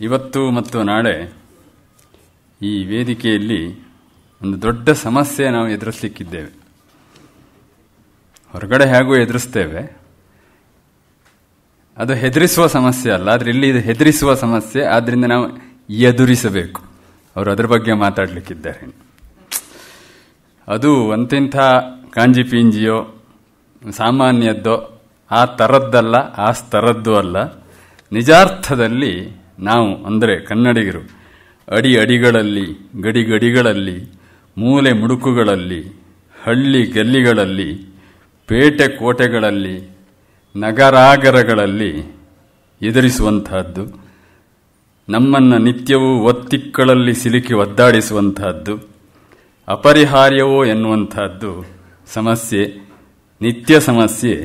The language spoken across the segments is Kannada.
ಇವತ್ತು ಮತ್ತು ನಾಳೆ ಈ ವೇದಿಕೆಯಲ್ಲಿ ಒಂದು ದೊಡ್ಡ ಸಮಸ್ಯೆ ನಾವು ಎದುರಿಸಲಿಕ್ಕಿದ್ದೇವೆ. ಹೊರಗಡೆ ಹೇಗೂ ಎದುರಿಸ್ತೇವೆ, ಅದು ಹೆದರಿಸುವ ಸಮಸ್ಯೆ ಅಲ್ಲ, ಆದರೆ ಇಲ್ಲಿ ಇದು ಹೆದರಿಸುವ ಸಮಸ್ಯೆ. ಆದ್ದರಿಂದ ನಾವು ಎದುರಿಸಬೇಕು. ಅವರು ಅದರ ಬಗ್ಗೆ ಮಾತಾಡಲಿಕ್ಕಿದ್ದಾರೆ. ಅದು ಅಂತಿಂಥ ಕಾಂಜಿ ಪಿಂಜಿಯೋ ಸಾಮಾನ್ಯದ್ದೋ ಆ ಥರದ್ದಲ್ಲ, ಆ ಸ್ತರದ್ದು ಅಲ್ಲ. ನಿಜಾರ್ಥದಲ್ಲಿ ನಾವು ಅಂದರೆ ಕನ್ನಡಿಗರು ಅಡಿ ಅಡಿಗಳಲ್ಲಿ, ಗಡಿ ಗಡಿಗಳಲ್ಲಿ, ಮೂಲೆ ಮುಡುಕುಗಳಲ್ಲಿ, ಹಳ್ಳಿ ಗಲ್ಲಿಗಳಲ್ಲಿ, ಪೇಟೆ ಕೋಟೆಗಳಲ್ಲಿ, ನಗರಾಗರಗಳಲ್ಲಿ ಎದುರಿಸುವಂತಹದ್ದು, ನಮ್ಮನ್ನು ನಿತ್ಯವೂ ಒತ್ತಿಕ್ಕಳಲ್ಲಿ ಸಿಲುಕಿ ಒದ್ದಾಡಿಸುವಂತಹದ್ದು, ಅಪರಿಹಾರ್ಯವೋ ಎನ್ನುವಂತಹದ್ದು ಸಮಸ್ಯೆ, ನಿತ್ಯ ಸಮಸ್ಯೆ.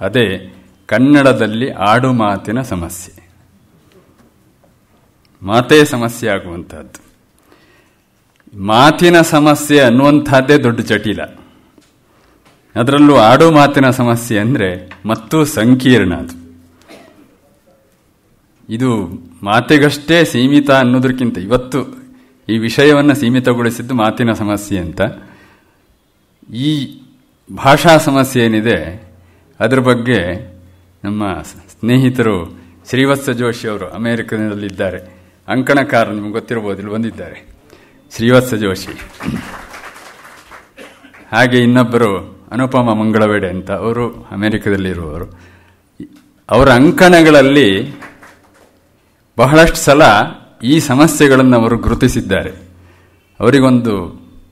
ಅದೇ ಕನ್ನಡದಲ್ಲಿ ಆಡು ಮಾತಿನ ಸಮಸ್ಯೆ. ಮಾತೇ ಸಮಸ್ಯೆ ಆಗುವಂತಹದ್ದು. ಮಾತಿನ ಸಮಸ್ಯೆ ಅನ್ನುವಂಥದ್ದೇ ದೊಡ್ಡ ಜಟಿಲ. ಅದರಲ್ಲೂ ಆಡು ಮಾತಿನ ಸಮಸ್ಯೆ ಅಂದರೆ ಮತ್ತೂ ಸಂಕೀರ್ಣ. ಅದು ಇದು ಮಾತಿಗಷ್ಟೇ ಸೀಮಿತ ಅನ್ನೋದಕ್ಕಿಂತ ಇವತ್ತು ಈ ವಿಷಯವನ್ನು ಸೀಮಿತಗೊಳಿಸಿದ್ದು ಮಾತಿನ ಸಮಸ್ಯೆ ಅಂತ. ಈ ಭಾಷಾ ಸಮಸ್ಯೆ ಏನಿದೆ ಅದರ ಬಗ್ಗೆ ನಮ್ಮ ಸ್ನೇಹಿತರು ಶ್ರೀವತ್ಸ ಜೋಶಿ ಅವರು ಅಮೆರಿಕದಲ್ಲಿದ್ದಾರೆ, ಅಂಕಣಕಾರ, ನಿಮಗೆ ಗೊತ್ತಿರಬಹುದು, ಇಲ್ಲಿ ಬಂದಿದ್ದಾರೆ ಶ್ರೀವತ್ಸ ಜೋಶಿ. ಹಾಗೆ ಇನ್ನೊಬ್ಬರು ಅನುಪಮ ಮಂಗಳವೇಡೆ ಅಂತ, ಅವರು ಅಮೆರಿಕದಲ್ಲಿರುವವರು. ಅವರ ಅಂಕಣಗಳಲ್ಲಿ ಬಹಳಷ್ಟು ಸಲ ಈ ಸಮಸ್ಯೆಗಳನ್ನು ಅವರು ಗುರುತಿಸಿದ್ದಾರೆ. ಅವರಿಗೊಂದು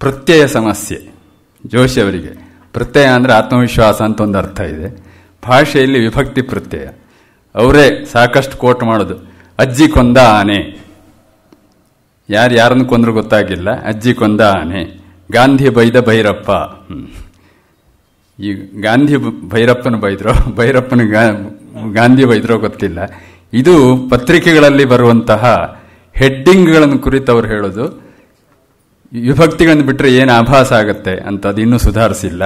ಪ್ರತ್ಯಯ ಸಮಸ್ಯೆ, ಜೋಶಿ ಅವರಿಗೆ. ಪ್ರತ್ಯಯ ಅಂದರೆ ಆತ್ಮವಿಶ್ವಾಸ ಅಂತ ಒಂದು ಅರ್ಥ ಇದೆ. ಭಾಷೆಯಲ್ಲಿ ವಿಭಕ್ತಿ ಪ್ರತ್ಯಯ. ಅವರೇ ಸಾಕಷ್ಟು ಕೋಟ್ ಮಾಡೋದು, ಅಜ್ಜಿ ಕೊಂದ ಆನೆ. ಯಾರನ್ನು ಕೊಂದ್ರು ಗೊತ್ತಾಗಿಲ್ಲ, ಅಜ್ಜಿ ಕೊಂದ ಆನೆ. ಗಾಂಧಿ ಬೈದ ಭೈರಪ್ಪ. ಈ ಗಾಂಧಿ ಭೈರಪ್ಪನ ಬೈದ್ರೋ, ಭೈರಪ್ಪನ ಗಾಂಧಿ ಬೈದ್ರೋ ಗೊತ್ತಿಲ್ಲ. ಇದು ಪತ್ರಿಕೆಗಳಲ್ಲಿ ಬರುವಂತಹ ಹೆಡ್ಡಿಂಗ್ಗಳನ್ನು ಕುರಿತು ಅವರು ಹೇಳೋದು. ವಿಭಕ್ತಿಗಳನ್ನು ಬಿಟ್ಟರೆ ಏನು ಆಭಾಸ ಆಗತ್ತೆ ಅಂತ ಅದು ಇನ್ನೂ ಸುಧಾರಿಸಿಲ್ಲ.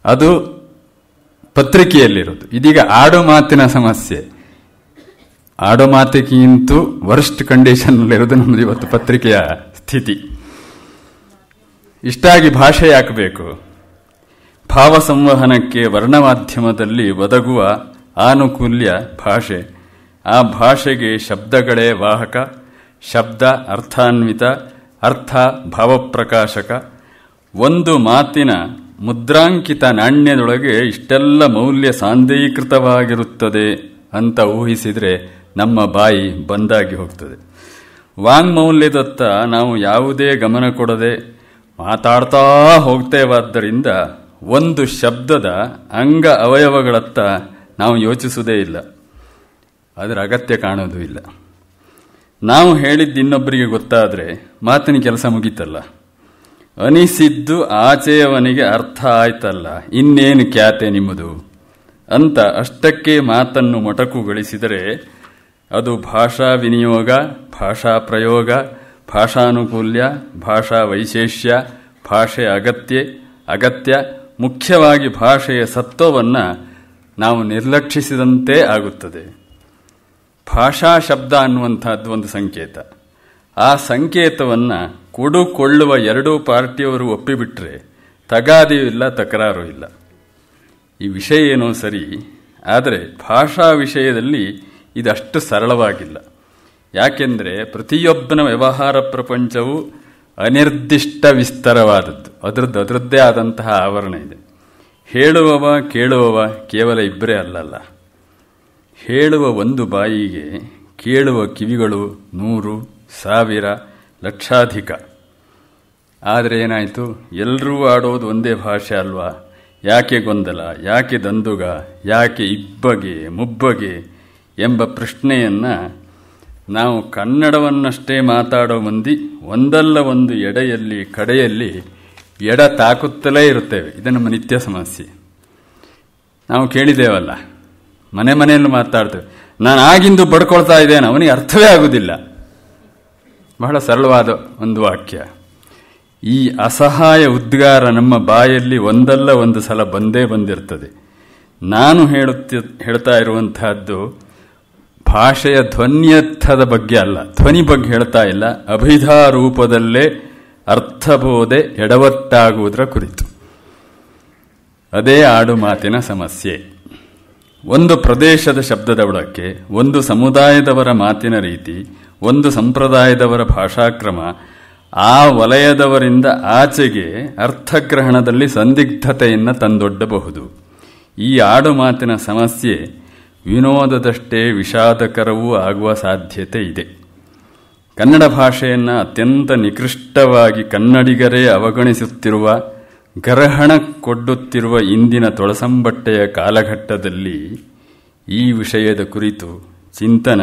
ಅದು ಪತ್ರಿಕೆಯಲ್ಲಿರೋದು. ಇದೀಗ ಆಡು ಮಾತಿನ ಸಮಸ್ಯೆ. ಆಡು ಮಾತಿಗಿಂತೂ ವರ್ಸ್ಟ್ ಕಂಡೀಷನ್ನಲ್ಲಿರೋದು ನಮ್ಮದು ಇವತ್ತು ಪತ್ರಿಕೆಯ ಸ್ಥಿತಿ. ಇಷ್ಟಾಗಿ ಭಾಷೆ ಯಾಕಬೇಕು? ಭಾವ ಸಂವಹನಕ್ಕೆ ವರ್ಣಮಾಧ್ಯಮದಲ್ಲಿ ಒದಗುವ ಆನುಕೂಲ್ಯ ಭಾಷೆ. ಆ ಭಾಷೆಗೆ ಶಬ್ದಗಳೇ ವಾಹಕ, ಶಬ್ದ ಅರ್ಥಾನ್ವಿತ, ಅರ್ಥ ಭಾವಪ್ರಕಾಶಕ. ಒಂದು ಮಾತಿನ ಮುದ್ರಾಂಕಿತ ನಾಣ್ಯದೊಳಗೆ ಇಷ್ಟೆಲ್ಲ ಮೌಲ್ಯ ಸಾಂದ್ರೀಕೃತವಾಗಿರುತ್ತದೆ ಅಂತ ಊಹಿಸಿದರೆ ನಮ್ಮ ಬಾಯಿ ಬಂದಾಗಿ ಹೋಗ್ತದೆ. ವಾಂಗ್ಮೌಲ್ಯದತ್ತ ನಾವು ಯಾವುದೇ ಗಮನ ಕೊಡದೆ ಮಾತಾಡ್ತಾ ಹೋಗ್ತೇವಾದ್ದರಿಂದ ಒಂದು ಶಬ್ದದ ಅಂಗ ಅವಯವಗಳತ್ತ ನಾವು ಯೋಚಿಸುವುದೇ ಇಲ್ಲ, ಅದರ ಅಗತ್ಯ ಕಾಣೋದು ಇಲ್ಲ. ನಾವು ಹೇಳಿದ್ದು ಇನ್ನೊಬ್ಬರಿಗೆ ಗೊತ್ತಾದರೆ ಮಾತಿನ ಕೆಲಸ ಮುಗೀತಲ್ಲ. ಅನಿಸಿದ್ದು ಆಚೆಯವನಿಗೆ ಅರ್ಥ ಆಯ್ತಲ್ಲ, ಇನ್ನೇನು ಖ್ಯಾತೆ ನಿಮ್ಮದು ಅಂತ ಅಷ್ಟಕ್ಕೆ ಮಾತನ್ನು ಮೊಟಕುಗೊಳಿಸಿದರೆ ಅದು ಭಾಷಾ ವಿನಿಯೋಗ, ಭಾಷಾ ಪ್ರಯೋಗ, ಭಾಷಾನುಕೂಲ್ಯ, ಭಾಷಾ ವೈಶೇಷ್ಯ, ಭಾಷೆ ಅಗತ್ಯ, ಮುಖ್ಯವಾಗಿ ಭಾಷೆಯ ಸತ್ವವನ್ನು ನಾವು ನಿರ್ಲಕ್ಷಿಸಿದಂತೆ ಆಗುತ್ತದೆ. ಭಾಷಾ ಶಬ್ದ ಅನ್ನುವಂಥದ್ದು ಒಂದು ಸಂಕೇತ. ಆ ಸಂಕೇತವನ್ನು ಕೊಡುಕೊಳ್ಳುವ ಎರಡೂ ಪಾರ್ಟಿಯವರು ಒಪ್ಪಿಬಿಟ್ರೆ ತಗಾದೆಯೂ ಇಲ್ಲ, ತಕರಾರು ಇಲ್ಲ. ಈ ವಿಷಯ ಏನೋ ಸರಿ, ಆದರೆ ಭಾಷಾ ವಿಷಯದಲ್ಲಿ ಇದಷ್ಟು ಸರಳವಾಗಿಲ್ಲ. ಯಾಕೆಂದರೆ ಪ್ರತಿಯೊಬ್ಬನ ವ್ಯವಹಾರ ಪ್ರಪಂಚವು ಅನಿರ್ದಿಷ್ಟ ವಿಸ್ತರವಾದದ್ದು. ಅದರದ್ದೇ ಆದಂತಹ ಆವರಣ ಇದೆ. ಹೇಳುವವ ಕೇಳುವವ ಕೇವಲ ಇಬ್ಬರೇ ಅಲ್ಲಲ್ಲ. ಹೇಳುವ ಒಂದು ಬಾಯಿಗೆ ಕೇಳುವ ಕಿವಿಗಳು 100, 1000, ಲಕ್ಷಾಧಿಕ. ಆದರೆ ಏನಾಯಿತು? ಎಲ್ಲರೂ ಆಡೋದು ಒಂದೇ ಭಾಷೆ ಅಲ್ವಾ? ಯಾಕೆ ಗೊಂದಲ, ಯಾಕೆ ದಂದುಗ, ಯಾಕೆ ಇಬ್ಬಗೆ ಮುಬ್ಬಗೆ ಎಂಬ ಪ್ರಶ್ನೆಯನ್ನು ನಾವು ಕನ್ನಡವನ್ನಷ್ಟೇ ಮಾತಾಡೋ ಮಂದಿ ಒಂದಲ್ಲ ಒಂದು ಎಡೆಯಲ್ಲಿ ಕಡೆಯಲ್ಲಿ ಎಡ ತಾಕುತ್ತಲೇ ಇರುತ್ತೇವೆ. ಇದು ನಮ್ಮ ನಿತ್ಯ ಸಮಸ್ಯೆ. ನಾವು ಕೇಳಿದ್ದೇವಲ್ಲ, ಮನೆಯಲ್ಲೂ ಮಾತಾಡ್ತೇವೆ, ನಾನು ಆಗಿಂದು ಬಡ್ಕೊಳ್ತಾ ಇದ್ದೇನೆ, ಅವನಿಗೆ ಅರ್ಥವೇ ಆಗುವುದಿಲ್ಲ. ಬಹಳ ಸರಳವಾದ ಒಂದು ವಾಕ್ಯ. ಈ ಅಸಹಾಯ ಉದ್ಗಾರ ನಮ್ಮ ಬಾಯಲ್ಲಿ ಒಂದಲ್ಲ ಒಂದು ಸಲ ಬಂದೇ ಬಂದಿರ್ತದೆ. ನಾನು ಹೇಳ್ತಾ ಇರುವಂತಹದ್ದು ಭಾಷೆಯ ಧ್ವನ್ಯರ್ಥ ಅರ್ಥದ ಬಗ್ಗೆ ಅಲ್ಲ, ಧ್ವನಿ ಬಗ್ಗೆ ಹೇಳ್ತಾ ಇಲ್ಲ, ಅಭಿಧಾ ರೂಪದಲ್ಲೇ ಅರ್ಥಬೋಧೆ ಎಡವಟ್ಟಾಗುವುದರ ಕುರಿತು. ಅದೇ ಆಡು ಮಾತಿನ ಸಮಸ್ಯೆ. ಒಂದು ಪ್ರದೇಶದ ಶಬ್ದದ ಒಳಕ್ಕೆ ಒಂದು ಸಮುದಾಯದವರ ಮಾತಿನ ರೀತಿ, ಒಂದು ಸಂಪ್ರದಾಯದವರ ಭಾಷಾಕ್ರಮ, ಆ ವಲಯದವರಿಂದ ಆಚೆಗೆ ಅರ್ಥಗ್ರಹಣದಲ್ಲಿ ಸಂದಿಗ್ಧತೆಯನ್ನು ತಂದೊಡ್ಡಬಹುದು. ಈ ಆಡು ಮಾತಿನ ಸಮಸ್ಯೆ ವಿನೋದದಷ್ಟೇ ವಿಷಾದಕರವೂ ಆಗುವ ಸಾಧ್ಯತೆ ಇದೆ. ಕನ್ನಡ ಭಾಷೆಯನ್ನು ಅತ್ಯಂತ ನಿಕೃಷ್ಟವಾಗಿ ಕನ್ನಡಿಗರೇ ಅವಗಣಿಸುತ್ತಿರುವ, ಗರಹಣಕ್ಕೊಡ್ಡುತ್ತಿರುವ ಇಂದಿನ ತೊಳಸಂಬಟ್ಟೆಯ ಕಾಲಘಟ್ಟದಲ್ಲಿ ಈ ವಿಷಯದ ಕುರಿತು ಚಿಂತನ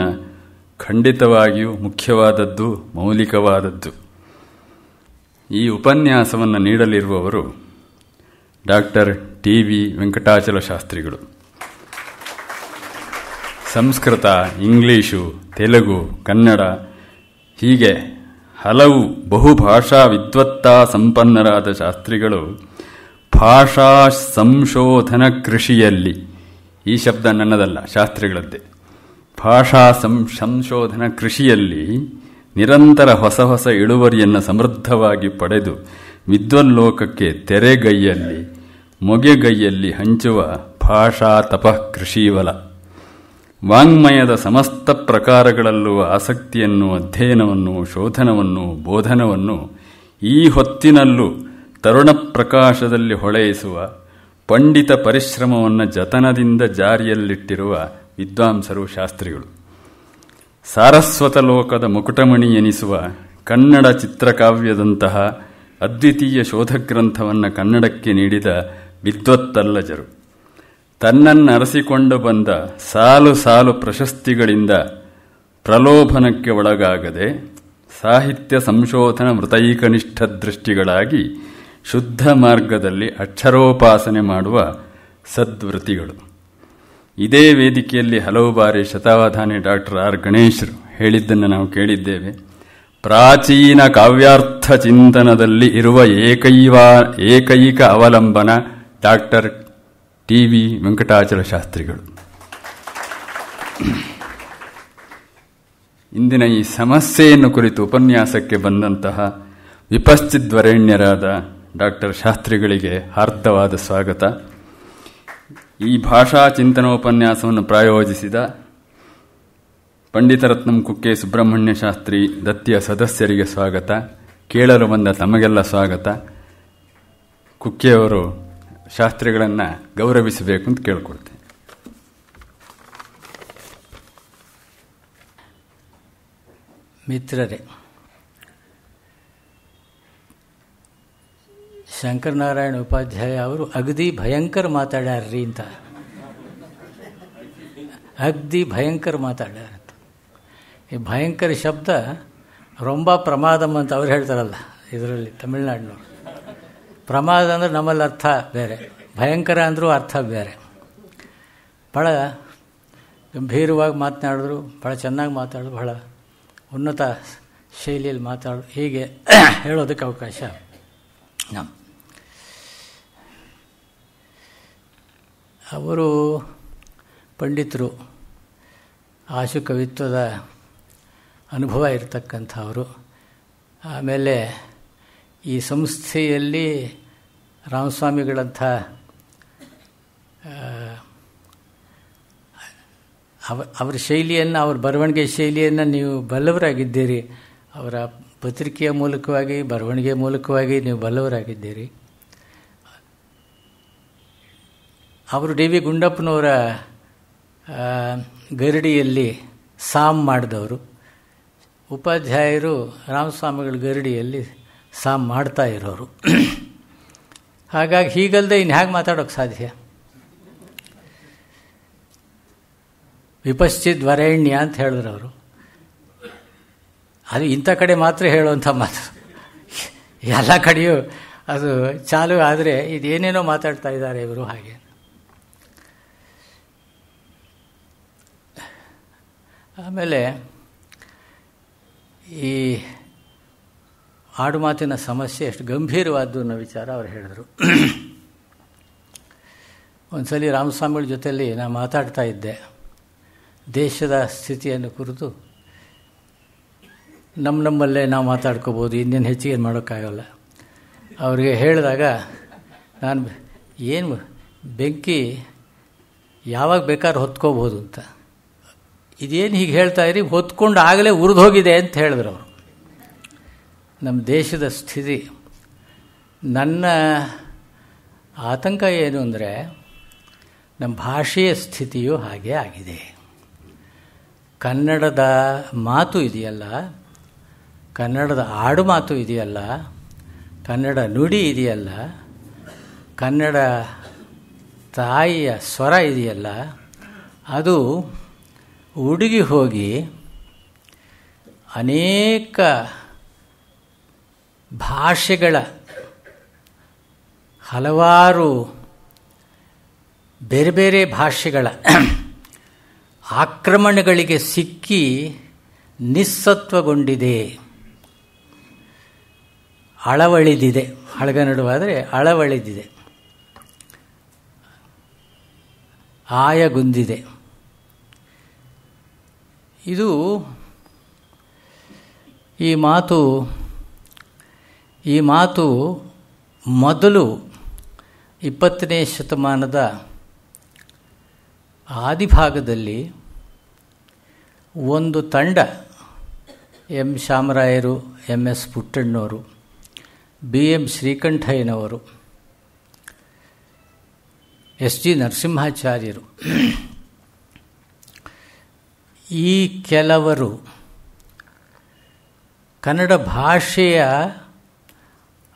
ಖಂಡಿತವಾಗಿಯೂ ಮುಖ್ಯವಾದದ್ದು, ಮೌಲಿಕವಾದದ್ದು. ಈ ಉಪನ್ಯಾಸವನ್ನು ನೀಡಲಿರುವವರು ಡಾಕ್ಟರ್ ಟಿ.ವಿ. ವೆಂಕಟಾಚಲ ಶಾಸ್ತ್ರಿಗಳು. ಸಂಸ್ಕೃತ, ಇಂಗ್ಲಿಷು, ತೆಲುಗು, ಕನ್ನಡ ಹೀಗೆ ಹಲವು ಬಹುಭಾಷಾ ವಿದ್ವತ್ತಾ ಸಂಪನ್ನರಾದ ಶಾಸ್ತ್ರಿಗಳು ಭಾಷಾ ಸಂಶೋಧನ ಕೃಷಿಯಲ್ಲಿ, ಈ ಶಬ್ದ ನನ್ನದಲ್ಲ, ಶಾಸ್ತ್ರಿಗಳದ್ದೇ, ಭಾಷಾ ಸಂಶೋಧನ ಕೃಷಿಯಲ್ಲಿ ನಿರಂತರ ಹೊಸ ಹೊಸ ಇಳುವರಿಯನ್ನು ಸಮೃದ್ಧವಾಗಿ ಪಡೆದು ವಿದ್ವಲ್ಲೋಕಕ್ಕೆ ತೆರೆಗೈಯಲ್ಲಿ, ಮೊಗೆಗೈಯಲ್ಲಿ ಹಂಚುವ ಭಾಷಾ ತಪಃ ಕೃಷೀವಲ. ವಾಂಗ್ಮಯದ ಸಮಸ್ತ ಪ್ರಕಾರಗಳಲ್ಲೂ ಆಸಕ್ತಿಯನ್ನು, ಅಧ್ಯಯನವನ್ನು, ಶೋಧನವನ್ನು, ಬೋಧನವನ್ನು ಈ ಹೊತ್ತಿನಲ್ಲೂ ತರುಣ ಪ್ರಕಾಶದಲ್ಲಿ ಹೊಳೆಯಿಸುವ ಪಂಡಿತ ಪರಿಶ್ರಮವನ್ನು ಜತನದಿಂದ ಜಾರಿಯಲ್ಲಿಟ್ಟಿರುವ ವಿದ್ವಾಂಸರು ಶಾಸ್ತ್ರಿಗಳು. ಸಾರಸ್ವತ ಲೋಕದ ಮುಕುಟಮಣಿ ಎನಿಸುವ ಕನ್ನಡ ಚಿತ್ರಕಾವ್ಯದಂತಹ ಅದ್ವಿತೀಯ ಶೋಧಗ್ರಂಥವನ್ನು ಕನ್ನಡಕ್ಕೆ ನೀಡಿದ ವಿದ್ವತ್ತಲ್ಲಜರು. ತನ್ನನ್ನರಸಿಕೊಂಡು ಬಂದ ಸಾಲು ಸಾಲು ಪ್ರಶಸ್ತಿಗಳಿಂದ ಪ್ರಲೋಭನಕ್ಕೆ ಒಳಗಾಗದೆ ಸಾಹಿತ್ಯ ಸಂಶೋಧನ ಮೃತೈಕನಿಷ್ಠ ದೃಷ್ಟಿಗಳಾಗಿ ಶುದ್ಧ ಮಾರ್ಗದಲ್ಲಿ ಅಕ್ಷರೋಪಾಸನೆ ಮಾಡುವ ಸದ್ವೃತಿಗಳು. ಇದೇ ವೇದಿಕೆಯಲ್ಲಿ ಹಲವು ಬಾರಿ ಶತಾವಧಾನಿ ಡಾಕ್ಟರ್ ಆರ್. ಗಣೇಶರು ಹೇಳಿದ್ದನ್ನು ನಾವು ಕೇಳಿದ್ದೇವೆ. ಪ್ರಾಚೀನ ಕಾವ್ಯಾರ್ಥ ಚಿಂತನದಲ್ಲಿ ಇರುವ ಏಕೈಕ ಅವಲಂಬನ ಡಾಕ್ಟರ್ ಟಿ.ವಿ. ವೆಂಕಟಾಚಲ ಶಾಸ್ತ್ರಿಗಳು. ಇಂದಿನ ಈ ಸಮಸ್ಯೆಯನ್ನು ಕುರಿತು ಉಪನ್ಯಾಸಕ್ಕೆ ಬಂದಂತಹ ವಿಪಶ್ಚಿದ್ವರೆಣ್ಯರಾದ ಡಾಕ್ಟರ್ ಶಾಸ್ತ್ರಿಗಳಿಗೆ ಹಾರ್ದವಾದ ಸ್ವಾಗತ. ಈ ಭಾಷಾ ಚಿಂತನೋಪನ್ಯಾಸವನ್ನು ಪ್ರಾಯೋಜಿಸಿದ ಪಂಡಿತರತ್ನಂ ಕುಕ್ಕೆ ಸುಬ್ರಹ್ಮಣ್ಯ ಶಾಸ್ತ್ರಿ ದತ್ತಿಯ ಸದಸ್ಯರಿಗೆ ಸ್ವಾಗತ. ಕೇಳಲು ಬಂದ ತಮಗೆಲ್ಲ ಸ್ವಾಗತ. ಕುಕ್ಕೆಯವರು ಶಾಸ್ತ್ರಿಗಳನ್ನು ಗೌರವಿಸಬೇಕು ಅಂತ ಕೇಳ್ಕೊಳ್ತೇನೆ. ಮಿತ್ರರೇ, ಶಂಕರನಾರಾಯಣ ಉಪಾಧ್ಯಾಯ ಅವರು ಅಗದಿ ಭಯಂಕರ ಮಾತಾಡ್ಯಾರ್ರಿ ಅಂತ, ಅಗದಿ ಭಯಂಕರ ಮಾತಾಡ್ಯಾರ. ಈ ಭಯಂಕರ ಶಬ್ದ ರೊಂಬ ಪ್ರಮಾದಂ ಅಂತ ಅವ್ರು ಹೇಳ್ತಾರಲ್ಲ ಇದರಲ್ಲಿ, ತಮಿಳುನಾಡಿನವರು. ಪ್ರಮಾದ ಅಂದ್ರೆ ನಮ್ಮಲ್ಲಿ ಅರ್ಥ ಬೇರೆ, ಭಯಂಕರ ಅಂದರೂ ಅರ್ಥ ಬೇರೆ. ಭಾಳ ಗಂಭೀರವಾಗಿ ಮಾತನಾಡಿದ್ರು, ಭಾಳ ಚೆನ್ನಾಗಿ ಮಾತಾಡಿದ್ರು, ಭಾಳ ಉನ್ನತ ಶೈಲಿಯಲ್ಲಿ ಮಾತಾಡೋದು, ಹೀಗೆ ಹೇಳೋದಕ್ಕೆ ಅವಕಾಶ ನಮ್ಮ. ಅವರು ಪಂಡಿತರು, ಆಶು ಕವಿತ್ವದ ಅನುಭವ ಇರತಕ್ಕಂಥವರು. ಆಮೇಲೆ ಈ ಸಂಸ್ಥೆಯಲ್ಲಿ ರಾಮಸ್ವಾಮಿಗಳಂಥ ಅವರ ಶೈಲಿಯನ್ನು, ಅವರ ಬರವಣಿಗೆ ಶೈಲಿಯನ್ನು ನೀವು ಬಲ್ಲವರಾಗಿದ್ದೀರಿ. ಅವರ ಪತ್ರಿಕೆಯ ಮೂಲಕವಾಗಿ, ಬರವಣಿಗೆ ಮೂಲಕವಾಗಿ ನೀವು ಬಲ್ಲವರಾಗಿದ್ದೀರಿ. ಅವರು ಡಿ ವಿ ಗುಂಡಪ್ಪನವರ ಗರಡಿಯಲ್ಲಿ ಸಾಮ್ ಮಾಡಿದವರು. ಉಪಾಧ್ಯಾಯರು ರಾಮಸ್ವಾಮಿಗಳ ಗರಡಿಯಲ್ಲಿ ಸಾಮ್ ಮಾಡ್ತಾ ಇರೋರು. ಹಾಗಾಗಿ ಹೀಗಲ್ಲದೆ ಇನ್ನು ಹೇಗೆ ಮಾತಾಡೋಕ್ಕೆ ಸಾಧ್ಯ? ವಿಪಶ್ಚಿದ್ವರೆಣ್ಯ ಅಂತ ಹೇಳಿದ್ರು ಅವರು. ಅದು ಇಂಥ ಕಡೆ ಮಾತ್ರ ಹೇಳುವಂಥ ಮಾತು, ಎಲ್ಲ ಕಡೆಯೂ ಅದು ಚಾಲು ಆದರೆ ಇದೇನೇನೋ ಮಾತಾಡ್ತಾ ಇದ್ದಾರೆ ಇವರು. ಹಾಗೆ ಆಮೇಲೆ ಈ ಆಡುಮಾತಿನ ಸಮಸ್ಯೆ ಎಷ್ಟು ಗಂಭೀರವಾದ್ದು ಅನ್ನೋ ವಿಚಾರ ಅವರು ಹೇಳಿದರು. ಒಂದ್ಸಲಿ ರಾಮಸ್ವಾಮಿಗಳ ಜೊತೆಯಲ್ಲಿ ನಾನು ಮಾತಾಡ್ತಾ ಇದ್ದೆ ದೇಶದ ಸ್ಥಿತಿಯನ್ನು ಕುರಿತು. ನಮ್ಮಲ್ಲೇ ನಾವು ಮಾತಾಡ್ಕೋಬೋದು, ಇನ್ನೇನು ಹೆಚ್ಚಿಗೆ ಮಾಡೋಕ್ಕಾಗಲ್ಲ. ಅವರಿಗೆ ಹೇಳಿದಾಗ ನಾನು ಏನು ಬೆಂಕಿ ಯಾವಾಗ ಬೇಕಾದ್ರೂ ಹೊತ್ಕೋಬೋದು ಅಂತ, ಇದೇನು ಹೀಗೆ ಹೇಳ್ತಾ ಇರಿ, ಹೊತ್ಕೊಂಡು ಆಗಲೇ ಉರಿದು ಹೋಗಿದೆ ಅಂತ ಹೇಳಿದ್ರು ಅವರು. ನಮ್ಮ ದೇಶದ ಸ್ಥಿತಿ, ನನ್ನ ಆತಂಕ ಏನು ಅಂದರೆ ನಮ್ಮ ಭಾಷೆಯ ಸ್ಥಿತಿಯೂ ಹಾಗೆ ಆಗಿದೆ. ಕನ್ನಡದ ಮಾತು ಇದೆಯಲ್ಲ, ಕನ್ನಡದ ಆಡು ಮಾತು ಇದೆಯಲ್ಲ, ಕನ್ನಡ ನುಡಿ ಇದೆಯಲ್ಲ, ಕನ್ನಡ ತಾಯಿಯ ಸ್ವರ ಇದೆಯಲ್ಲ, ಅದು ಉಡುಗಿ ಹೋಗಿ ಅನೇಕ ಭಾಷೆಗಳ ಹಲವಾರು ಬೇರೆ ಬೇರೆ ಭಾಷೆಗಳ ಆಕ್ರಮಣಗಳಿಗೆ ಸಿಕ್ಕಿ ನಿಸ್ಸತ್ವಗೊಂಡಿದೆ, ಅಳವಳಿದಿದೆ. ಹಳಗನ್ನಡವಾದರೆ ಅಳವಳಿದಿದೆ, ಆಯಗುಂದಿದೆ. ಇದು ಈ ಮಾತು ಮೊದಲು 20ನೇ ಶತಮಾನದ ಆದಿಭಾಗದಲ್ಲಿ ಒಂದು ತಂಡ, ಎಂ ಶಾಮರಾಯರು, MS ಪುಟ್ಟಣ್ಣವರು, BM ಶ್ರೀಕಂಠಯ್ಯನವರು, SG ನರಸಿಂಹಾಚಾರ್ಯರು, ಈ ಕೆಲವರು ಕನ್ನಡ ಭಾಷೆಯ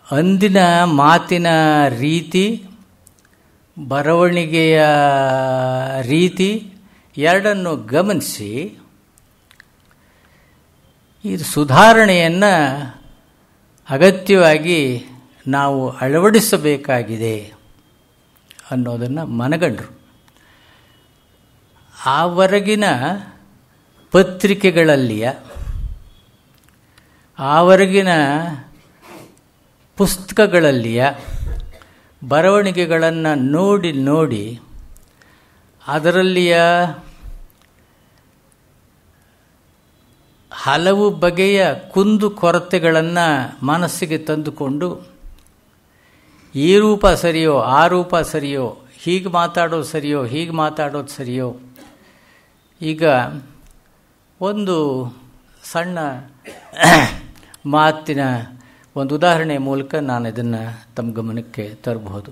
ಅಂದಿನ ಮಾತಿನ ರೀತಿ, ಬರವಣಿಗೆಯ ರೀತಿ ಎರಡನ್ನು ಗಮನಿಸಿ ಇದು ಸುಧಾರಣೆಯನ್ನು ಅಗತ್ಯವಾಗಿ ನಾವು ಅಳವಡಿಸಬೇಕಾಗಿದೆ ಅನ್ನೋದನ್ನು ಮನಗಂಡರು. ಆವರೆಗಿನ ಪತ್ರಿಕೆಗಳಲ್ಲಿಯ, ಆವರೆಗಿನ ಪುಸ್ತಕಗಳಲ್ಲಿಯ ಬರವಣಿಗೆಗಳನ್ನು ನೋಡಿ ಅದರಲ್ಲಿಯ ಹಲವು ಬಗೆಯ ಕುಂದು ಕೊರತೆಗಳನ್ನು ಮನಸ್ಸಿಗೆ ತಂದುಕೊಂಡು ಈ ರೂಪ ಸರಿಯೋ, ಆ ರೂಪ ಸರಿಯೋ, ಹೀಗೆ ಮಾತಾಡೋದು ಸರಿಯೋ, ಹೀಗೆ ಮಾತಾಡೋದು ಸರಿಯೋ. ಈಗ ಒಂದು ಸಣ್ಣ ಮಾತಿನ ಒಂದು ಉದಾಹರಣೆ ಮೂಲಕ ನಾನು ಇದನ್ನು ತಮ್ಮ ಗಮನಕ್ಕೆ ತರಬಹುದು.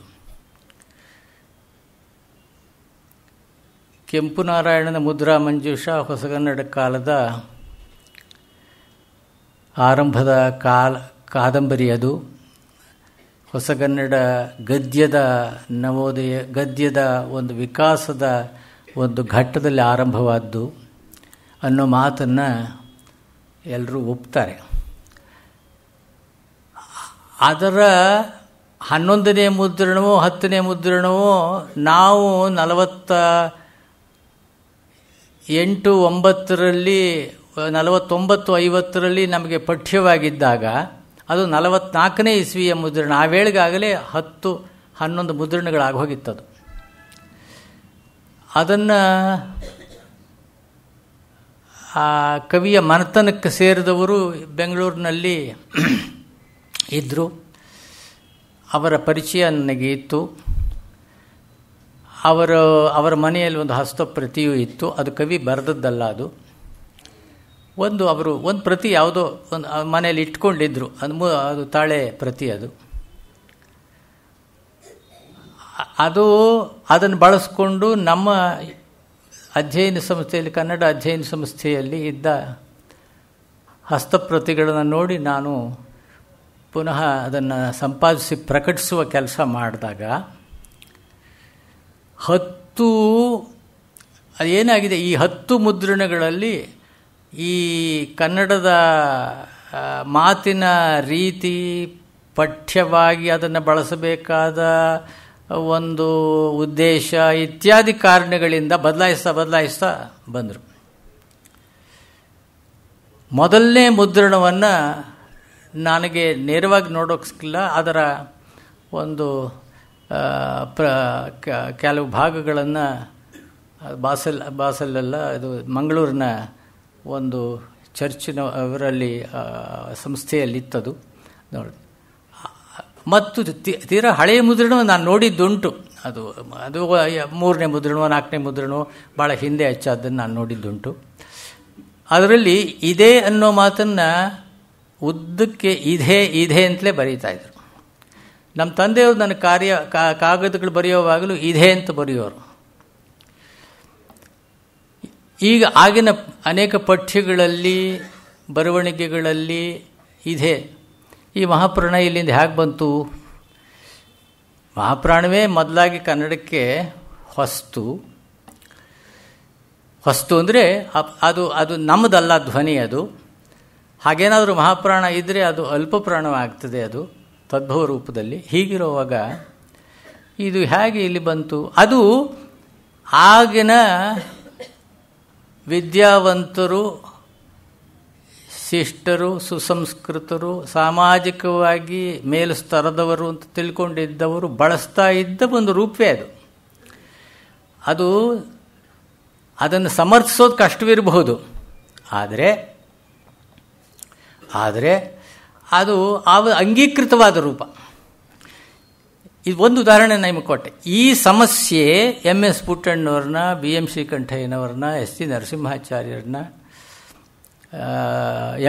ಕೆಂಪುನಾರಾಯಣನ ಮುದ್ರಾ ಮಂಜೂಷ ಹೊಸಗನ್ನಡ ಕಾಲದ ಆರಂಭದ ಕಾದಂಬರಿ ಅದು. ಹೊಸಗನ್ನಡ ಗದ್ಯದ ನವೋದಯ, ಗದ್ಯದ ಒಂದು ವಿಕಾಸದ ಒಂದು ಘಟ್ಟದಲ್ಲಿ ಆರಂಭವಾದ್ದು ಅನ್ನೋ ಮಾತನ್ನು ಎಲ್ಲರೂ ಒಪ್ತಾರೆ. ಅದರ 11ನೇ ಮುದ್ರಣವೋ 10ನೇ ಮುದ್ರಣವೋ ನಾವು 48-49ರಲ್ಲಿ 49-50ರಲ್ಲಿ ನಮಗೆ ಪಠ್ಯವಾಗಿದ್ದಾಗ ಅದು 44ನೇ ಇಸ್ವಿಯ ಮುದ್ರಣ. ಆ ವೇಳೆಗಾಗಲೇ 10-11 ಮುದ್ರಣಗಳಾಗಿ ಹೋಗಿತ್ತದು. ಅದನ್ನು ಆ ಕವಿಯ ಮನೆತನಕ್ಕೆ ಸೇರಿದವರು ಬೆಂಗಳೂರಿನಲ್ಲಿ ಇದ್ದರು. ಅವರ ಪರಿಚಯ ನನಗೆ ಇತ್ತು. ಅವರ ಮನೆಯಲ್ಲಿ ಒಂದು ಹಸ್ತಪ್ರತಿಯೂ ಇತ್ತು. ಅದು ಕವಿ ಬರೆದದ್ದಲ್ಲ. ಅದು ಒಂದು ಪ್ರತಿ ಯಾವುದೋ ಒಂದು ಮನೆಯಲ್ಲಿ ಇಟ್ಕೊಂಡಿದ್ರು. ಅದು ತಾಳೆ ಪ್ರತಿ. ಅದನ್ನು ಬಳಸ್ಕೊಂಡು ನಮ್ಮ ಅಧ್ಯಯನ ಸಂಸ್ಥೆಯಲ್ಲಿ, ಕನ್ನಡ ಅಧ್ಯಯನ ಸಂಸ್ಥೆಯಲ್ಲಿ ಇದ್ದ ಹಸ್ತಪ್ರತಿಗಳನ್ನು ನೋಡಿ ನಾನು ಪುನಃ ಅದನ್ನು ಸಂಪಾದಿಸಿ ಪ್ರಕಟಿಸುವ ಕೆಲಸ ಮಾಡಿದಾಗ ಅದೇನಾಗಿದೆ, ಈ 10 ಮುದ್ರಣಗಳಲ್ಲಿ ಈ ಕನ್ನಡದ ಮಾತಿನ ರೀತಿ, ಪಠ್ಯವಾಗಿ ಅದನ್ನು ಬಳಸಬೇಕಾದ ಒಂದು ಉದ್ದೇಶ ಇತ್ಯಾದಿ ಕಾರಣಗಳಿಂದ ಬದಲಾಯಿಸ್ತಾ ಬಂದರು. ಮೊದಲನೇ ಮುದ್ರಣವನ್ನು ನನಗೆ ನೇರವಾಗಿ ನೋಡೋಕ್ಕೆ ಸಿಕ್ಕಿಲ್ಲ. ಅದರ ಒಂದು ಕೆಲವು ಭಾಗಗಳನ್ನು ಬಾಸಲ್ಲೆಲ್ಲ ಇದು ಮಂಗಳೂರಿನ ಒಂದು ಚರ್ಚಿನ ಅವರಲ್ಲಿ ಸಂಸ್ಥೆಯಲ್ಲಿತ್ತದು ನೋಡಿ. ಮತ್ತು ತೀರಾ ಹಳೆಯ ಮುದ್ರಣ ನಾನು ನೋಡಿದ್ದುಂಟು. ಅದು 3ನೇ ಮುದ್ರಣವೋ 4ನೇ ಮುದ್ರಣವೋ ಭಾಳ ಹಿಂದೆ ಹಚ್ಚಾದ್ದನ್ನು ನಾನು ನೋಡಿದ್ದುಂಟು. ಅದರಲ್ಲಿ ಇದೇ ಅನ್ನೋ ಮಾತನ್ನು ಉದ್ದಕ್ಕೆ ಇದೆ ಅಂತಲೇ ಬರೀತಾ ಇದ್ರು. ನಮ್ಮ ತಂದೆಯವರು ನನ್ನ ಕಾಗದಗಳು ಬರೆಯುವಾಗಲೂ ಇದೆ ಅಂತ ಬರೆಯೋರು. ಈಗ ಆಗಿನ ಅನೇಕ ಪಠ್ಯಗಳಲ್ಲಿ ಬರವಣಿಗೆಗಳಲ್ಲಿ ಇದೆ. ಈ ಮಹಾಪ್ರಾಣ ಇಲ್ಲಿಂದ ಹೇಗೆ ಬಂತು? ಮಹಾಪ್ರಾಣವೇ ಮೊದಲಾಗಿ ಕನ್ನಡಕ್ಕೆ ಹೊಸ್ತು ಅಂದರೆ ಅದು ನಮ್ಮದಲ್ಲ ಧ್ವನಿ. ಅದು ಹಾಗೇನಾದರೂ ಮಹಾಪ್ರಾಣ ಇದ್ದರೆ ಅದು ಅಲ್ಪ ಪ್ರಾಣವಾಗ್ತದೆ, ಅದು ತದ್ಭವ ರೂಪದಲ್ಲಿ. ಹೀಗಿರುವಾಗ ಇದು ಹೇಗೆ ಇಲ್ಲಿ ಬಂತು? ಅದು ಆಗಿನ ವಿದ್ಯಾವಂತರು, ಶಿಷ್ಟರು, ಸುಸಂಸ್ಕೃತರು, ಸಾಮಾಜಿಕವಾಗಿ ಮೇಲು ಸ್ತರದವರು ಅಂತ ತಿಳ್ಕೊಂಡಿದ್ದವರು ಬಳಸ್ತಾ ಇದ್ದ ಒಂದು ರೂಪವೇ ಅದು. ಅದನ್ನು ಸಮರ್ಥಿಸೋದು ಕಷ್ಟವಿರಬಹುದು, ಆದರೆ ಅದು ಅಂಗೀಕೃತವಾದ ರೂಪ. ಇದು ಒಂದು ಉದಾಹರಣೆ ನಿಮಗೆ ಕೊಟ್ಟೆ. ಈ ಸಮಸ್ಯೆ MS ಪುಟ್ಟಣ್ಣವ್ರನ್ನ, BM ಶ್ರೀಕಂಠಯ್ಯನವ್ರನ್ನ, SG ನರಸಿಂಹಾಚಾರ್ಯರನ್ನ,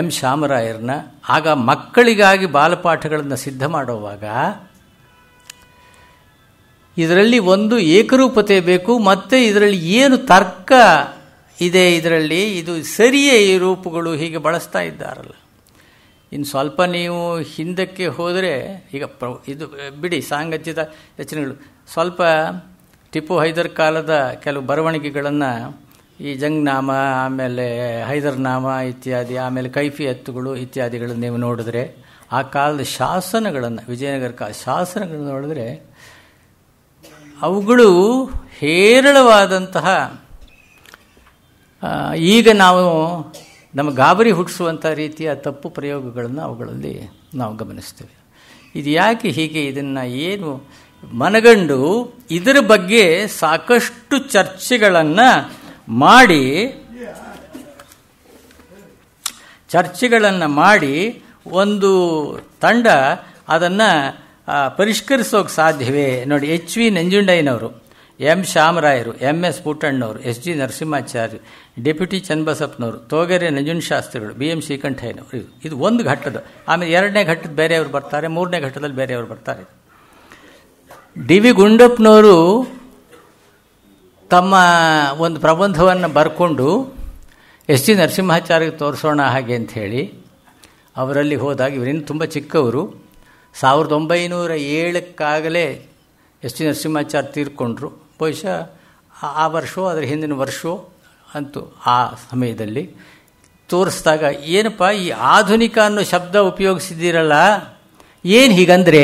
M ಶಾಮರಾಯರನ್ನ ಆಗ ಮಕ್ಕಳಿಗಾಗಿ ಬಾಲಪಾಠಗಳನ್ನು ಸಿದ್ಧ ಮಾಡುವಾಗ ಇದರಲ್ಲಿ ಒಂದು ಏಕರೂಪತೆ ಬೇಕು. ಮತ್ತು ಇದರಲ್ಲಿ ಏನು ತರ್ಕ ಇದೆ, ಇದರಲ್ಲಿ ಇದು ಸರಿಯೇ ಈ ರೂಪಗಳು ಹೀಗೆ ಬಳಸ್ತಾ ಇದ್ದಾರಲ್ಲ. ಇನ್ನು ಸ್ವಲ್ಪ ನೀವು ಹಿಂದಕ್ಕೆ ಹೋದರೆ, ಈಗ ಇದು ಬಿಡಿ ಸಾಂಗತ್ಯದ ರಚನೆಗಳು, ಸ್ವಲ್ಪ ಟಿಪ್ಪು ಹೈದರ್ ಕಾಲದ ಕೆಲವು ಬರವಣಿಗೆಗಳನ್ನು, ಈ ಜಂಗ್ನಾಮ, ಆಮೇಲೆ ಹೈದರ್ನಾಮ ಇತ್ಯಾದಿ, ಆಮೇಲೆ ಕೈಫಿಯತ್ತುಗಳು ಇತ್ಯಾದಿಗಳನ್ನು ನೀವು ನೋಡಿದ್ರೆ, ಆ ಕಾಲದ ಶಾಸನಗಳನ್ನು, ವಿಜಯನಗರ ಕಾಲದ ಶಾಸನಗಳನ್ನು ನೋಡಿದ್ರೆ ಅವುಗಳು ಹೇರಳವಾದಂತಹ, ಈಗ ನಮ್ಮ ಗಾಬರಿ ಹುಟ್ಟಿಸುವಂಥ ರೀತಿಯ ತಪ್ಪು ಪ್ರಯೋಗಗಳನ್ನು ಅವುಗಳಲ್ಲಿ ನಾವು ಗಮನಿಸ್ತೇವೆ. ಇದು ಯಾಕೆ ಹೀಗೆ, ಇದನ್ನು ಏನು ಮನಗಂಡು ಇದರ ಬಗ್ಗೆ ಸಾಕಷ್ಟು ಚರ್ಚೆಗಳನ್ನು ಮಾಡಿ ಒಂದು ತಂಡ ಅದನ್ನು ಪರಿಷ್ಕರಿಸೋಕೆ ಸಾಧ್ಯವೇ? ನೋಡಿ, HV ನಂಜುಂಡಯ್ಯನವರು, M ಶಾಮರಾಯರು, MS ಪುಟ್ಟಣ್ಣವರು, SG ನರಸಿಂಹಾಚಾರ್ಯ, ಡೆಪ್ಯೂಟಿ ಚನ್ನಬಸಪ್ಪನವರು, ತೋಗೆರೆ ನಂಜುಂಡಶಾಸ್ತ್ರಿಗಳು, BM ಶ್ರೀಕಂಠಯ್ಯನವರು. ಇದು ಒಂದು ಘಟ್ಟದ. ಆಮೇಲೆ 2ನೇ ಘಟ್ಟದ ಬೇರೆಯವರು ಬರ್ತಾರೆ, 3ನೇ ಘಟ್ಟದಲ್ಲಿ ಬೇರೆಯವರು ಬರ್ತಾರೆ. DV ಗುಂಡಪ್ಪನವರು ತಮ್ಮ ಒಂದು ಪ್ರಬಂಧವನ್ನು ಬರ್ಕೊಂಡು SG ನರಸಿಂಹಾಚಾರ್ಯಗೆ ತೋರಿಸೋಣ ಹಾಗೆ ಅಂಥೇಳಿ ಅವರಲ್ಲಿ ಹೋದಾಗ, ಇವರಿನ್ನು ತುಂಬ ಚಿಕ್ಕವರು, 1907 SG ನರಸಿಂಹಾಚಾರ್ಯ ತೀರ್ಕೊಂಡ್ರು. ಬಹುಶಃ ಆ ವರ್ಷವೋ ಅದರ ಹಿಂದಿನ ವರ್ಷವೋ ಅಂತೂ ಆ ಸಮಯದಲ್ಲಿ ತೋರಿಸಿದಾಗ, ಏನಪ್ಪ ಈ ಆಧುನಿಕ ಅನ್ನೋ ಶಬ್ದ ಉಪಯೋಗಿಸಿದ್ದೀರಲ್ಲ, ಏನು ಹೀಗಂದ್ರೆ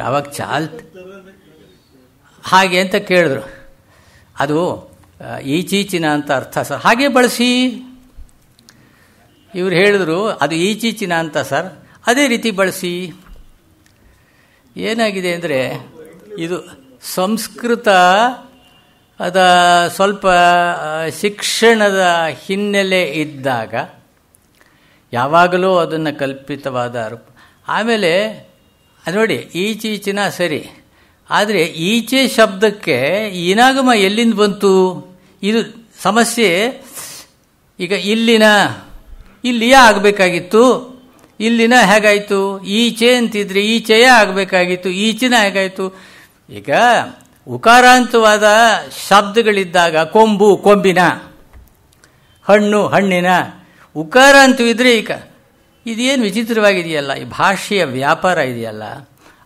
ಆವಾಗ ಹಾಗೆ ಅಂತ ಕೇಳಿದ್ರು. ಅದು ಈಚೀಚಿನ ಅಂತ ಅರ್ಥ ಸರ್, ಹಾಗೆ ಬಳಸಿ. ಇವರು ಹೇಳಿದ್ರು ಅದು ಈಚೀಚಿನ ಅಂತ ಸರ್, ಅದೇ ರೀತಿ ಬಳಸಿ. ಏನಾಗಿದೆ ಅಂದರೆ, ಇದು ಸಂಸ್ಕೃತ ಅದ ಸ್ವಲ್ಪ ಶಿಕ್ಷಣದ ಹಿನ್ನೆಲೆ ಇದ್ದಾಗ ಯಾವಾಗಲೂ ಅದನ್ನು ಕಲ್ಪಿತವಾದ ರೂಪ. ಆಮೇಲೆ ನೋಡಿ, ಈಚೀಚಿನ ಸರಿ, ಆದರೆ ಈಚೆ ಶಬ್ದಕ್ಕೆ ಈನಾಗಮ ಎಲ್ಲಿಂದ ಬಂತು? ಇದು ಸಮಸ್ಯೆ. ಈಗ ಇಲ್ಲಿಯ ಆಗಬೇಕಾಗಿತ್ತು, ಇಲ್ಲಿನ ಹೇಗಾಯಿತು? ಈಚೆ ಅಂತಿದ್ರೆ ಈಚೆಯೇ ಆಗಬೇಕಾಗಿತ್ತು, ಈಚಿನ ಹೇಗಾಯಿತು? ಈಗ ಉಕಾರಾಂತವಾದ ಶಬ್ದಗಳಿದ್ದಾಗ ಕೊಂಬು ಕೊಂಬಿನ, ಹಣ್ಣು ಹಣ್ಣಿನ, ಉಕಾರಾಂತವಿದ್ರೆ ಈಗ ಇದೇನು ವಿಚಿತ್ರವಾಗಿದೆಯಲ್ಲ, ಈ ಭಾಷೆಯ ವ್ಯಾಪಾರ ಇದೆಯಲ್ಲ,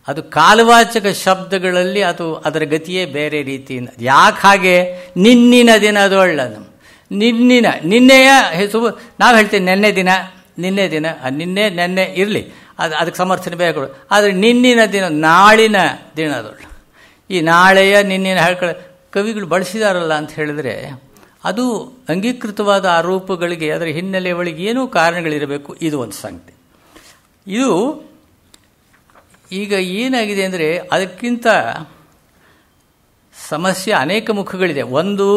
ಅದು ಕಾಲವಾಚಕ ಶಬ್ದಗಳಲ್ಲಿ ಅದರ ಗತಿಯೇ ಬೇರೆ ರೀತಿಯಿಂದ. ಯಾಕೆ ಹಾಗೆ? ನಿನ್ನಿನ ದಿನದೊಳ್ಳ, ನಿನ್ನೆಯ ಹೆಸರು ನಾವು ಹೇಳ್ತೇವೆ ನೆನ್ನೆ ದಿನ, ನೆನ್ನೆ ಇರಲಿ, ಅದಕ್ಕೆ ಸಮರ್ಥನೆ ಬೇಕು. ಆದರೆ ನಿನ್ನಿನ ದಿನ, ನಾಳಿನ ದಿನದೊಳ್ಳು, ಈ ನಾಳೆಯ ನಿನ್ನಿನ ಹೇಳ್ಕೊಳ್ಳೋ ಕವಿಗಳು ಬಳಸಿದಾರಲ್ಲ ಅಂತ ಹೇಳಿದ್ರೆ, ಅದು ಅಂಗೀಕೃತವಾದ ಆರೋಪಗಳಿಗೆ ಅದರ ಹಿನ್ನೆಲೆ ಒಳಗೆ ಏನೂ ಕಾರಣಗಳಿರಬೇಕು. ಇದು ಒಂದು ಸಂಗತಿ. ಇದು ಈಗ ಏನಾಗಿದೆ ಅಂದರೆ, ಅದಕ್ಕಿಂತ ಸಮಸ್ಯೆ ಅನೇಕ ಮುಖಗಳಿದೆ. ಒಂದು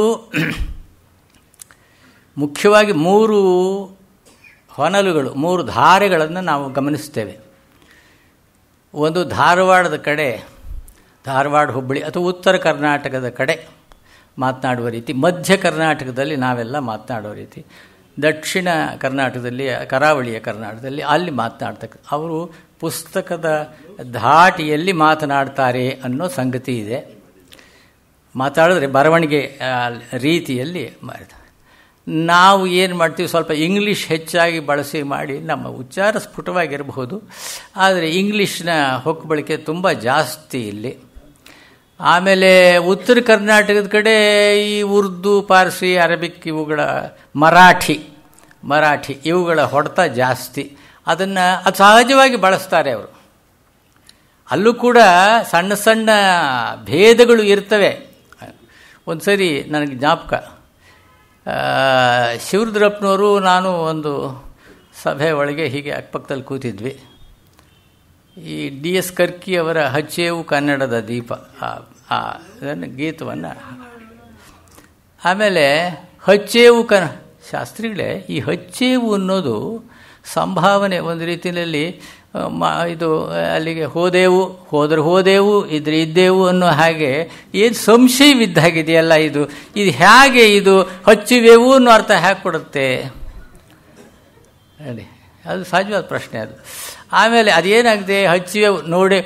ಮುಖ್ಯವಾಗಿ 3 ಹೊನಲುಗಳು, 3 ಧಾರೆಗಳನ್ನು ನಾವು ಗಮನಿಸ್ತೇವೆ. ಒಂದು ಧಾರವಾಡದ ಕಡೆ, ಧಾರವಾಡ, ಹುಬ್ಬಳ್ಳಿ ಅಥವಾ ಉತ್ತರ ಕರ್ನಾಟಕದ ಕಡೆ ಮಾತನಾಡುವ ರೀತಿ, ಮಧ್ಯ ಕರ್ನಾಟಕದಲ್ಲಿ ನಾವೆಲ್ಲ ಮಾತನಾಡುವ ರೀತಿ, ದಕ್ಷಿಣ ಕರ್ನಾಟಕದಲ್ಲಿ, ಕರಾವಳಿಯ ಕರ್ನಾಟಕದಲ್ಲಿ ಅಲ್ಲಿ ಮಾತನಾಡ್ತಕ್ಕ, ಅವರು ಪುಸ್ತಕದ ಧಾಟಿಯಲ್ಲಿ ಮಾತನಾಡ್ತಾರೆ ಅನ್ನೋ ಸಂಗತಿ ಇದೆ. ಮಾತಾಡಿದ್ರೆ ಬರವಣಿಗೆ ರೀತಿಯಲ್ಲಿ ಮಾಡ್ತಾರೆ. ನಾವು ಏನು ಮಾಡ್ತೀವಿ, ಸ್ವಲ್ಪ ಇಂಗ್ಲೀಷ್ ಹೆಚ್ಚಾಗಿ ಬಳಸಿ ಮಾಡಿ ನಮ್ಮ ಉಚ್ಚಾರ ಸ್ಫುಟವಾಗಿರಬಹುದು, ಆದರೆ ಇಂಗ್ಲೀಷ್ನ ಹೊಕ್ಕು ಬಳಕೆ ತುಂಬ ಜಾಸ್ತಿ ಇಲ್ಲಿ. ಆಮೇಲೆ ಉತ್ತರ ಕರ್ನಾಟಕದ ಕಡೆ ಈ ಉರ್ದು, ಪಾರ್ಸಿ, ಅರಬಿಕ್, ಇವುಗಳ ಮರಾಠಿ ಇವುಗಳ ಹೊಡೆತ ಜಾಸ್ತಿ. ಅದನ್ನು ಅದು ಸಹಜವಾಗಿ ಬಳಸ್ತಾರೆ ಅವರು. ಅಲ್ಲೂ ಕೂಡ ಸಣ್ಣ ಸಣ್ಣ ಭೇದಗಳು ಇರ್ತವೆ. ಒಂದು ಸರಿ ನನಗೆ ಜ್ಞಾಪಕ, ಶಿವರುದ್ರಪ್ಪನವರು ನಾನು ಒಂದು ಸಭೆ ಒಳಗೆ ಹೀಗೆ ಅಕ್ಕಪಕ್ಕದಲ್ಲಿ ಕೂತಿದ್ವಿ. ಈ DS ಕರ್ಕಿ ಅವರ ಹಚ್ಚೇವು ಕನ್ನಡದ ದೀಪ ಅದನ್ನು ಗೀತವನ್ನು, ಆಮೇಲೆ ಹಚ್ಚೇವು ಶಾಸ್ತ್ರಿಗಳೇ, ಈ ಹಚ್ಚೇವು ಅನ್ನೋದು ಸಂಭಾವನೆ. ಒಂದು ರೀತಿಯಲ್ಲಿ ಇದು ಅಲ್ಲಿಗೆ ಹೋದೆವು ಇದ್ರೆ ಇದ್ದೆವು ಅನ್ನೋ ಹಾಗೆ ಏನು ಸಂಶಯವಿದ್ದಾಗಿದೆಯಲ್ಲ, ಇದು ಹೇಗೆ ಇದು ಹಚ್ಚುವೆವು ಅನ್ನೋ ಅರ್ಥ ಹೇಗೆ ಕೊಡುತ್ತೆ ಹೇಳಿ? ಅದು ಸಹಜವಾದ ಪ್ರಶ್ನೆ ಅದು. ಆಮೇಲೆ ಅದೇನಾಗಿದೆ, ಹಚ್ಚುವೆವು ನೋಡಿ,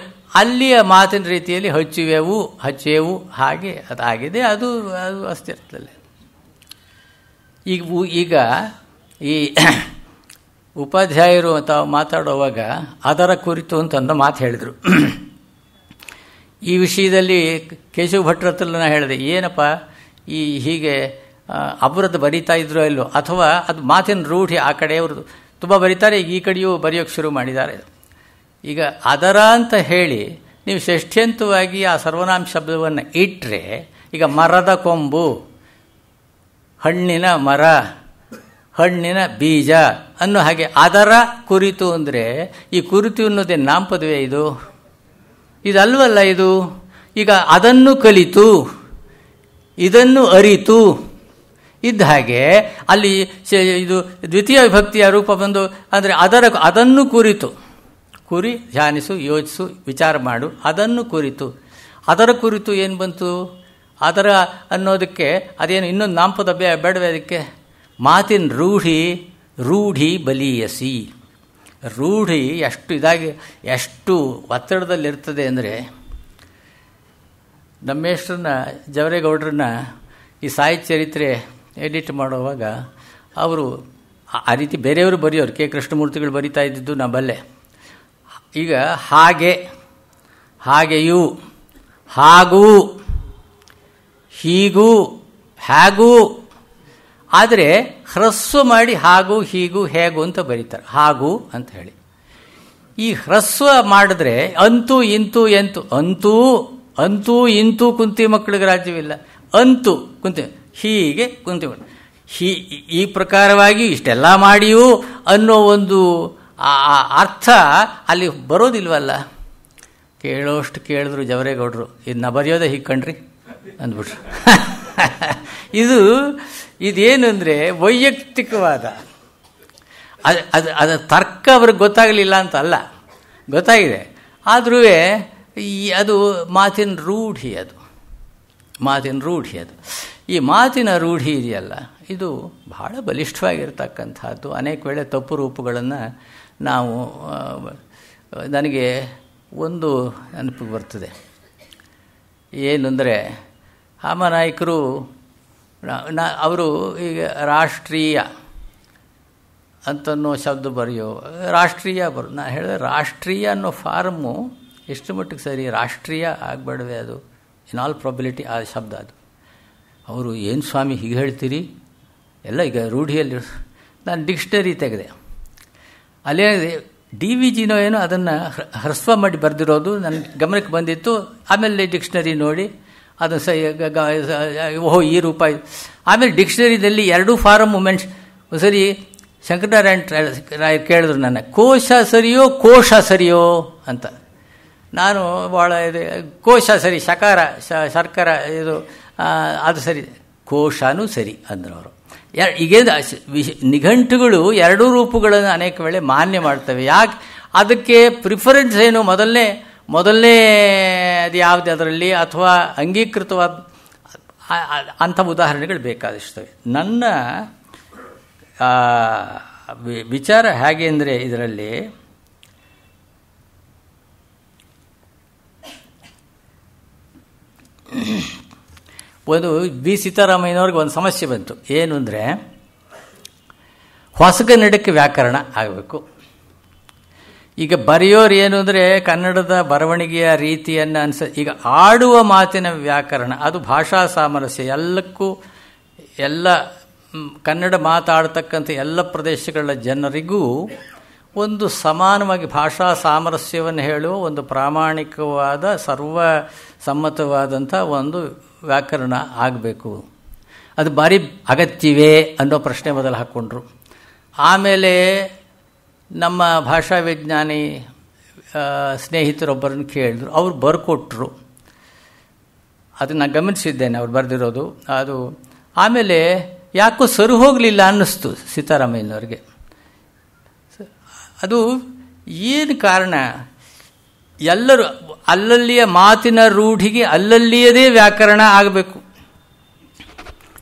ಅಲ್ಲಿಯ ಮಾತಿನ ರೀತಿಯಲ್ಲಿ ಹಚ್ಚುವೆವು ಹಾಗೆ ಅದಾಗಿದೆ. ಅದು ಅಸ್ತಿತ್ವದಲ್ಲಿ ಈಗ ಈ ಉಪಾಧ್ಯಾಯರು ತಾವು ಮಾತಾಡುವಾಗ ಅದರ ಕುರಿತು ಅಂತ ಮಾತು ಹೇಳಿದರು. ಈ ವಿಷಯದಲ್ಲಿ ಕೇಶವ ಭಟ್ರ ಹತ್ರ ನಾನು ಹೇಳಿದೆ, ಏನಪ್ಪ ಈ ಹೀಗೆ ಅವರದ್ದು ಬರೀತಾ ಇದ್ರು ಇಲ್ಲೋ, ಅಥವಾ ಅದು ಮಾತಿನ ರೂಢಿ ಆ ಕಡೆಯವ್ರದ್ದು ತುಂಬ ಬರೀತಾರೆ, ಈ ಕಡೆಯೂ ಬರೆಯೋಕ್ಕೆ ಶುರು ಮಾಡಿದ್ದಾರೆ. ಈಗ ಅದರ ಅಂತ ಹೇಳಿ ನೀವು ಷಷ್ಠ್ಯಂತವಾಗಿ ಆ ಸರ್ವನಾಮ ಶಬ್ದವನ್ನು ಇಟ್ಟರೆ, ಈಗ ಮರದ ಕೊಂಬು, ಹಣ್ಣಿನ ಮರ, ಹಣ್ಣಿನ ಬೀಜ ಅನ್ನೋ ಹಾಗೆ ಅದರ ಕುರಿತು ಅಂದರೆ ಈ ಕುರಿತು ಅನ್ನೋದೇ ನಾಮಪದವೇ ಇದಲ್ವಲ್ಲ ಇದು. ಈಗ ಅದನ್ನು ಕಲಿತು, ಇದನ್ನು ಅರಿತು ಇದ್ದ ಹಾಗೆ ಅಲ್ಲಿ ಇದು ದ್ವಿತೀಯ ವಿಭಕ್ತಿಯ ರೂಪ ಬಂದು ಅಂದರೆ ಅದನ್ನು ಕುರಿತು, ಕುರಿ ಧ್ಯಾನಿಸು, ಯೋಚಿಸು, ವಿಚಾರ ಮಾಡು, ಅದನ್ನು ಕುರಿತು. ಅದರ ಕುರಿತು ಏನು ಬಂತು? ಅದರ ಅನ್ನೋದಕ್ಕೆ ಅದೇನು ಇನ್ನೊಂದು ನಾಮಪದ ಬೇಡವೇ ಅದಕ್ಕೆ? ಮಾತಿನ ರೂಢಿ ಬಲಿಯಸಿ. ರೂಢಿ ಎಷ್ಟು ಒತ್ತಡದಲ್ಲಿರ್ತದೆ ಅಂದರೆ, ನಮ್ಮೇಶ್ವರನ್ನ ಜವರೇಗೌಡರನ್ನ ಈ ಸಾಹಿತ್ಯ ಚರಿತ್ರೆ ಎಡಿಟ್ ಮಾಡುವಾಗ ಅವರು ಆ ರೀತಿ ಬೇರೆಯವರು ಬರೆಯೋರು, ಕೆ ಕೃಷ್ಣಮೂರ್ತಿಗಳು ಬರಿತಾ ಇದ್ದಿದ್ದು ನಾ ಬಲ್ಲೆ. ಈಗ ಹಾಗೆಯೂ, ಹಾಗೂ, ಹೀಗೂ, ಹ್ಯಾಗೂ, ಆದರೆ ಹ್ರಸ್ವ ಮಾಡಿ ಹಾಗೂ, ಹೀಗೂ, ಹೇಗೂ ಅಂತ ಬರೀತಾರೆ, ಹಾಗೂ ಅಂತ ಹೇಳಿ. ಈ ಹ್ರಸ್ವ ಮಾಡಿದ್ರೆ ಅಂತೂ ಇಂತೂ ಎಂತು, ಅಂತೂ ಇಂತೂ ಕುಂತಿ ಮಕ್ಕಳಿಗೆ ರಾಜ್ಯವಿಲ್ಲ, ಅಂತೂ ಕುಂತಿ, ಹೀಗೆ ಕುಂತಿ ಈ ಪ್ರಕಾರವಾಗಿ ಇಷ್ಟೆಲ್ಲ ಮಾಡಿಯೂ ಅನ್ನೋ ಒಂದು ಅರ್ಥ ಅಲ್ಲಿ ಬರೋದಿಲ್ವಲ್ಲ. ಕೇಳೋಷ್ಟು ಕೇಳಿದ್ರು ಜವರೇಗೌಡರು, ಇದನ್ನ ಬರೆಯೋದೇ ಹೀಗೆ ಕಣ್ರಿ ಅಂದ್ಬಿಟ್ರು. ಇದೇನು ಅಂದರೆ ವೈಯಕ್ತಿಕವಾದ ಅದು ತರ್ಕ ಅವ್ರಿಗೆ ಗೊತ್ತಾಗಲಿಲ್ಲ ಅಂತ ಅಲ್ಲ, ಗೊತ್ತಾಗಿದೆ. ಆದರೂ ಅದು ಮಾತಿನ ರೂಢಿ, ಈ ಮಾತಿನ ರೂಢಿ ಇದೆಯಲ್ಲ, ಇದು ಬಹಳ ಬಲಿಷ್ಠವಾಗಿರ್ತಕ್ಕಂಥದ್ದು. ಅನೇಕ ವೇಳೆ ತಪ್ಪು ರೂಪಗಳನ್ನು ನನಗೆ ಒಂದು ನೆನಪಿಗೆ ಬರ್ತದೆ. ಏನಂದರೆ, ಹಾಮನಾಯಕರು ಅವರು ಈಗ ರಾಷ್ಟ್ರೀಯ ಅಂತನ್ನೋ ಶಬ್ದ ನಾನು ಹೇಳಿದೆ ರಾಷ್ಟ್ರೀಯ ಅನ್ನೋ ಫಾರ್ಮು ಎಷ್ಟು ಮಟ್ಟಿಗೆ ಸರಿ, ರಾಷ್ಟ್ರೀಯ ಆಗಬೇಡವೆ ಅದು, ಇನ್ ಆಲ್ ಪ್ರಾಬಿಲಿಟಿ ಆ ಶಬ್ದ ಅದು. ಅವರು ಏನು ಸ್ವಾಮಿ ಹೀಗೆ ಹೇಳ್ತೀರಿ ಎಲ್ಲ ಈಗ ರೂಢಿಯಲ್ಲಿ. ನಾನು ಡಿಕ್ಷನರಿ ತೆಗೆದೆ, ಅಲ್ಲೇ DVGನೋ ಏನೋ ಅದನ್ನು ಹ್ರಸ್ವ ಮಾಡಿ ಬರೆದಿರೋದು ನನ್ನ ಗಮನಕ್ಕೆ ಬಂದಿತ್ತು. ಆಮೇಲೆ ಡಿಕ್ಷನರಿ ನೋಡಿ ಅದು ಈ ರೂಪ. ಆಮೇಲೆ ಡಿಕ್ಷನರಿದಲ್ಲಿ 2 ಫಾರಮ್ ಮೂಮೆಂಟ್ಸ್. ಸರಿ ಶಂಕರನಾರಾಯಣ ಕೇಳಿದ್ರು ನನ್ನ, ಕೋಶ ಸರಿಯೋ ಅಂತ. ನಾನು ಭಾಳ ಕೋಶ ಸರಿ, ಶರ್ಕರ ಇದು ಅದು ಸರಿ, ಕೋಶನೂ ಸರಿ ಅಂದ್ರವರು. ಈಗೇನು ನಿಘಂಟುಗಳು ಎರಡೂ ರೂಪಗಳನ್ನು ಅನೇಕ ವೇಳೆ ಮಾನ್ಯ ಮಾಡ್ತವೆ. ಯಾಕೆ ಅದಕ್ಕೆ ಪ್ರಿಫರೆನ್ಸ್ ಏನು? ಮೊದಲನೇ ಅದು ಯಾವುದು ಅದರಲ್ಲಿ, ಅಥವಾ ಅಂಗೀಕೃತವಾದ ಅಂಥ ಉದಾಹರಣೆಗಳು ಬೇಕಾದಷ್ಟವೆ. ನನ್ನ ವಿಚಾರ ಹೇಗೆ ಅಂದರೆ, ಇದರಲ್ಲಿ ಒಂದು ಬಿ ಸೀತಾರಾಮಯ್ಯನವ್ರಿಗೆ ಒಂದು ಸಮಸ್ಯೆ ಬಂತು. ಏನು ಅಂದರೆ, ಹೊಸಗನ್ನಡಕ್ಕೆ ವ್ಯಾಕರಣ ಆಗಬೇಕು. ಈಗ ಬರೆಯೋರು ಏನು ಅಂದರೆ, ಕನ್ನಡದ ಬರವಣಿಗೆಯ ರೀತಿಯನ್ನು ಈಗ ಆಡುವ ಮಾತಿನ ವ್ಯಾಕರಣ ಅದು ಭಾಷಾ ಸಾಮರಸ್ಯ. ಎಲ್ಲ ಕನ್ನಡ ಮಾತಾಡ್ತಕ್ಕಂಥ ಎಲ್ಲ ಪ್ರದೇಶಗಳ ಜನರಿಗೂ ಒಂದು ಸಮಾನವಾಗಿ ಭಾಷಾ ಸಾಮರಸ್ಯವನ್ನು ಹೇಳುವ ಒಂದು ಪ್ರಾಮಾಣಿಕವಾದ ಸರ್ವಸಮ್ಮತವಾದಂಥ ಒಂದು ವ್ಯಾಕರಣ ಆಗಬೇಕು. ಅದು ಭಾರಿ ಅಗತ್ಯವೇ ಅನ್ನೋ ಪ್ರಶ್ನೆ ಮೊದಲು ಹಾಕ್ಕೊಂಡ್ರು. ಆಮೇಲೆ ನಮ್ಮ ಭಾಷಾ ವಿಜ್ಞಾನಿ ಸ್ನೇಹಿತರೊಬ್ಬರನ್ನು ಕೇಳಿದ್ರು, ಅವ್ರು ಬರ್ಕೊಟ್ರು. ಅದನ್ನು ನಾನು ಗಮನಿಸಿದ್ದೇನೆ, ಅವ್ರು ಬರೆದಿರೋದು ಅದು. ಆಮೇಲೆ ಯಾಕೋ ಸರಿ ಹೋಗಲಿಲ್ಲ ಅನ್ನಿಸ್ತು ಸೀತಾರಾಮಯ್ಯನವ್ರಿಗೆ. ಅದು ಏನು ಕಾರಣ? ಎಲ್ಲರೂ ಅಲ್ಲಲ್ಲಿಯ ಮಾತಿನ ರೂಢಿಗೆ ಅಲ್ಲಲ್ಲಿಯದೇ ವ್ಯಾಕರಣ ಆಗಬೇಕು.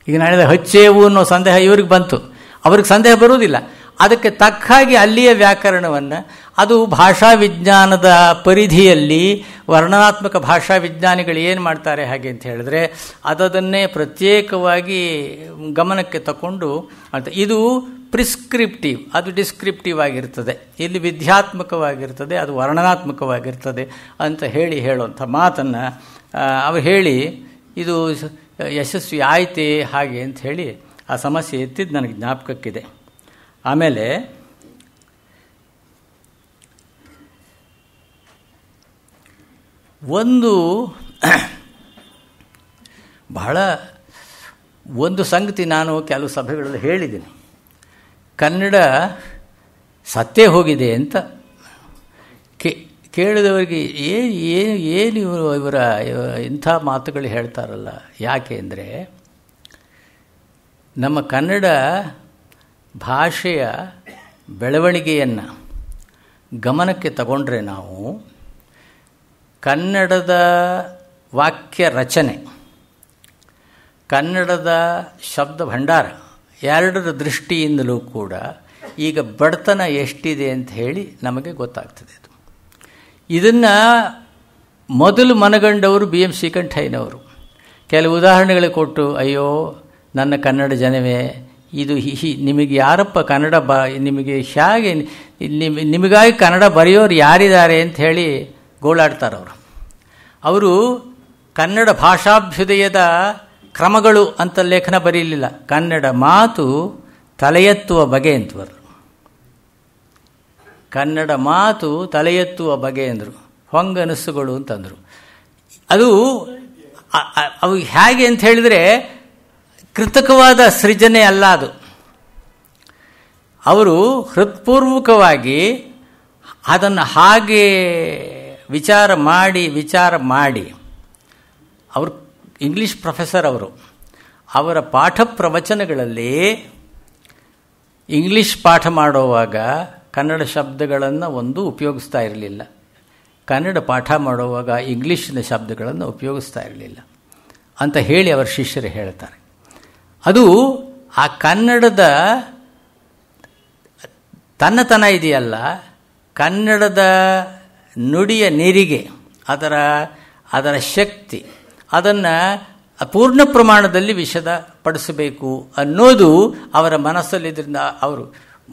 ಈಗ ನಾಳೆ ಹಚ್ಚೇವು ಅನ್ನೋ ಸಂದೇಹ ಇವ್ರಿಗೆ ಬಂತು, ಅವ್ರಿಗೆ ಸಂದೇಹ ಬರುವುದಿಲ್ಲ. ಅದಕ್ಕೆ ತಕ್ಕ ಹಾಗೆ ಅಲ್ಲಿಯ ವ್ಯಾಕರಣವನ್ನು, ಅದು ಭಾಷಾ ವಿಜ್ಞಾನದ ಪರಿಧಿಯಲ್ಲಿ ವರ್ಣನಾತ್ಮಕ ಭಾಷಾ ವಿಜ್ಞಾನಿಗಳು ಏನು ಮಾಡ್ತಾರೆ ಹಾಗೆ ಅಂತ ಹೇಳಿದ್ರೆ, ಅದನ್ನೇ ಪ್ರತ್ಯೇಕವಾಗಿ ಗಮನಕ್ಕೆ ತಗೊಂಡು ಇದು ಪ್ರಿಸ್ಕ್ರಿಪ್ಟಿವ್, ಅದು ಡಿಸ್ಕ್ರಿಪ್ಟಿವ್ ಆಗಿರ್ತದೆ, ಇಲ್ಲಿ ವಿಧ್ಯಾತ್ಮಕವಾಗಿರ್ತದೆ, ಅದು ವರ್ಣನಾತ್ಮಕವಾಗಿರ್ತದೆ ಅಂತ ಹೇಳುವಂಥ ಮಾತನ್ನು ಅವ್ರು ಹೇಳಿ ಇದು ಯಶಸ್ವಿ ಆಯ್ತೇ ಹಾಗೆ ಅಂತ ಹೇಳಿ ಆ ಸಮಸ್ಯೆ ಎತ್ತಿದ್ದು ನನಗೆ ಜ್ಞಾಪಕಕ್ಕಿದೆ. ಆಮೇಲೆ ಒಂದು ಸಂಗತಿ ನಾನು ಕೆಲವು ಸಭೆಗಳಲ್ಲಿ ಹೇಳಿದ್ದೀನಿ. ಕನ್ನಡ ಸತ್ತೇ ಹೋಗಿದೆ ಅಂತ ಕೇಳಿದವರಿಗೆ ಏನು ಇವರ ಇಂಥ ಮಾತುಗಳು ಹೇಳ್ತಾರಲ್ಲ. ಯಾಕೆ ಅಂದರೆ, ನಮ್ಮ ಕನ್ನಡ ಭಾಷೆಯ ಬೆಳವಣಿಗೆಯನ್ನು ಗಮನಕ್ಕೆ ತಗೊಂಡ್ರೆ ನಾವು ಕನ್ನಡದ ವಾಕ್ಯ ರಚನೆ, ಕನ್ನಡದ ಶಬ್ದ ಭಂಡಾರ ಎರಡರ ದೃಷ್ಟಿಯಿಂದಲೂ ಕೂಡ ಈಗ ಬಡತನ ಎಷ್ಟಿದೆ ಅಂತ ಹೇಳಿ ನಮಗೆ ಗೊತ್ತಾಗ್ತದೆ. ಇದನ್ನು ಮೊದಲು ಮನಗಂಡವರು BM ಶ್ರೀಕಂಠಯ್ಯನವರು. ಕೆಲವು ಉದಾಹರಣೆಗಳು ಕೊಟ್ಟು, ಅಯ್ಯೋ ನನ್ನ ಕನ್ನಡ ಜನವೇ, ಇದು ನಿಮಗೆ ಯಾರಪ್ಪ ಕನ್ನಡ ನಿಮಗೆ ಹೇಗೆ ನಿಮಗಾಗಿ ಕನ್ನಡ ಬರೆಯೋರು ಯಾರಿದ್ದಾರೆ ಅಂತ ಹೇಳಿ ಗೋಳಾಡ್ತಾರೆ ಅವರು ಕನ್ನಡ ಭಾಷಾಭ್ಯುದಯದ ಕ್ರಮಗಳು ಅಂತ ಲೇಖನ ಬರೀಲಿಲ್ಲ, ಕನ್ನಡ ಮಾತು ತಲೆ ಎತ್ತುವ ಬಗೆ ಅಂತವರು. ಕನ್ನಡ ಮಾತು ತಲೆ ಎತ್ತುವ ಬಗೆ ಅಂದರು, ಹೊಂಗನಸ್ಸುಗಳು ಅಂತಂದರು. ಅವು ಹೇಗೆ ಅಂತ ಹೇಳಿದರೆ ಕೃತಕವಾದ ಸೃಜನೆ ಅಲ್ಲ ಅದು. ಅವರು ಹೃತ್ಪೂರ್ವಕವಾಗಿ ಅದನ್ನು ಹಾಗೆ ವಿಚಾರ ಮಾಡಿ ಅವರು ಇಂಗ್ಲೀಷ್ ಪ್ರೊಫೆಸರ್, ಅವರ ಪಾಠ ಪ್ರವಚನಗಳಲ್ಲಿ ಇಂಗ್ಲೀಷ್ ಪಾಠ ಮಾಡುವಾಗ ಕನ್ನಡ ಶಬ್ದಗಳನ್ನು ಉಪಯೋಗಿಸ್ತಾ ಇರಲಿಲ್ಲ, ಕನ್ನಡ ಪಾಠ ಮಾಡುವಾಗ ಇಂಗ್ಲೀಷಿನ ಶಬ್ದಗಳನ್ನು ಉಪಯೋಗಿಸ್ತಾ ಇರಲಿಲ್ಲ ಅಂತ ಹೇಳಿ ಅವರ ಶಿಷ್ಯರು ಹೇಳ್ತಾರೆ. ಅದು ಆ ಕನ್ನಡದ ತನ್ನತನ ಇದೆಯಲ್ಲ, ಕನ್ನಡದ ನುಡಿಯ ನೀರಿಗೆ ಅದರ ಶಕ್ತಿ, ಅದನ್ನು ಪೂರ್ಣ ಪ್ರಮಾಣದಲ್ಲಿ ವಿಶದಪಡಿಸಬೇಕು ಅನ್ನೋದು ಅವರ ಮನಸ್ಸಲ್ಲಿದ್ದರಿಂದ ಅವರು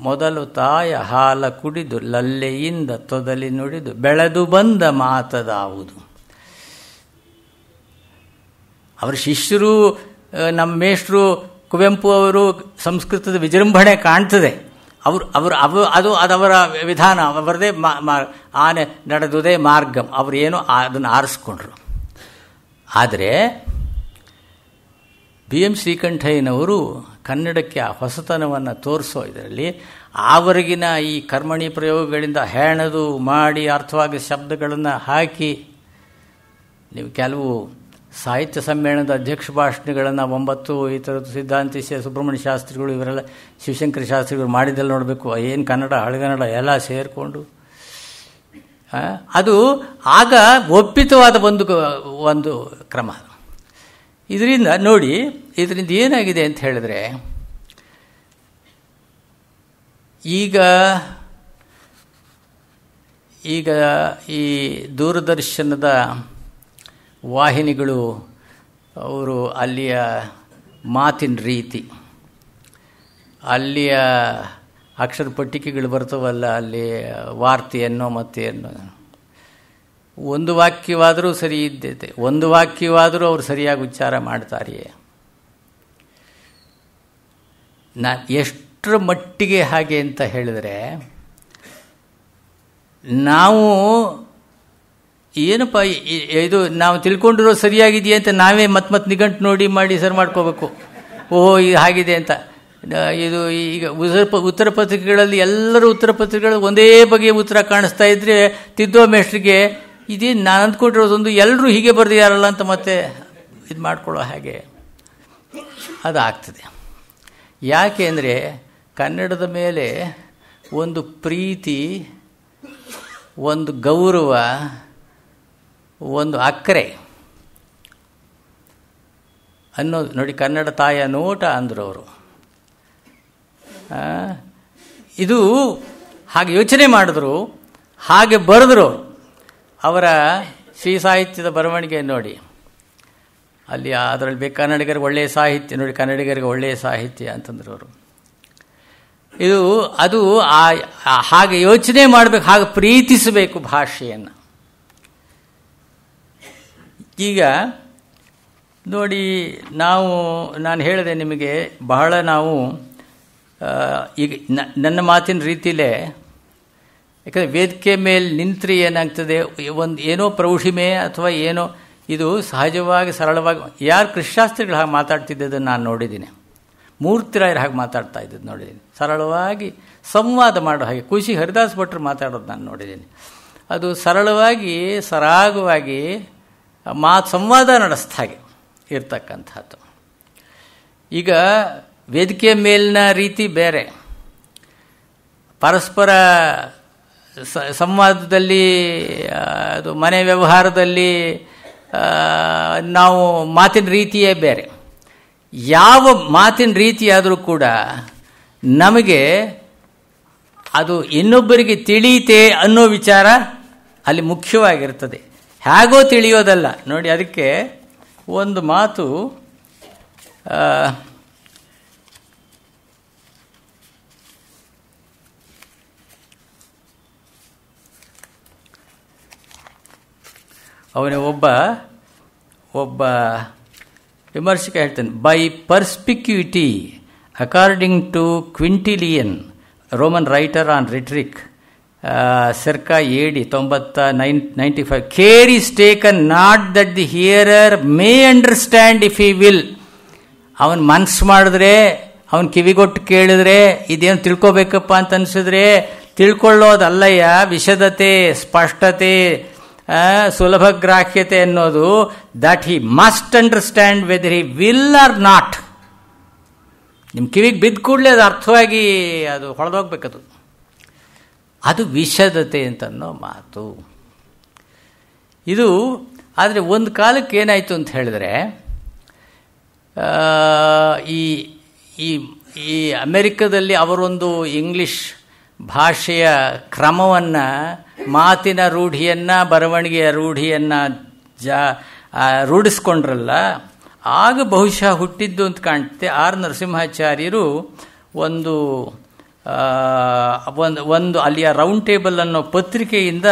ಮೊದಲು ತಾಯ ಹಾಲ ಕುಡಿದು ಲಲ್ಲೆಯಿಂದ ತೊದಲಿ ನುಡಿದು ಬೆಳೆದು ಬಂದ ಮಾತದಾವುದು. ಅವರ ಶಿಷ್ಯರು, ನಮ್ಮ ಮೇಷ್ಟ್ರು ಕುವೆಂಪು ಅವರು ಸಂಸ್ಕೃತದ ವಿಜೃಂಭಣೆ ಕಾಣ್ತದೆ. ಅದವರ ವಿಧಾನ, ಅವರದೇ ಆನೆ ನಡೆದುದೇ ಮಾರ್ಗಂ, ಅವರೇನೋ ಅದನ್ನು ಆರಿಸ್ಕೊಂಡ್ರು. ಆದರೆ BM ಶ್ರೀಕಂಠಯ್ಯನವರು ಕನ್ನಡಕ್ಕೆ ಆ ಹೊಸತನವನ್ನು ತೋರಿಸೋ ಇದರಲ್ಲಿ ಆವರೆಗಿನ ಈ ಕರ್ಮಣಿ ಪ್ರಯೋಗಗಳಿಂದ ಹೆಣೆದು ಮಾಡಿ ಅರ್ಥವಾಗಿ ಶಬ್ದಗಳನ್ನು ಹಾಕಿ, ನೀವು ಕೆಲವು ಸಾಹಿತ್ಯ ಸಮ್ಮೇಳನದ ಅಧ್ಯಕ್ಷ ಭಾಷಣಗಳನ್ನು 9 ಈ ಥರದ್ದು ಸಿದ್ಧಾಂತಿ ಸುಬ್ರಹ್ಮಣ್ಯ ಶಾಸ್ತ್ರಿಗಳು ಇವರೆಲ್ಲ ಶಿವಶಂಕರ ಶಾಸ್ತ್ರಿಗಳು ಮಾಡಿದ್ದೆಲ್ಲ ನೋಡಬೇಕು. ಏನು ಕನ್ನಡ ಹಳೆಗನ್ನಡ ಎಲ್ಲ ಸೇರಿಕೊಂಡು ಅದು ಆಗ ಒಪ್ಪಿತವಾದ ಒಂದು ಕ್ರಮ. ಇದರಿಂದ ನೋಡಿ, ಇದರಿಂದ ಏನಾಗಿದೆ ಅಂತ ಹೇಳಿದ್ರೆ, ಈಗ ಈ ದೂರದರ್ಶನದ ವಾಹಿನಿಗಳು ಅವರು ಅಲ್ಲಿಯ ಮಾತಿನ ರೀತಿ, ಅಲ್ಲಿಯ ಅಕ್ಷರ ಪಟ್ಟಿಕೆಗಳು ಬರ್ತವಲ್ಲ, ಅಲ್ಲಿ ವಾರ್ತೆಯನ್ನು ಮತ್ತೇನು, ಒಂದು ವಾಕ್ಯವಾದರೂ ಸರಿ ಇದ್ದೈತೆ, ಒಂದು ವಾಕ್ಯವಾದರೂ ಅವರು ಸರಿಯಾಗಿ ಉಚ್ಚಾರ ಮಾಡ್ತಾರೆಯೇ? ಎಷ್ಟರ ಮಟ್ಟಿಗೆ ಹಾಗೆ ಅಂತ ಹೇಳಿದರೆ, ನಾವು ಏನಪ್ಪ ಇದು ನಾವು ತಿಳ್ಕೊಂಡಿರೋ ಸರಿಯಾಗಿದೆಯಾ ಅಂತ ನಾವೇ ಮತ್ತೆ ನಿಘಂಟು ನೋಡಿ ಮಾಡಿ ಸರಿ ಮಾಡ್ಕೋಬೇಕು. ಓಹೋ ಇದು ಹಾಗಿದೆ ಅಂತ. ಇದು ಈಗ ಉತ್ತರ ಪತ್ರಿಕೆಗಳಲ್ಲಿ ಎಲ್ಲರೂ ಉತ್ತರ ಪತ್ರಿಕೆಗಳಲ್ಲಿ ಒಂದೇ ಬಗೆಯ ಉತ್ತರ ಕಾಣಿಸ್ತಾ ಇದ್ರೆ ತಿದ್ದೋ ಮೇಷ್ಟ್ರಿಗೆ ಇದೇನು ನಾನು ಅಂದ್ಕೊಂಡಿರೋದೊಂದು ಎಲ್ಲರೂ ಹೀಗೆ ಬರೆದಿದ್ದಾರಲ್ಲ ಅಂತ ಮತ್ತೆ ಇದು ಮಾಡ್ಕೊಳ್ಳೋ ಹಾಗೆ ಅದಾಗ್ತದೆ. ಯಾಕೆ ಅಂದರೆ ಕನ್ನಡದ ಮೇಲೆ ಒಂದು ಪ್ರೀತಿ, ಒಂದು ಗೌರವ, ಒಂದು ಅಕ್ಕರೆ ಅನ್ನೋದು ನೋಡಿ. ಕನ್ನಡ ತಾಯಿಯ ನೋಟ ಅಂದರು ಅವರು. ಇದು ಹಾಗೆ ಯೋಚನೆ ಮಾಡಿದ್ರು, ಹಾಗೆ ಬರೆದ್ರು. ಅವರ ಶ್ರೀ ಸಾಹಿತ್ಯದ ಬರವಣಿಗೆ ನೋಡಿ, ಅಲ್ಲಿ ಅದರಲ್ಲಿ ಕನ್ನಡಿಗರಿಗೆ ಒಳ್ಳೆಯ ಸಾಹಿತ್ಯ ನೋಡಿ, ಕನ್ನಡಿಗರಿಗೆ ಒಳ್ಳೆಯ ಸಾಹಿತ್ಯ ಅಂತಂದ್ರು ಅವರು. ಅದು ಹಾಗೆ ಯೋಚನೆ ಮಾಡಬೇಕು, ಹಾಗೆ ಪ್ರೀತಿಸಬೇಕು ಭಾಷೆಯನ್ನು. ಈಗ ನೋಡಿ, ನಾನು ಹೇಳಿದೆ ನಿಮಗೆ, ಬಹಳ ನಾವು ಈಗ ನನ್ನ ಮಾತಿನ ರೀತಿಯಲ್ಲೇ, ಯಾಕಂದರೆ ವೇದಿಕೆ ಮೇಲೆ ನಿಂತರೆ ಏನಾಗ್ತದೆ, ಏನೋ ಪ್ರೌಢಿಮೆ ಅಥವಾ ಏನೋ ಇದು ಸಹಜವಾಗಿ ಸರಳವಾಗಿ, ಯಾರು ಕೃಷ್ಣಶಾಸ್ತ್ರಿಗಳು ಹಾಗೆ ಮಾತಾಡ್ತಿದ್ದದನ್ನು ನಾನು ನೋಡಿದ್ದೀನಿ, ಮೂರ್ತಿರಾಯರು ಹಾಗೆ ಮಾತಾಡ್ತಾ ಇದ್ದದ್ದು ನೋಡಿದ್ದೀನಿ, ಸರಳವಾಗಿ ಸಂವಾದ ಮಾಡೋ ಹಾಗೆ. ಖುಷಿ ಹರಿದಾಸ್ ಭಟ್ರು ಮಾತಾಡೋದು ನಾನು ನೋಡಿದ್ದೀನಿ. ಅದು ಸರಳವಾಗಿ ಸರಾಗವಾಗಿ ಸಂವಾದ ನಡೆಸ್ದ ಹಾಗೆ ಇರ್ತಕ್ಕಂಥದ್ದು. ಈಗ ವೇದಿಕೆ ಮೇಲಿನ ರೀತಿ ಬೇರೆ, ಪರಸ್ಪರ ಸಂವಾದದಲ್ಲಿ, ಅದು ಮನೆ ವ್ಯವಹಾರದಲ್ಲಿ ನಾವು ಮಾತಿನ ರೀತಿಯೇ ಬೇರೆ. ಯಾವ ಮಾತಿನ ರೀತಿಯಾದರೂ ಕೂಡ ನಮಗೆ ಅದು ಇನ್ನೊಬ್ಬರಿಗೆ ತಿಳಿಯುತ್ತೆ ಅನ್ನೋ ವಿಚಾರ ಅಲ್ಲಿ ಮುಖ್ಯವಾಗಿರ್ತದೆ, ಹೇಗೋ ತಿಳಿಯೋದಲ್ಲ ನೋಡಿ. ಅದಕ್ಕೆ ಒಂದು ಮಾತು ಅವನ ಒಬ್ಬ ವಿಮರ್ಶಕ ಹೇಳ್ತಾನೆ, by perspicuity according to Quintilian, Roman writer on rhetoric, circa AD 95, care is taken not that the hearer may understand if he will. ಅವನು ಮನಸ್ಸು ಮಾಡಿದ್ರೆ, ಅವನು ಕಿವಿಗೊಟ್ಟು ಕೇಳಿದ್ರೆ, ಇದೇನು ತಿಳ್ಕೊಬೇಕಪ್ಪ ಅಂತ ಅನಿಸಿದ್ರೆ ತಿಳ್ಕೊಳ್ಳೋದಲ್ಲಯ್ಯ. ವಿಶದತೆ, ಸ್ಪಷ್ಟತೆ, ಸುಲಭ ಗ್ರಾಹ್ಯತೆ ಅನ್ನೋದು that he must understand whether he will or not. ನಿಮ್ಮ ಕಿವಿಗೆ ಬಿದ್ದ ಕೂಡಲೇ ಅದು ಅರ್ಥವಾಗಿ ಅದು ಹೊಡೆದೋಗ್ಬೇಕದು. ಅದು ವಿಶದತೆ ಅಂತನ್ನೋ ಮಾತು ಇದು. ಆದರೆ ಒಂದು ಕಾಲಕ್ಕೆ ಏನಾಯಿತು ಅಂತ ಹೇಳಿದ್ರೆ, ಈ ಅಮೆರಿಕದಲ್ಲಿ ಅವರೊಂದು ಇಂಗ್ಲಿಷ್ ಭಾಷೆಯ ಕ್ರಮವನ್ನು, ಮಾತಿನ ರೂಢಿಯನ್ನು, ಬರವಣಿಗೆಯ ರೂಢಿಯನ್ನು ರೂಢಿಸ್ಕೊಂಡ್ರಲ್ಲ, ಆಗ ಬಹುಶಃ ಹುಟ್ಟಿದ್ದು ಅಂತ ಕಾಣ್ತೆ. ಆರ್ ನರಸಿಂಹಾಚಾರ್ಯರು ಒಂದು ಅಲ್ಲಿಯ ರೌಂಡ್ ಟೇಬಲ್ ಅನ್ನೋ ಪತ್ರಿಕೆಯಿಂದ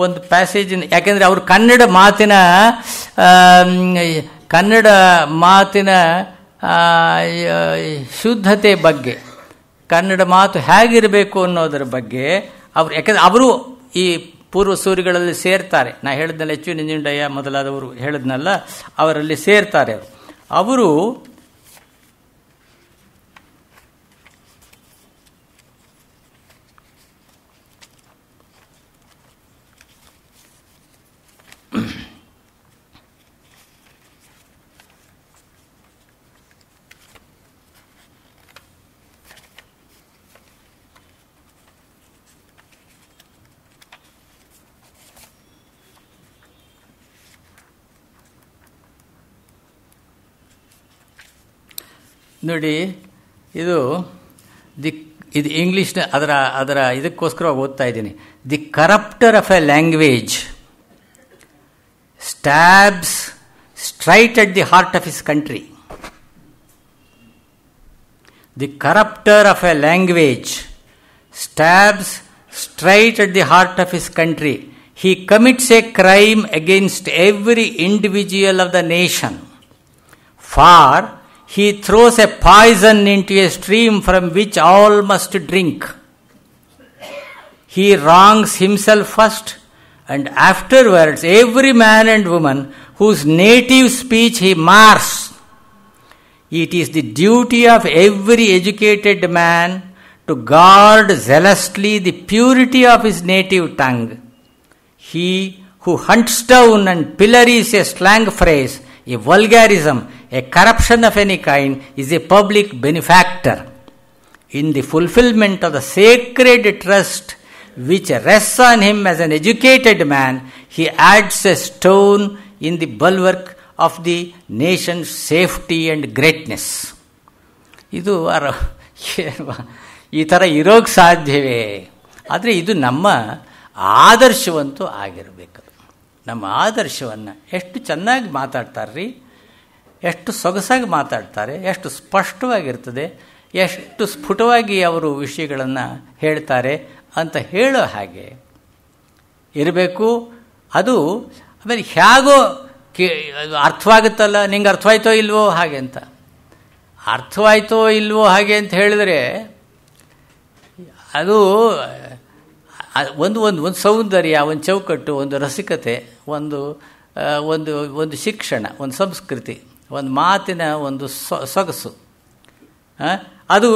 ಒಂದು ಪ್ಯಾಸೇಜಿನ, ಯಾಕೆಂದರೆ ಅವರು ಕನ್ನಡ ಮಾತಿನ ಶುದ್ಧತೆ ಬಗ್ಗೆ, ಕನ್ನಡ ಮಾತು ಹೇಗಿರಬೇಕು ಅನ್ನೋದರ ಬಗ್ಗೆ ಅವರು, ಯಾಕೆಂದರೆ ಅವರು ಈ ಪೂರ್ವ ಸೂರಿಗಳಲ್ಲಿ ಸೇರ್ತಾರೆ. ನಾ ಹೇಳಿದ್ನಲ್ಲ, ಎಚ್ ವಿ ನಂಜುಂಡಯ್ಯ ಮೊದಲಾದವರು ಹೇಳಿದ್ನಲ್ಲ, ಅವರಲ್ಲಿ ಸೇರ್ತಾರೆ. ಅವರು ನೋಡಿ, ಇದು ಇದು ಇಂಗ್ಲೀಷ್ನ ಅದರ ಇದಕ್ಕೋಸ್ಕರ ಓದ್ತಾ ಇದ್ದೀನಿ. The corrupter of a language stabs straight at the heart of his country. The corrupter of a language stabs straight at the heart of his country. He commits a crime against every individual of the nation. For he throws a poison into a stream from which all must drink. He wrongs himself first, and afterwards every man and woman whose native speech he mars. It is the duty of every educated man to guard zealously the purity of his native tongue. He who hunts down and pillories a slang phrase, a vulgarism, a corruption of any kind, is a public benefactor. In the fulfillment of the sacred trust which rests on him as an educated man, he adds a stone in the bulwark of the nation's safety and greatness. ಇದು ಈ ಥರ ಇರೋಕ್ಕೆ ಸಾಧ್ಯವೇ? ಆದರೆ ಇದು ನಮ್ಮ ಆದರ್ಶವಂತೂ ಆಗಿರಬೇಕು. ನಮ್ಮ ಆದರ್ಶವನ್ನು ಎಷ್ಟು ಚೆನ್ನಾಗಿ ಮಾತಾಡ್ತಾರ್ರಿ, ಎಷ್ಟು ಸೊಗಸಾಗಿ ಮಾತಾಡ್ತಾರೆ, ಎಷ್ಟು ಸ್ಪಷ್ಟವಾಗಿರ್ತದೆ, ಎಷ್ಟು ಸ್ಫುಟವಾಗಿ ಅವರು ವಿಷಯಗಳನ್ನು ಹೇಳ್ತಾರೆ ಅಂತ ಹೇಳೋ ಹಾಗೆ ಇರಬೇಕು. ಅದು ಆಮೇಲೆ ಹೇಗೋ ಅರ್ಥವಾಗುತ್ತಲ್ಲ, ನಿಂಗೆ ಅರ್ಥವಾಯ್ತೋ ಇಲ್ವೋ ಹಾಗೆ ಅಂತ. ಅರ್ಥವಾಯ್ತೋ ಇಲ್ವೋ ಹಾಗೆ ಅಂತ ಹೇಳಿದರೆ ಅದು ಒಂದು ಸೌಂದರ್ಯ, ಒಂದು ಚೌಕಟ್ಟು, ಒಂದು ರಸಿಕತೆ, ಒಂದು ಒಂದು ಒಂದು ಶಿಕ್ಷಣ, ಒಂದು ಸಂಸ್ಕೃತಿ, ಒಂದು ಮಾತಿನ ಒಂದು ಸೊಗಸು ಅದು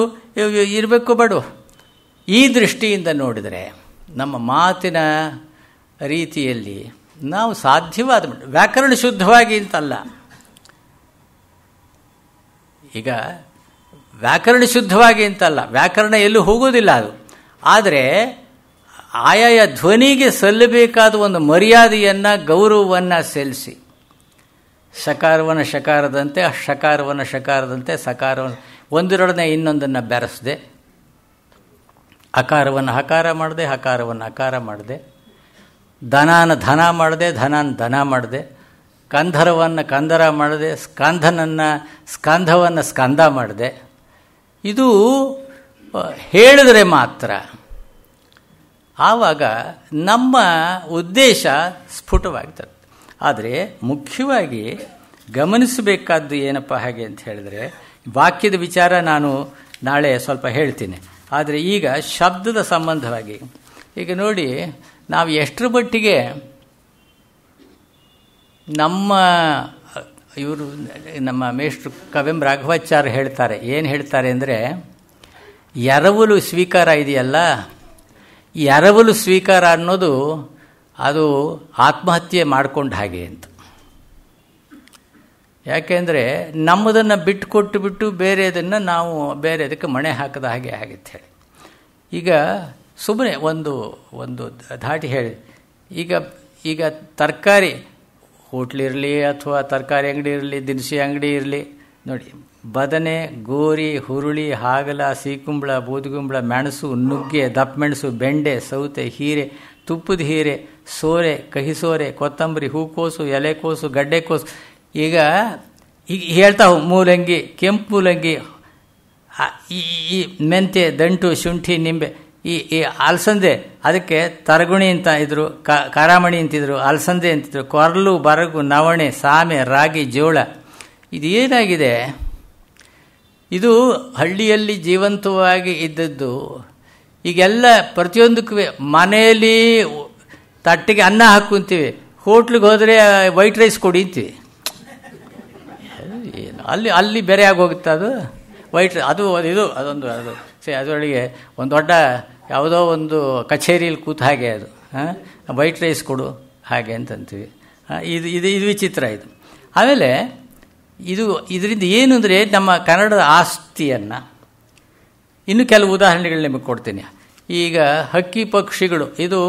ಇರಬೇಕು ಬೇಡ. ಈ ದೃಷ್ಟಿಯಿಂದ ನೋಡಿದರೆ ನಮ್ಮ ಮಾತಿನ ರೀತಿಯಲ್ಲಿ ನಾವು ಸಾಧ್ಯವಾದ ವ್ಯಾಕರಣ ಶುದ್ಧವಾಗಿ ಅಂತಲ್ಲ. ಈಗ ವ್ಯಾಕರಣ ಶುದ್ಧವಾಗಿ ಅಂತಲ್ಲ, ವ್ಯಾಕರಣ ಎಲ್ಲೂ ಹೋಗೋದಿಲ್ಲ ಅದು. ಆದರೆ ಆಯಾಯ ಧ್ವನಿಗೆ ಸಲ್ಲಬೇಕಾದ ಒಂದು ಮರ್ಯಾದೆಯನ್ನು, ಗೌರವವನ್ನು ಸಲ್ಲಿಸಿ, ಶಕಾರವನ್ನು ಶಕಾರದಂತೆ, ಶಕಾರವನ್ನು ಶಕಾರದಂತೆ, ಸಕಾರವನ್ನು ಒಂದರೊಡನೆ ಇನ್ನೊಂದನ್ನು ಬೆರೆಸದೆ, ಅಕಾರವನ್ನು ಹಕಾರ ಮಾಡದೆ, ಹಕಾರವನ್ನು ಅಕಾರ ಮಾಡದೆ, ಧನಾನ ಧನ ಮಾಡದೆ, ಧನಾನ ಧನ ಮಾಡದೆ, ಕಂಧರವನ್ನು ಕಂದರ ಮಾಡದೆ, ಸ್ಕಂಧವನ್ನು ಸ್ಕಂದ ಮಾಡದೆ, ಇದು ಹೇಳಿದರೆ ಮಾತ್ರ ಆವಾಗ ನಮ್ಮ ಉದ್ದೇಶ ಸ್ಫುಟವಾಗ್ತದೆ. ಆದರೆ ಮುಖ್ಯವಾಗಿ ಗಮನಿಸಬೇಕಾದ್ದು ಏನಪ್ಪ ಹಾಗೆ ಅಂತ ಹೇಳಿದರೆ, ವಾಕ್ಯದ ವಿಚಾರ ನಾನು ನಾಳೆ ಸ್ವಲ್ಪ ಹೇಳ್ತೀನಿ. ಆದರೆ ಈಗ ಶಬ್ದದ ಸಂಬಂಧವಾಗಿ ಈಗ ನೋಡಿ, ನಾವು ಎಷ್ಟರ ಮಟ್ಟಿಗೆ ನಮ್ಮ ಮೇಷ್ಟ್ರು ಕವೆಂ ರಾಘವಾಚಾರ್ಯ ಹೇಳ್ತಾರೆ, ಏನು ಹೇಳ್ತಾರೆ ಅಂದರೆ, ಎರವಲು ಸ್ವೀಕಾರ ಇದೆಯಲ್ಲ, ಎರವಲು ಸ್ವೀಕಾರ ಅನ್ನೋದು ಅದು ಆತ್ಮಹತ್ಯೆ ಮಾಡಿಕೊಂಡ ಹಾಗೆ ಅಂತ. ಯಾಕೆಂದರೆ ನಮ್ಮದನ್ನು ಬಿಟ್ಟು ಬೇರೆದನ್ನು ನಾವು ಬೇರೆದಕ್ಕೆ ಮಣೆ ಹಾಕದ ಹಾಗೆ ಆಗಿತ್ತು ಹೇಳಿ. ಈಗ ಸುಮ್ಮನೆ ಒಂದು ಧಾಟಿ ಹೇಳಿ, ಈಗ ತರಕಾರಿ ಹೋಟ್ಲಿರಲಿ ಅಥವಾ ತರಕಾರಿ ಅಂಗಡಿ ಇರಲಿ, ದಿನಸಿ ಅಂಗಡಿ ಇರಲಿ ನೋಡಿ, ಬದನೆ, ಗೋರಿ, ಹುರುಳಿ, ಹಾಗಲ, ಸೀಕುಂಬಳ, ಬೂದುಗುಂಬಳ, ಮೆಣಸು, ನುಗ್ಗೆ, ದಪ್ಪಮೆಣಸು, ಬೆಂಡೆ, ಸೌತೆ, ಹೀರೆ, ತುಪ್ಪದ ಹೀರೆ, ಸೋರೆ, ಕಹಿ ಸೋರೆ, ಕೊತ್ತಂಬರಿ, ಹೂಕೋಸು, ಎಲೆಕೋಸು, ಗಡ್ಡೆಕೋಸು, ಈಗ ಹೇಳ್ತಾ ಮೂಲಂಗಿ, ಕೆಂಪು ಮೂಲಂಗಿ, ಈ ಮೆಂತೆ, ದಂಟು, ಶುಂಠಿ, ನಿಂಬೆ, ಈ ಅಲಸಂದೆ, ಅದಕ್ಕೆ ತರಗುಣಿ ಅಂತ ಇದ್ರು, ಕಾರಾಮಣಿ ಅಂತಿದ್ರು, ಅಲಸಂದೆ ಅಂತಿದ್ರು, ಕೊರಲು, ಬರಗು, ನವಣೆ, ಸಾಮೆ, ರಾಗಿ, ಜೋಳ. ಇದೇನಾಗಿದೆ, ಇದು ಹಳ್ಳಿಯಲ್ಲಿ ಜೀವಂತವಾಗಿ ಇದ್ದದ್ದು. ಈಗೆಲ್ಲ ಪ್ರತಿಯೊಂದಕ್ಕೂ ಮನೆಯಲ್ಲಿ ತಟ್ಟೆಗೆ ಅನ್ನ ಹಾಕೊಂತೀವಿ, ಹೋಟ್ಲಿಗೆ ಹೋದರೆ ವೈಟ್ ರೈಸ್ ಕೊಡಿ ಅಂತೀವಿ. ಅಲ್ಲಿ ಬೇರೆ ಆಗೋಗುತ್ತೆ ಅದು ವೈಟ್. ಅದರೊಳಗೆ ಒಂದು ದೊಡ್ಡ ಯಾವುದೋ ಒಂದು ಕಚೇರಿಯಲ್ಲಿ ಕೂತ ಹಾಗೆ ಅದು ವೈಟ್ ರೈಸ್ ಕೊಡು ಹಾಗೆ ಅಂತಂತೀವಿ. ಇದು ವಿಚಿತ್ರ ಇದು. ಆಮೇಲೆ ಇದರಿಂದ ಏನು ಅಂದರೆ, ನಮ್ಮ ಕನ್ನಡದ ಆಸ್ತಿಯನ್ನು ಇನ್ನು ಕೆಲವು ಉದಾಹರಣೆಗಳು ನಿಮಗೆ ಕೊಡ್ತೀನಿ. ಈಗ ಹಕ್ಕಿ ಪಕ್ಷಿಗಳು, ಇದು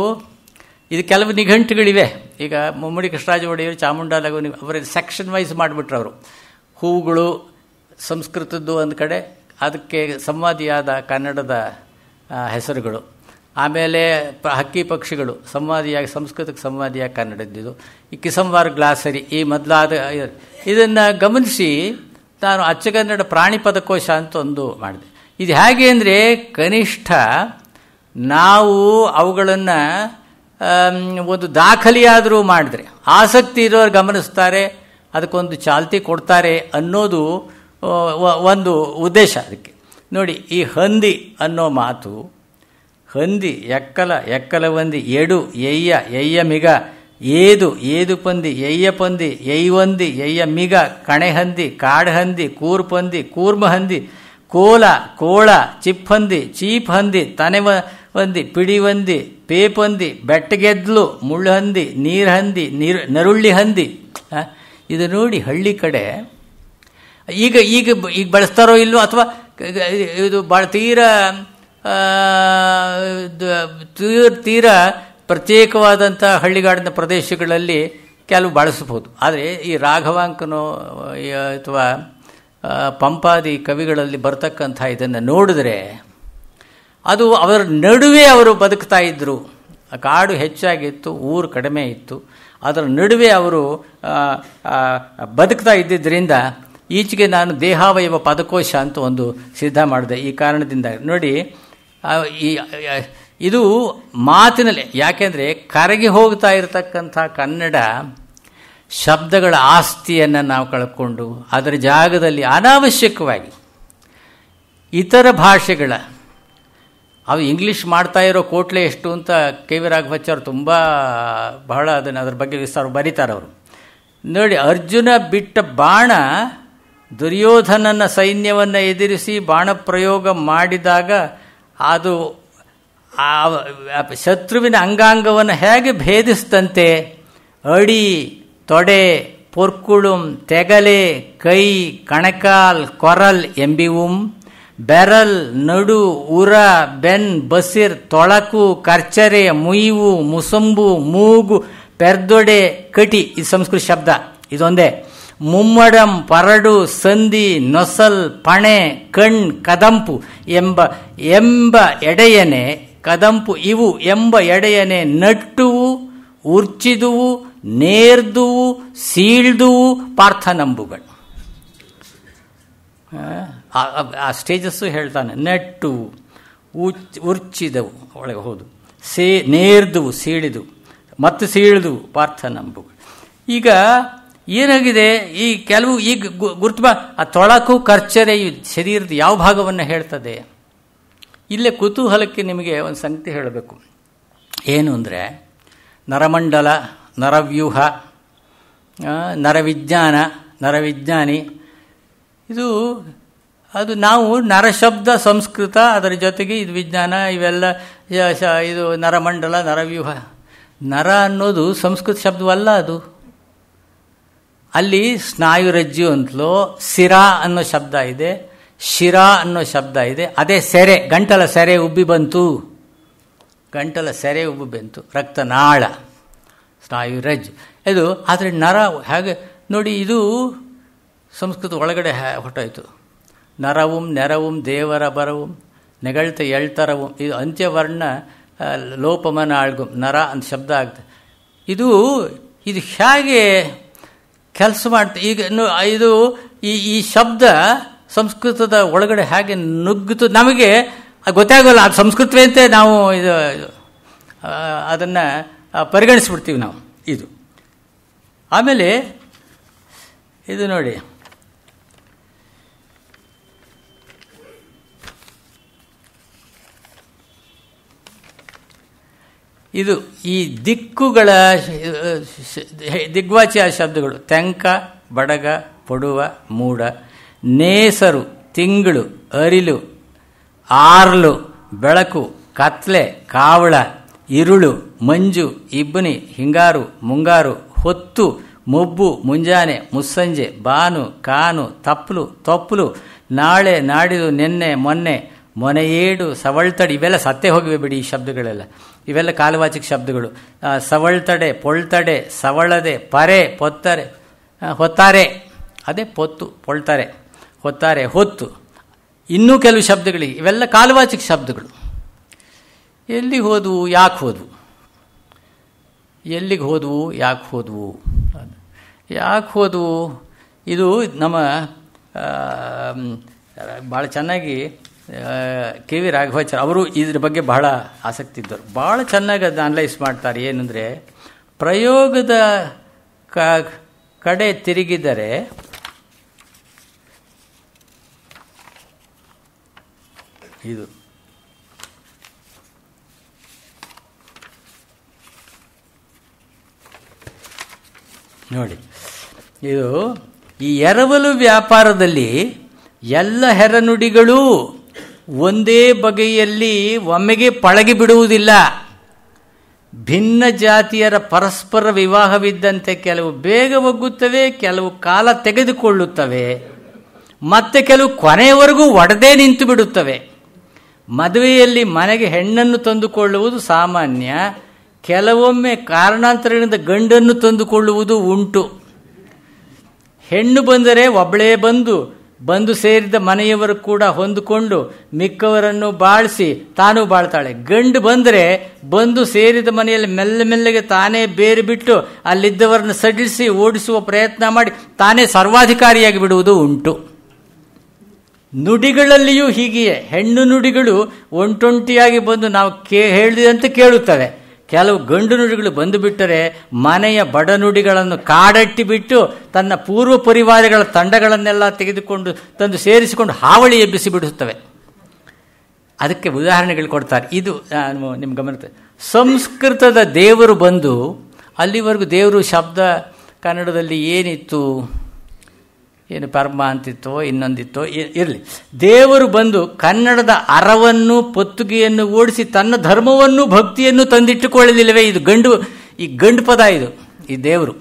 ಕೆಲವು ನಿಘಂಟುಗಳಿವೆ. ಈಗ ಮುಮ್ಮಡಿ ಕೃಷ್ಣರಾಜ ಒಡೆಯರು, ಚಾಮುಂಡ ಲಘು, ಅವರ ಸೆಕ್ಷನ್ ವೈಸ್ ಮಾಡಿಬಿಟ್ರು ಅವರು. ಹೂಗಳು, ಸಂಸ್ಕೃತದ್ದು ಒಂದು ಕಡೆ, ಅದಕ್ಕೆ ಸಂವಾದಿಯಾದ ಕನ್ನಡದ ಹೆಸರುಗಳು, ಆಮೇಲೆ ಹಕ್ಕಿ ಪಕ್ಷಿಗಳು ಸಂವಾದಿಯಾಗಿ ಸಂಸ್ಕೃತಕ್ಕೆ ಸಂವಾದಿಯಾಗಿ ಕನ್ನಡದ್ದು, ಈ ಕಿಸಂವಾರ್ ಗ್ಲಾಸರಿ ಈ ಮೊದಲಾದ ಇದನ್ನು ಗಮನಿಸಿ ನಾನು ಅಚ್ಚಗನ್ನಡ ಪ್ರಾಣಿ ಪದಕೋಶ ಅಂತ ಒಂದು ಮಾಡಿದೆ. ಇದು ಹೇಗೆ ಅಂದರೆ ಕನಿಷ್ಠ ನಾವು ಅವುಗಳನ್ನು ಒಂದು ದಾಖಲೆಯಾದರೂ ಮಾಡಿದ್ರೆ ಆಸಕ್ತಿ ಇರೋರು ಗಮನಿಸ್ತಾರೆ, ಅದಕ್ಕೊಂದು ಚಾಲ್ತಿ ಕೊಡ್ತಾರೆ ಅನ್ನೋದು ಒಂದು ಉದ್ದೇಶ ಅದಕ್ಕೆ. ನೋಡಿ, ಈ ಹಂದಿ ಅನ್ನೋ ಮಾತು, ಹಂದಿ ಎಕ್ಕಲ ವಂದಿ, ಎಡು ಎಯ್ಯ ಮಿಗ, ಏದು ಪಂದಿ, ಪಂದಿ, ಎಯ್ಯವಂದಿ, ಮಿಗ, ಕಣೆಹಂದಿ, ಕಾಡಹಂದಿ, ಕೂರ್ಪಂದಿ, ಕೂರ್ಮಹಂದಿ, ಕೋಳ, ಚಿಪ್ಪಂದಿ, ಚೀಪ್ ಹಂದಿ, ತನೆವಂದಿ, ಪಿಡಿವಂದಿ, ಪೇಪಂದಿ, ಬೆಟ್ಟಗೆದ್ಲು, ಮುಳ್ಳುಹಂದಿ, ನೀರ್ಹಂದಿ, ನರುಳ್ಳಿ ಹಂದಿ. ಇದು ನೋಡಿ ಹಳ್ಳಿ ಕಡೆ ಈಗ ಬಳಸ್ತಾರೋ ಇಲ್ಲೋ, ಅಥವಾ ಇದು ಭಾಳ ತೀರ ಪ್ರತ್ಯೇಕವಾದಂಥ ಹಳ್ಳಿಗಾಡಿನ ಪ್ರದೇಶಗಳಲ್ಲಿ ಕೆಲವು ಬಳಸಬಹುದು. ಆದರೆ ಈ ರಾಘವಾಂಕನೋ ಅಥವಾ ಪಂಪಾದಿ ಕವಿಗಳಲ್ಲಿ ಬರ್ತಕ್ಕಂಥ ಇದನ್ನು ನೋಡಿದ್ರೆ ಅದು ಅವರ ನಡುವೆ ಅವರು ಬದುಕ್ತಾ ಇದ್ದರು. ಕಾಡು ಹೆಚ್ಚಾಗಿತ್ತು, ಊರು ಕಡಿಮೆ ಇತ್ತು, ಅದರ ನಡುವೆ ಅವರು ಬದುಕ್ತಾ ಇದ್ದಿದ್ದರಿಂದ ಈಚೆಗೆ ನಾನು ದೇಹಾವಯವ ಪದಕೋಶ ಅಂತ ಒಂದು ಸಿದ್ಧ ಮಾಡಿದೆ. ಈ ಕಾರಣದಿಂದ ನೋಡಿ, ಇದು ಮಾತಿನಲ್ಲಿ, ಯಾಕೆಂದರೆ ಕರಗಿ ಹೋಗ್ತಾ ಇರತಕ್ಕಂಥ ಕನ್ನಡ ಶಬ್ದಗಳ ಆಸ್ತಿಯನ್ನು ನಾವು ಕಳ್ಕೊಂಡು ಅದರ ಜಾಗದಲ್ಲಿ ಅನಾವಶ್ಯಕವಾಗಿ ಇತರ ಭಾಷೆಗಳ, ಅವು ಇಂಗ್ಲೀಷ್ ಮಾಡ್ತಾ ಇರೋ ಕೋಟ್ಲೆ ಎಷ್ಟು ಅಂತ ಕೆ ವಿ ರಾಘವಾಚಾರ್ಯ ತುಂಬ ಬಹಳ ಅದರ ಬಗ್ಗೆ ವಿಸ್ತಾರ ಬರೀತಾರೆ ಅವರು. ನೋಡಿ, ಅರ್ಜುನ ಬಿಟ್ಟ ಬಾಣ ದುರ್ಯೋಧನನ ಸೈನ್ಯವನ್ನು ಎದುರಿಸಿ ಬಾಣ ಪ್ರಯೋಗ ಮಾಡಿದಾಗ ಅದು ಶತ್ರುವಿನ ಅಂಗಾಂಗವನ್ನು ಹೇಗೆ ಭೇದಿಸ್ತಂತೆ, ಅಡಿ, ತೊಡೆ, ಪೊರ್ಕುಳುಂ, ತೆಗಲೆ, ಕೈ, ಕಣಕಾಲ್, ಕೊರಲ್ ಎಂಬಿವುಂ, ಬೆರಲ್, ನಡು, ಉರ, ಬೆನ್, ಬಸಿರ್, ತೊಳಕು, ಕರ್ಚರೆ, ಮುಯಿವು, ಮುಸಂಬು, ಮೂಗು, ಪೆರ್ದೊಡೆ, ಕಟಿ. ಇದು ಸಂಸ್ಕೃತ ಶಬ್ದ, ಇದೊಂದೇ. ಮುಮ್ಮಡಂ, ಪರಡು, ಸಂಧಿ, ನೊಸಲ್, ಪಣೆ, ಕಣ್, ಕದಂಪು ಎಂಬ ಎಡೆಯನೆ, ಕದಂಪು ಇವು ಎಂಬ ಎಡೆಯನೆ, ನಟ್ಟುವು, ಉರ್ಚಿದುವು, ನೇರ್ದುವು, ಸೀಳ್ದುವು, ಪಾರ್ಥನಂಬುಗಳು. ಆ ಸ್ಟೇಜಸ್ಸು ಹೇಳ್ತಾನೆ. ನೆಟ್ಟು, ಉರ್ಚಿದವು, ಒಳಗೆ ಹೋದು, ನೇರ್ದುವು, ಸೀಳಿದವು, ಮತ್ತು ಸೀಳಿದವು, ಪಾರ್ಥನಂಬುಗಳು. ಈಗ ಏನಾಗಿದೆ, ಈ ಕೆಲವು ಈಗ ಗುರುತು ಆ ತೊಳಕು, ಕರ್ಚರೆ ಶರೀರದ ಯಾವ ಭಾಗವನ್ನು ಹೇಳ್ತದೆ? ಇಲ್ಲೇ ಕುತೂಹಲಕ್ಕೆ ನಿಮಗೆ ಒಂದು ಸಂಗತಿ ಹೇಳಬೇಕು. ಏನು ಅಂದರೆ, ನರಮಂಡಲ, ನರವ್ಯೂಹ, ನರವಿಜ್ಞಾನ, ನರವಿಜ್ಞಾನಿ, ಅದು ನಾವು ನರಶಬ್ದ ಸಂಸ್ಕೃತ, ಅದರ ಜೊತೆಗೆ ಇದು ವಿಜ್ಞಾನ, ಇವೆಲ್ಲ ಇದು ನರಮಂಡಲ, ನರವ್ಯೂಹ. ನರ ಅನ್ನೋದು ಸಂಸ್ಕೃತ ಶಬ್ದವಲ್ಲ. ಅದು ಅಲ್ಲಿ ಸ್ನಾಯುರಜ್ಜು ಅಂತಲೋ ಸಿರಾ ಅನ್ನೋ ಶಬ್ದ ಇದೆ, ಶಿರಾ ಅನ್ನೋ ಶಬ್ದ ಇದೆ. ಅದೇ ಸೆರೆ, ಗಂಟಲ ಸೆರೆ ಉಬ್ಬಿ ಬಂತು, ಗಂಟಲ ಸೆರೆ ಉಬ್ಬಿ ಬಂತು, ರಕ್ತನಾಳ, ಸ್ನಾಯುರಜ್ಜು ಇದು. ಆದರೆ ನರ ಹಾಗೆ ನೋಡಿ, ಇದು ಸಂಸ್ಕೃತ ಒಳಗಡೆ ಹೊರಟಾಯಿತು. ನರವುಂ ನೆರವುಂ ದೇವರ ಬರವುಂ ನೆಗಳ್ತ ಎಳ್ತರವುಂ, ಇದು ಅಂತ್ಯವರ್ಣ ಲೋಪಮನ ಆಳ್ಗು ನರ ಅಂತ ಶಬ್ದ ಆಗ್ತದೆ. ಇದು ಹೇಗೆ ಕೆಲಸ ಮಾಡ್ತದೆ? ಈಗ ಇದು ಈ ಶಬ್ದ ಸಂಸ್ಕೃತದ ಒಳಗಡೆ ಹೇಗೆ ನುಗ್ಗಿತು ನಮಗೆ ಗೊತ್ತಾಗೋಲ್ಲ. ಅದು ಸಂಸ್ಕೃತವೇ ಅಂತ ನಾವು ಅದನ್ನು ಪರಿಗಣಿಸ್ಬಿಡ್ತೀವಿ ನಾವು. ಇದು ಆಮೇಲೆ ಇದು ನೋಡಿ, ಇದು ಈ ದಿಕ್ಕುಗಳ ದಿಗ್ವಾಚ್ಯ ಶಬ್ದಗಳು. ತೆಂಕ, ಬಡಗ, ಪೊಡುವ, ಮೂಡ, ನೇಸರು, ತಿಂಗಳು, ಅರಿಲು, ಆರ್ಲು, ಬೆಳಕು, ಕತ್ಲೆ, ಕಾವಳ, ಇರುಳು, ಮಂಜು, ಇಬ್ಬನಿ, ಹಿಂಗಾರು, ಮುಂಗಾರು, ಹೊತ್ತು, ಮೊಬ್ಬು, ಮುಂಜಾನೆ, ಮುಸ್ಸಂಜೆ, ಬಾನು, ಕಾನು, ತಪ್ಪಲು, ತೊಪ್ಪಲು, ನಾಳೆ, ನಾಡಿದು, ನೆನ್ನೆ, ಮೊನ್ನೆ, ಮೊನೆಯೇಡು, ಸವಳ್ತಡೆ. ಇವೆಲ್ಲ ಸತ್ತೇ ಹೋಗಿವೆ ಬಿಡಿ ಈ ಶಬ್ದಗಳೆಲ್ಲ. ಇವೆಲ್ಲ ಕಾಲವಾಚಿಕ ಶಬ್ದಗಳು. ಸವಳ್ತಡೆ, ಪೊಳ್ತಡೆ, ಸವಳದೆ, ಪರೆ, ಪೊತ್ತರೆ, ಹೊತ್ತಾರೆ, ಅದೇ ಪೊತ್ತು, ಪೊಳ್ತಾರೆ, ಹೊತ್ತಾರೆ, ಹೊತ್ತು. ಇನ್ನೂ ಕೆಲವು ಶಬ್ದಗಳಿಗೆ, ಇವೆಲ್ಲ ಕಾಲವಾಚಕ ಶಬ್ದಗಳು. ಎಲ್ಲಿಗೆ ಹೋದವು, ಯಾಕೆ ಹೋದವು, ಎಲ್ಲಿಗೆ ಹೋದವು, ಯಾಕೆ ಹೋದವು, ಯಾಕೆ ಹೋದವು. ಇದು ನಮ್ಮ ಭಾಳ ಚೆನ್ನಾಗಿ ಕೆ ವಿ ರಾಘವಾಚಾರ್ಯ ಅವರು ಇದ್ರ ಬಗ್ಗೆ ಬಹಳ ಆಸಕ್ತಿ ಇದ್ದರು. ಭಾಳ ಚೆನ್ನಾಗಿ ಅದನ್ನ ಅನಲೈಸ್ ಮಾಡ್ತಾರೆ. ಏನಂದರೆ, ಪ್ರಯೋಗದ ಕಡೆ ತಿರುಗಿದರೆ ಇದು ನೋಡಿ, ಇದು ಈ ಎರವಲು ವ್ಯಾಪಾರದಲ್ಲಿ ಎಲ್ಲ ಹೆರನುಡಿಗಳೂ ಒಂದೇ ಬಗೆಯಲ್ಲಿ ಒಮ್ಮೆಗೆ ಪಳಗಿ ಬಿಡುವುದಿಲ್ಲ. ಭಿನ್ನ ಜಾತಿಯರ ಪರಸ್ಪರ ವಿವಾಹವಿದ್ದಂತೆ ಕೆಲವು ಬೇಗ ಒಗ್ಗುತ್ತವೆ, ಕೆಲವು ಕಾಲ ತೆಗೆದುಕೊಳ್ಳುತ್ತವೆ, ಮತ್ತೆ ಕೆಲವು ಕೊನೆಯವರೆಗೂ ಒಡೆದೇ ನಿಂತು ಬಿಡುತ್ತವೆ. ಮದುವೆಯಲ್ಲಿ ಮನೆಗೆ ಹೆಣ್ಣನ್ನು ತಂದುಕೊಳ್ಳುವುದು ಸಾಮಾನ್ಯ. ಕೆಲವೊಮ್ಮೆ ಕಾರಣಾಂತರದಿಂದ ಗಂಡನ್ನು ತಂದುಕೊಳ್ಳುವುದು ಉಂಟು. ಹೆಣ್ಣು ಬಂದರೆ ಒಬ್ಬಳೇ ಬಂದು ಸೇರಿದ ಮನೆಯವರು ಕೂಡ ಹೊಂದಿಕೊಂಡು ಮಿಕ್ಕವರನ್ನು ಬಾಳಿಸಿ ತಾನೂ ಬಾಳ್ತಾಳೆ. ಗಂಡು ಬಂದರೆ ಬಂದು ಸೇರಿದ ಮನೆಯಲ್ಲಿ ಮೆಲ್ಲಗೆ ತಾನೇ ಬೇರೆ ಬಿಟ್ಟು ಅಲ್ಲಿದ್ದವರನ್ನು ಸಡಿಲಿಸಿ ಓಡಿಸುವ ಪ್ರಯತ್ನ ಮಾಡಿ ತಾನೇ ಸರ್ವಾಧಿಕಾರಿಯಾಗಿ ಬಿಡುವುದು ಉಂಟು. ನುಡಿಗಳಲ್ಲಿಯೂ ಹೀಗೆಯೇ. ಹೆಣ್ಣು ನುಡಿಗಳು ಒಂಟೊಂಟಿಯಾಗಿ ಬಂದು ನಾವು ಹೇಳಿದಂತೆ ಕೇಳುತ್ತವೆ. ಕೆಲವು ಗಂಡು ನುಡಿಗಳು ಬಂದು ಬಿಟ್ಟರೆ ಮನೆಯ ಬಡ ನುಡಿಗಳನ್ನು ಕಾಡಟ್ಟಿ ಬಿಟ್ಟು ತನ್ನ ಪೂರ್ವ ಪರಿವಾರಗಳ ತಂಡಗಳನ್ನೆಲ್ಲ ತೆಗೆದುಕೊಂಡು ತಂದು ಸೇರಿಸಿಕೊಂಡು ಹಾವಳಿ ಎಬ್ಬಿಸಿ ಬಿಡುತ್ತವೆ. ಅದಕ್ಕೆ ಉದಾಹರಣೆಗಳು ಕೊಡ್ತಾರೆ. ಇದು ನಿಮ್ಮ ಗಮನ, ಸಂಸ್ಕೃತದ ದೇವರು ಬಂದು, ಅಲ್ಲಿವರೆಗೂ ದೇವರು ಶಬ್ದ ಕನ್ನಡದಲ್ಲಿ ಏನಿತ್ತು, ಏನು ಪರಮ ಅಂತಿತ್ತೋ ಇನ್ನೊಂದಿತ್ತೋ ಇರಲಿ, ದೇವರು ಬಂದು ಕನ್ನಡದ ಅರವನ್ನು ಪೊತ್ತುಗೆಯನ್ನು ಓಡಿಸಿ ತನ್ನ ಧರ್ಮವನ್ನು ಭಕ್ತಿಯನ್ನು ತಂದಿಟ್ಟುಕೊಳ್ಳಲಿಲ್ಲವೇ? ಇದು ಈ ಗಂಡು ಪದ, ಇದು ಈ ದೇವರು.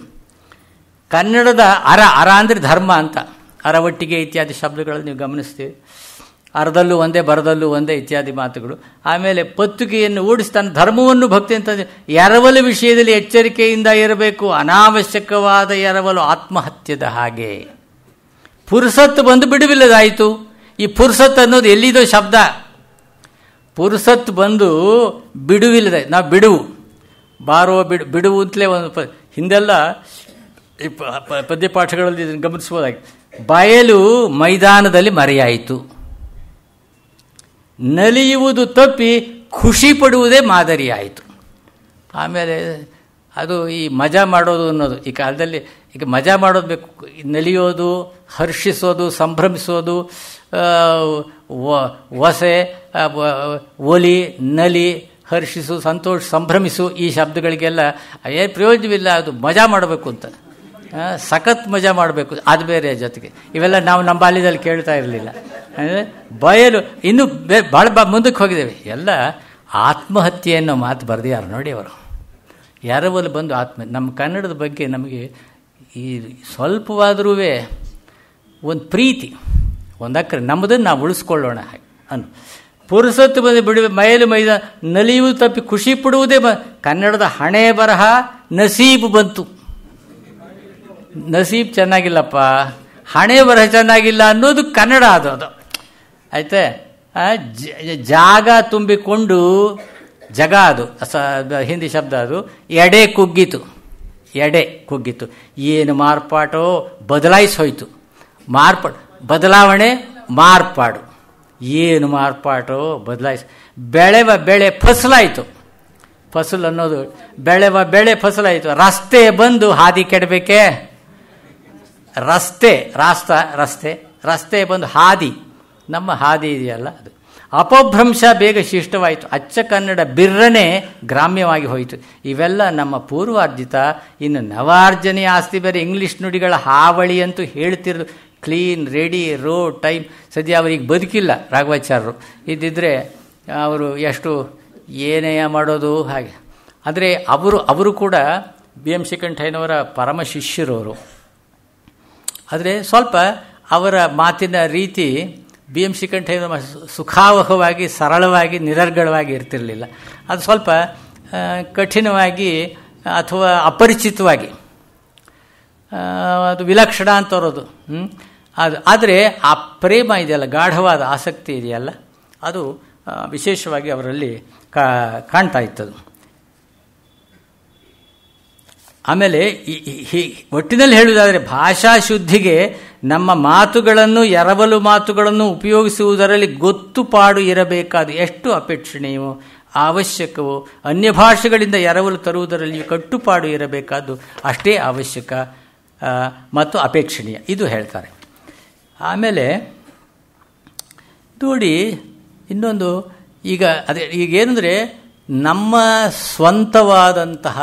ಕನ್ನಡದ ಅರ ಅಂದರೆ ಧರ್ಮ ಅಂತ, ಅರವಟ್ಟಿಗೆ ಇತ್ಯಾದಿ ಶಬ್ದಗಳನ್ನು ನೀವು ಗಮನಿಸ್ತೀವಿ. ಅರದಲ್ಲೂ ಒಂದೇ, ಬರದಲ್ಲೂ ಒಂದೇ ಇತ್ಯಾದಿ ಮಾತುಗಳು. ಆಮೇಲೆ ಪೊತ್ತುಗೆಯನ್ನು ಓಡಿಸಿ ತನ್ನ ಧರ್ಮವನ್ನು ಭಕ್ತಿ ಅಂತ. ಎರವಲು ವಿಷಯದಲ್ಲಿ ಎಚ್ಚರಿಕೆಯಿಂದ ಇರಬೇಕು. ಅನಾವಶ್ಯಕವಾದ ಎರವಲು ಆತ್ಮಹತ್ಯದ ಹಾಗೆ. ಪುರುಸತ್ತು ಬಂದು ಬಿಡುವಿಲ್ಲದಾಯಿತು. ಈ ಪುರುಸತ್ತು ಅನ್ನೋದು ಎಲ್ಲಿದೋ ಶಬ್ದ. ಪುರುಸತ್ತು ಬಂದು ಬಿಡುವಿಲ್ಲದ, ನಾವು ಬಿಡುವು ಬಾರೋ ಬಿಡುವು ಅಂತಲೇ ಒಂದು ಹಿಂದೆಲ್ಲ ಪದ್ಯಪಾಠಗಳಲ್ಲಿ ಇದನ್ನು ಗಮನಿಸಬಹುದಾಗಿ. ಬಯಲು ಮೈದಾನದಲ್ಲಿ ಮರೆಯಾಯಿತು. ನಲಿಯುವುದು ತಪ್ಪಿ ಖುಷಿ ಪಡುವುದೇ ಮಾದರಿಯಾಯಿತು. ಆಮೇಲೆ ಅದು ಈ ಮಜಾ ಮಾಡೋದು ಅನ್ನೋದು ಈ ಕಾಲದಲ್ಲಿ, ಈಗ ಮಜಾ ಮಾಡೋದು ಬೇಕು. ನಲಿಯೋದು, ಹರ್ಷಿಸೋದು, ಸಂಭ್ರಮಿಸೋದು, ಒಸೆ, ಒಲಿ, ನಲಿ, ಹರ್ಷಿಸು, ಸಂತೋಷ, ಸಂಭ್ರಮಿಸು, ಈ ಶಬ್ದಗಳಿಗೆಲ್ಲ ಏನು ಪ್ರಯೋಜನವಿಲ್ಲ. ಅದು ಮಜಾ ಮಾಡಬೇಕು ಅಂತ, ಸಖತ್ ಮಜಾ ಮಾಡಬೇಕು, ಅದು ಬೇರೆ. ಜೊತೆಗೆ ಇವೆಲ್ಲ ನಾವು ನಮ್ಮ ಬಾಲ್ಯದಲ್ಲಿ ಕೇಳ್ತಾ ಇರಲಿಲ್ಲ. ಬಯಲು ಇನ್ನೂ ಭಾಳ ಮುಂದಕ್ಕೆ ಹೋಗಿದ್ದೇವೆ. ಎಲ್ಲ ಆತ್ಮಹತ್ಯೆ ಅನ್ನೋ ಮಾತು ಬರೆದಿದ್ದಾರೆ ನೋಡಿ ಅವರು. ಎರವಲು ಬಂದು ನಮ್ಮ ಕನ್ನಡದ ಬಗ್ಗೆ ನಮಗೆ ಈ ಸ್ವಲ್ಪವಾದರೂ ಒಂದು ಪ್ರೀತಿ, ಒಂದು ಅಕ್ಕರೆ, ನಮ್ಮದನ್ನು ನಾವು ಉಳಿಸ್ಕೊಳ್ಳೋಣ ಅನ್ನು. ಪುರುಸತ್ತು ಬಂದು ಬಿಡುವೆ ಮೈಲು ಮೈದಾನ, ನಲಿಯುವುದು ತಪ್ಪಿ ಖುಷಿ ಪಡುವುದೇ ಕನ್ನಡದ ಹಣೆ ಬರಹ. ನಸೀಬು ಬಂತು. ನಸೀಬ್ ಚೆನ್ನಾಗಿಲ್ಲಪ್ಪ, ಹಣೆ ಬರಹ ಚೆನ್ನಾಗಿಲ್ಲ ಅನ್ನೋದು ಕನ್ನಡ. ಅದು ಆಯ್ತೆ. ಜಾಗ ತುಂಬಿಕೊಂಡು, ಜಗ ಅದು ಹಿಂದಿ ಶಬ್ದ, ಅದು ಎಡೆ ಕುಗ್ಗಿತು. ಎಡೆ ಕುಗ್ಗಿತು. ಏನು ಮಾರ್ಪಾಟೋ, ಬದಲಾಯಿಸಿ ಹೋಯಿತು. ಬದಲಾವಣೆ, ಮಾರ್ಪಾಡು. ಏನು ಮಾರ್ಪಾಟೋ, ಬದಲಾಯಿಸಿ. ಬೆಳೆವ ಬೆಳೆ ಫಸಲಾಯಿತು. ಫಸಲು ಅನ್ನೋದು ಬೆಳೆವ ಬೆಳೆ ಫಸಲಾಯಿತು. ರಸ್ತೆ ಬಂದು ಹಾದಿ ಕೆಡಬೇಕೆ? ರಸ್ತೆ ಬಂದು ಹಾದಿ, ನಮ್ಮ ಹಾದಿ ಇದೆಯಲ್ಲ ಅದು. ಅಪಭ್ರಂಶ ಬೇಗ ಶಿಷ್ಟವಾಯಿತು. ಅಚ್ಚ ಕನ್ನಡ ಬಿರ್ರನೆ ಗ್ರಾಮ್ಯವಾಗಿ ಹೋಯಿತು. ಇವೆಲ್ಲ ನಮ್ಮ ಪೂರ್ವಾರ್ಜಿತ. ಇನ್ನು ನವಾರ್ಜನೆಯ ಆಸ್ತಿ ಬೇರೆ. ಇಂಗ್ಲಿಷ್ ನುಡಿಗಳ ಹಾವಳಿ ಅಂತೂ ಹೇಳ್ತಿರೋದು. Clean, ready, row, time. ಸದ್ಯ ಅವರಿಗೆ ಬದುಕಿಲ್ಲ ರಾಘವಾಚಾರ್ಯರು. ಇದ್ದಿದ್ರೆ ಅವರು ಎಷ್ಟು ಏನೇ ಮಾಡೋದು ಹಾಗೆ. ಆದರೆ ಅವರು ಕೂಡ ಬಿ ಎಂ ಶ್ರೀಕಂಠಯ್ಯನವರ ಪರಮ ಶಿಷ್ಯರವರು. ಆದರೆ ಸ್ವಲ್ಪ ಅವರ ಮಾತಿನ ರೀತಿ ಬಿ ಎಂ ಶ್ರೀಕಂಠಯ್ಯನವರ ಸುಖಾವಹವಾಗಿ, ಸರಳವಾಗಿ, ನಿರರ್ಗಳವಾಗಿ ಇರ್ತಿರಲಿಲ್ಲ. ಅದು ಸ್ವಲ್ಪ ಕಠಿಣವಾಗಿ ಅಥವಾ ಅಪರಿಚಿತವಾಗಿ, ಅದು ವಿಲಕ್ಷಣ ಅಂತ ಬರೋದು. ಆದರೆ ಆ ಪ್ರೇಮ ಇದೆಯಲ್ಲ, ಗಾಢವಾದ ಆಸಕ್ತಿ ಇದೆಯಲ್ಲ, ಅದು ವಿಶೇಷವಾಗಿ ಅವರಲ್ಲಿ ಕಾಣ್ತಾ ಇತ್ತದು. ಆಮೇಲೆ ಒಟ್ಟಿನಲ್ಲಿ ಹೇಳುವುದಾದರೆ ಭಾಷಾ ಶುದ್ಧಿಗೆ ನಮ್ಮ ಮಾತುಗಳನ್ನು, ಎರವಲು ಮಾತುಗಳನ್ನು ಉಪಯೋಗಿಸುವುದರಲ್ಲಿ ಗೊತ್ತುಪಾಡು ಇರಬೇಕಾದ ಎಷ್ಟು ಅಪೇಕ್ಷಣೀಯವೋ ಅವಶ್ಯಕವೋ, ಅನ್ಯ ಭಾಷೆಗಳಿಂದ ಎರವಲು ತರುವುದರಲ್ಲಿ ಕಟ್ಟುಪಾಡು ಇರಬೇಕಾದ್ದು ಅಷ್ಟೇ ಅವಶ್ಯಕ ಮತ್ತು ಅಪೇಕ್ಷಣೀಯ, ಇದು ಹೇಳ್ತಾರೆ. ಆಮೇಲೆ ನೋಡಿ ಇನ್ನೊಂದು, ಈಗೇನೆಂದರೆ ನಮ್ಮ ಸ್ವಂತವಾದಂತಹ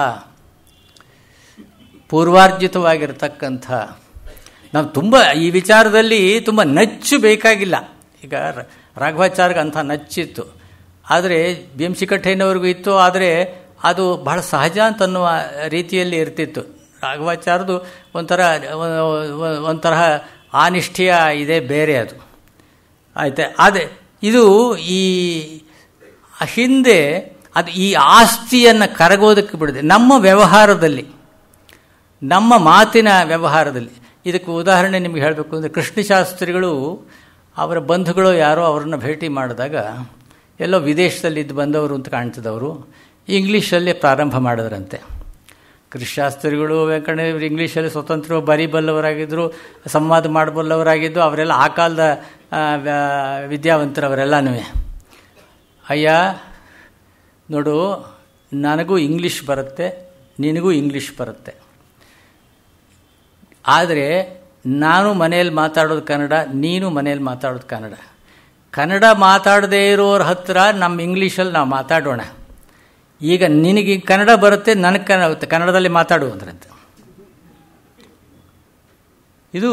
ಪೂರ್ವಾರ್ಜಿತವಾಗಿರತಕ್ಕಂಥ ನಾವು ತುಂಬ ಈ ವಿಚಾರದಲ್ಲಿ ತುಂಬ ನಚ್ಚು ಬೇಕಾಗಿಲ್ಲ. ಈಗ ರಾಘವಾಚಾರ್ಯಗೆ ಅಂಥ ನಚ್ಚಿತ್ತು, ಆದರೆ ಬಿ ಎಂ ಶಿಕಟ್ಟಯ್ಯನವ್ರಿಗೂ ಇತ್ತು, ಆದರೆ ಅದು ಬಹಳ ಸಹಜ ಅಂತನ್ನುವ ರೀತಿಯಲ್ಲಿ ಇರ್ತಿತ್ತು. ರಾಘವಾಚಾರ್ಯದು ಒಂಥರ ಆನಿಷ್ಠೆಯ ಇದೆ, ಬೇರೆ ಅದು ಆಯ್ತಾ. ಆದರೆ ಇದು ಈ ಹಿಂದೆ ಅದು ಈ ಆಸ್ತಿಯನ್ನು ಕರಗೋದಕ್ಕೆ ಬಿಡದೆ ನಮ್ಮ ವ್ಯವಹಾರದಲ್ಲಿ, ನಮ್ಮ ಮಾತಿನ ವ್ಯವಹಾರದಲ್ಲಿ. ಇದಕ್ಕೆ ಉದಾಹರಣೆ ನಿಮಗೆ ಹೇಳಬೇಕು ಅಂದರೆ, ಕೃಷ್ಣಶಾಸ್ತ್ರಿಗಳು ಅವರ ಬಂಧುಗಳು ಯಾರೋ ಅವರನ್ನು ಭೇಟಿ ಮಾಡಿದಾಗ, ಎಲ್ಲೋ ವಿದೇಶದಲ್ಲಿ ಇದ್ದು ಬಂದವರು ಅಂತ ಕಾಣ್ತಿದ್ದವರು ಇಂಗ್ಲೀಷಲ್ಲೇ ಪ್ರಾರಂಭ ಮಾಡಿದ್ರಂತೆ. ಕೃಷ್ಣಶಾಸ್ತ್ರಿಗಳು, ವೆಂಕಣ್ಣವರು ಇಂಗ್ಲೀಷಲ್ಲಿ ಸ್ವತಂತ್ರ ಬರೀಬಲ್ಲವರಾಗಿದ್ದರು, ಸಂವಾದ ಮಾಡಬಲ್ಲವರಾಗಿದ್ದು, ಅವರೆಲ್ಲ ಆ ಕಾಲದ ವಿದ್ಯಾವಂತರವರೆಲ್ಲನೂ. ಅಯ್ಯ ನೋಡು, ನನಗೂ ಇಂಗ್ಲೀಷ್ ಬರುತ್ತೆ, ನಿನಗೂ ಇಂಗ್ಲೀಷ್ ಬರುತ್ತೆ, ಆದರೆ ನಾನು ಮನೆಯಲ್ಲಿ ಮಾತಾಡೋದು ಕನ್ನಡ, ನೀನು ಮನೆಯಲ್ಲಿ ಮಾತಾಡೋದು ಕನ್ನಡ. ಕನ್ನಡ ಮಾತಾಡದೇ ಇರೋರ ಹತ್ರ ನಮ್ಮ ಇಂಗ್ಲೀಷಲ್ಲಿ ನಾವು ಮಾತಾಡೋಣ. ಈಗ ನಿನಗೆ ಕನ್ನಡ ಬರುತ್ತೆ, ನನಗೆ ಕನ್ನಡದಲ್ಲಿ ಮಾತಾಡು ಅಂದ್ರಂತೆ. ಇದು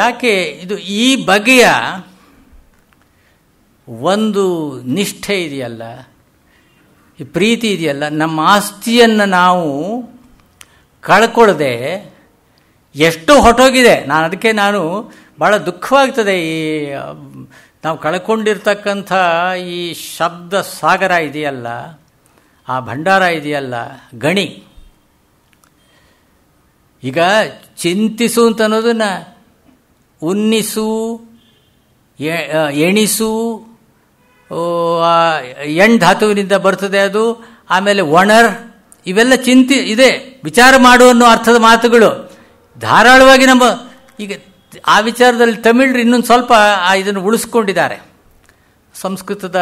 ಯಾಕೆ, ಇದು ಈ ಬಗೆಯ ಒಂದು ನಿಷ್ಠೆ ಇದೆಯಲ್ಲ, ಈ ಪ್ರೀತಿ ಇದೆಯಲ್ಲ, ನಮ್ಮ ಆಸ್ತಿಯನ್ನು ನಾವು ಕಳ್ಕೊಳ್ಳದೆ ಎಷ್ಟು ಹೊಟ್ಟೋಗಿದೆ. ಅದಕ್ಕೆ ನಾನು ಭಾಳ ದುಃಖವಾಗ್ತದೆ. ಈ ನಾವು ಕಳ್ಕೊಂಡಿರ್ತಕ್ಕಂಥ ಈ ಶಬ್ದ ಸಾಗರ ಇದೆಯಲ್ಲ, ಆ ಭಂಡಾರ ಇದೆಯಲ್ಲ, ಗಣಿ. ಈಗ ಚಿಂತಿಸು ಅಂತ ಅನ್ನೋದನ್ನ ಉನ್ನಿಸು, ಎಣಿಸು, ಎಣ್ ಧಾತುವಿನಿಂದ ಬರ್ತದೆ ಅದು. ಆಮೇಲೆ ಒಣರ್, ಇವೆಲ್ಲ ಇದೆ, ವಿಚಾರ ಮಾಡು ಅನ್ನೋ ಅರ್ಥದ ಮಾತುಗಳು ಧಾರಾಳವಾಗಿ ನಮ್ಮ. ಈಗ ಆ ವಿಚಾರದಲ್ಲಿ ತಮಿಳರು ಇನ್ನೊಂದು ಸ್ವಲ್ಪ ಇದನ್ನು ಉಳಿಸ್ಕೊಂಡಿದ್ದಾರೆ. ಸಂಸ್ಕೃತದ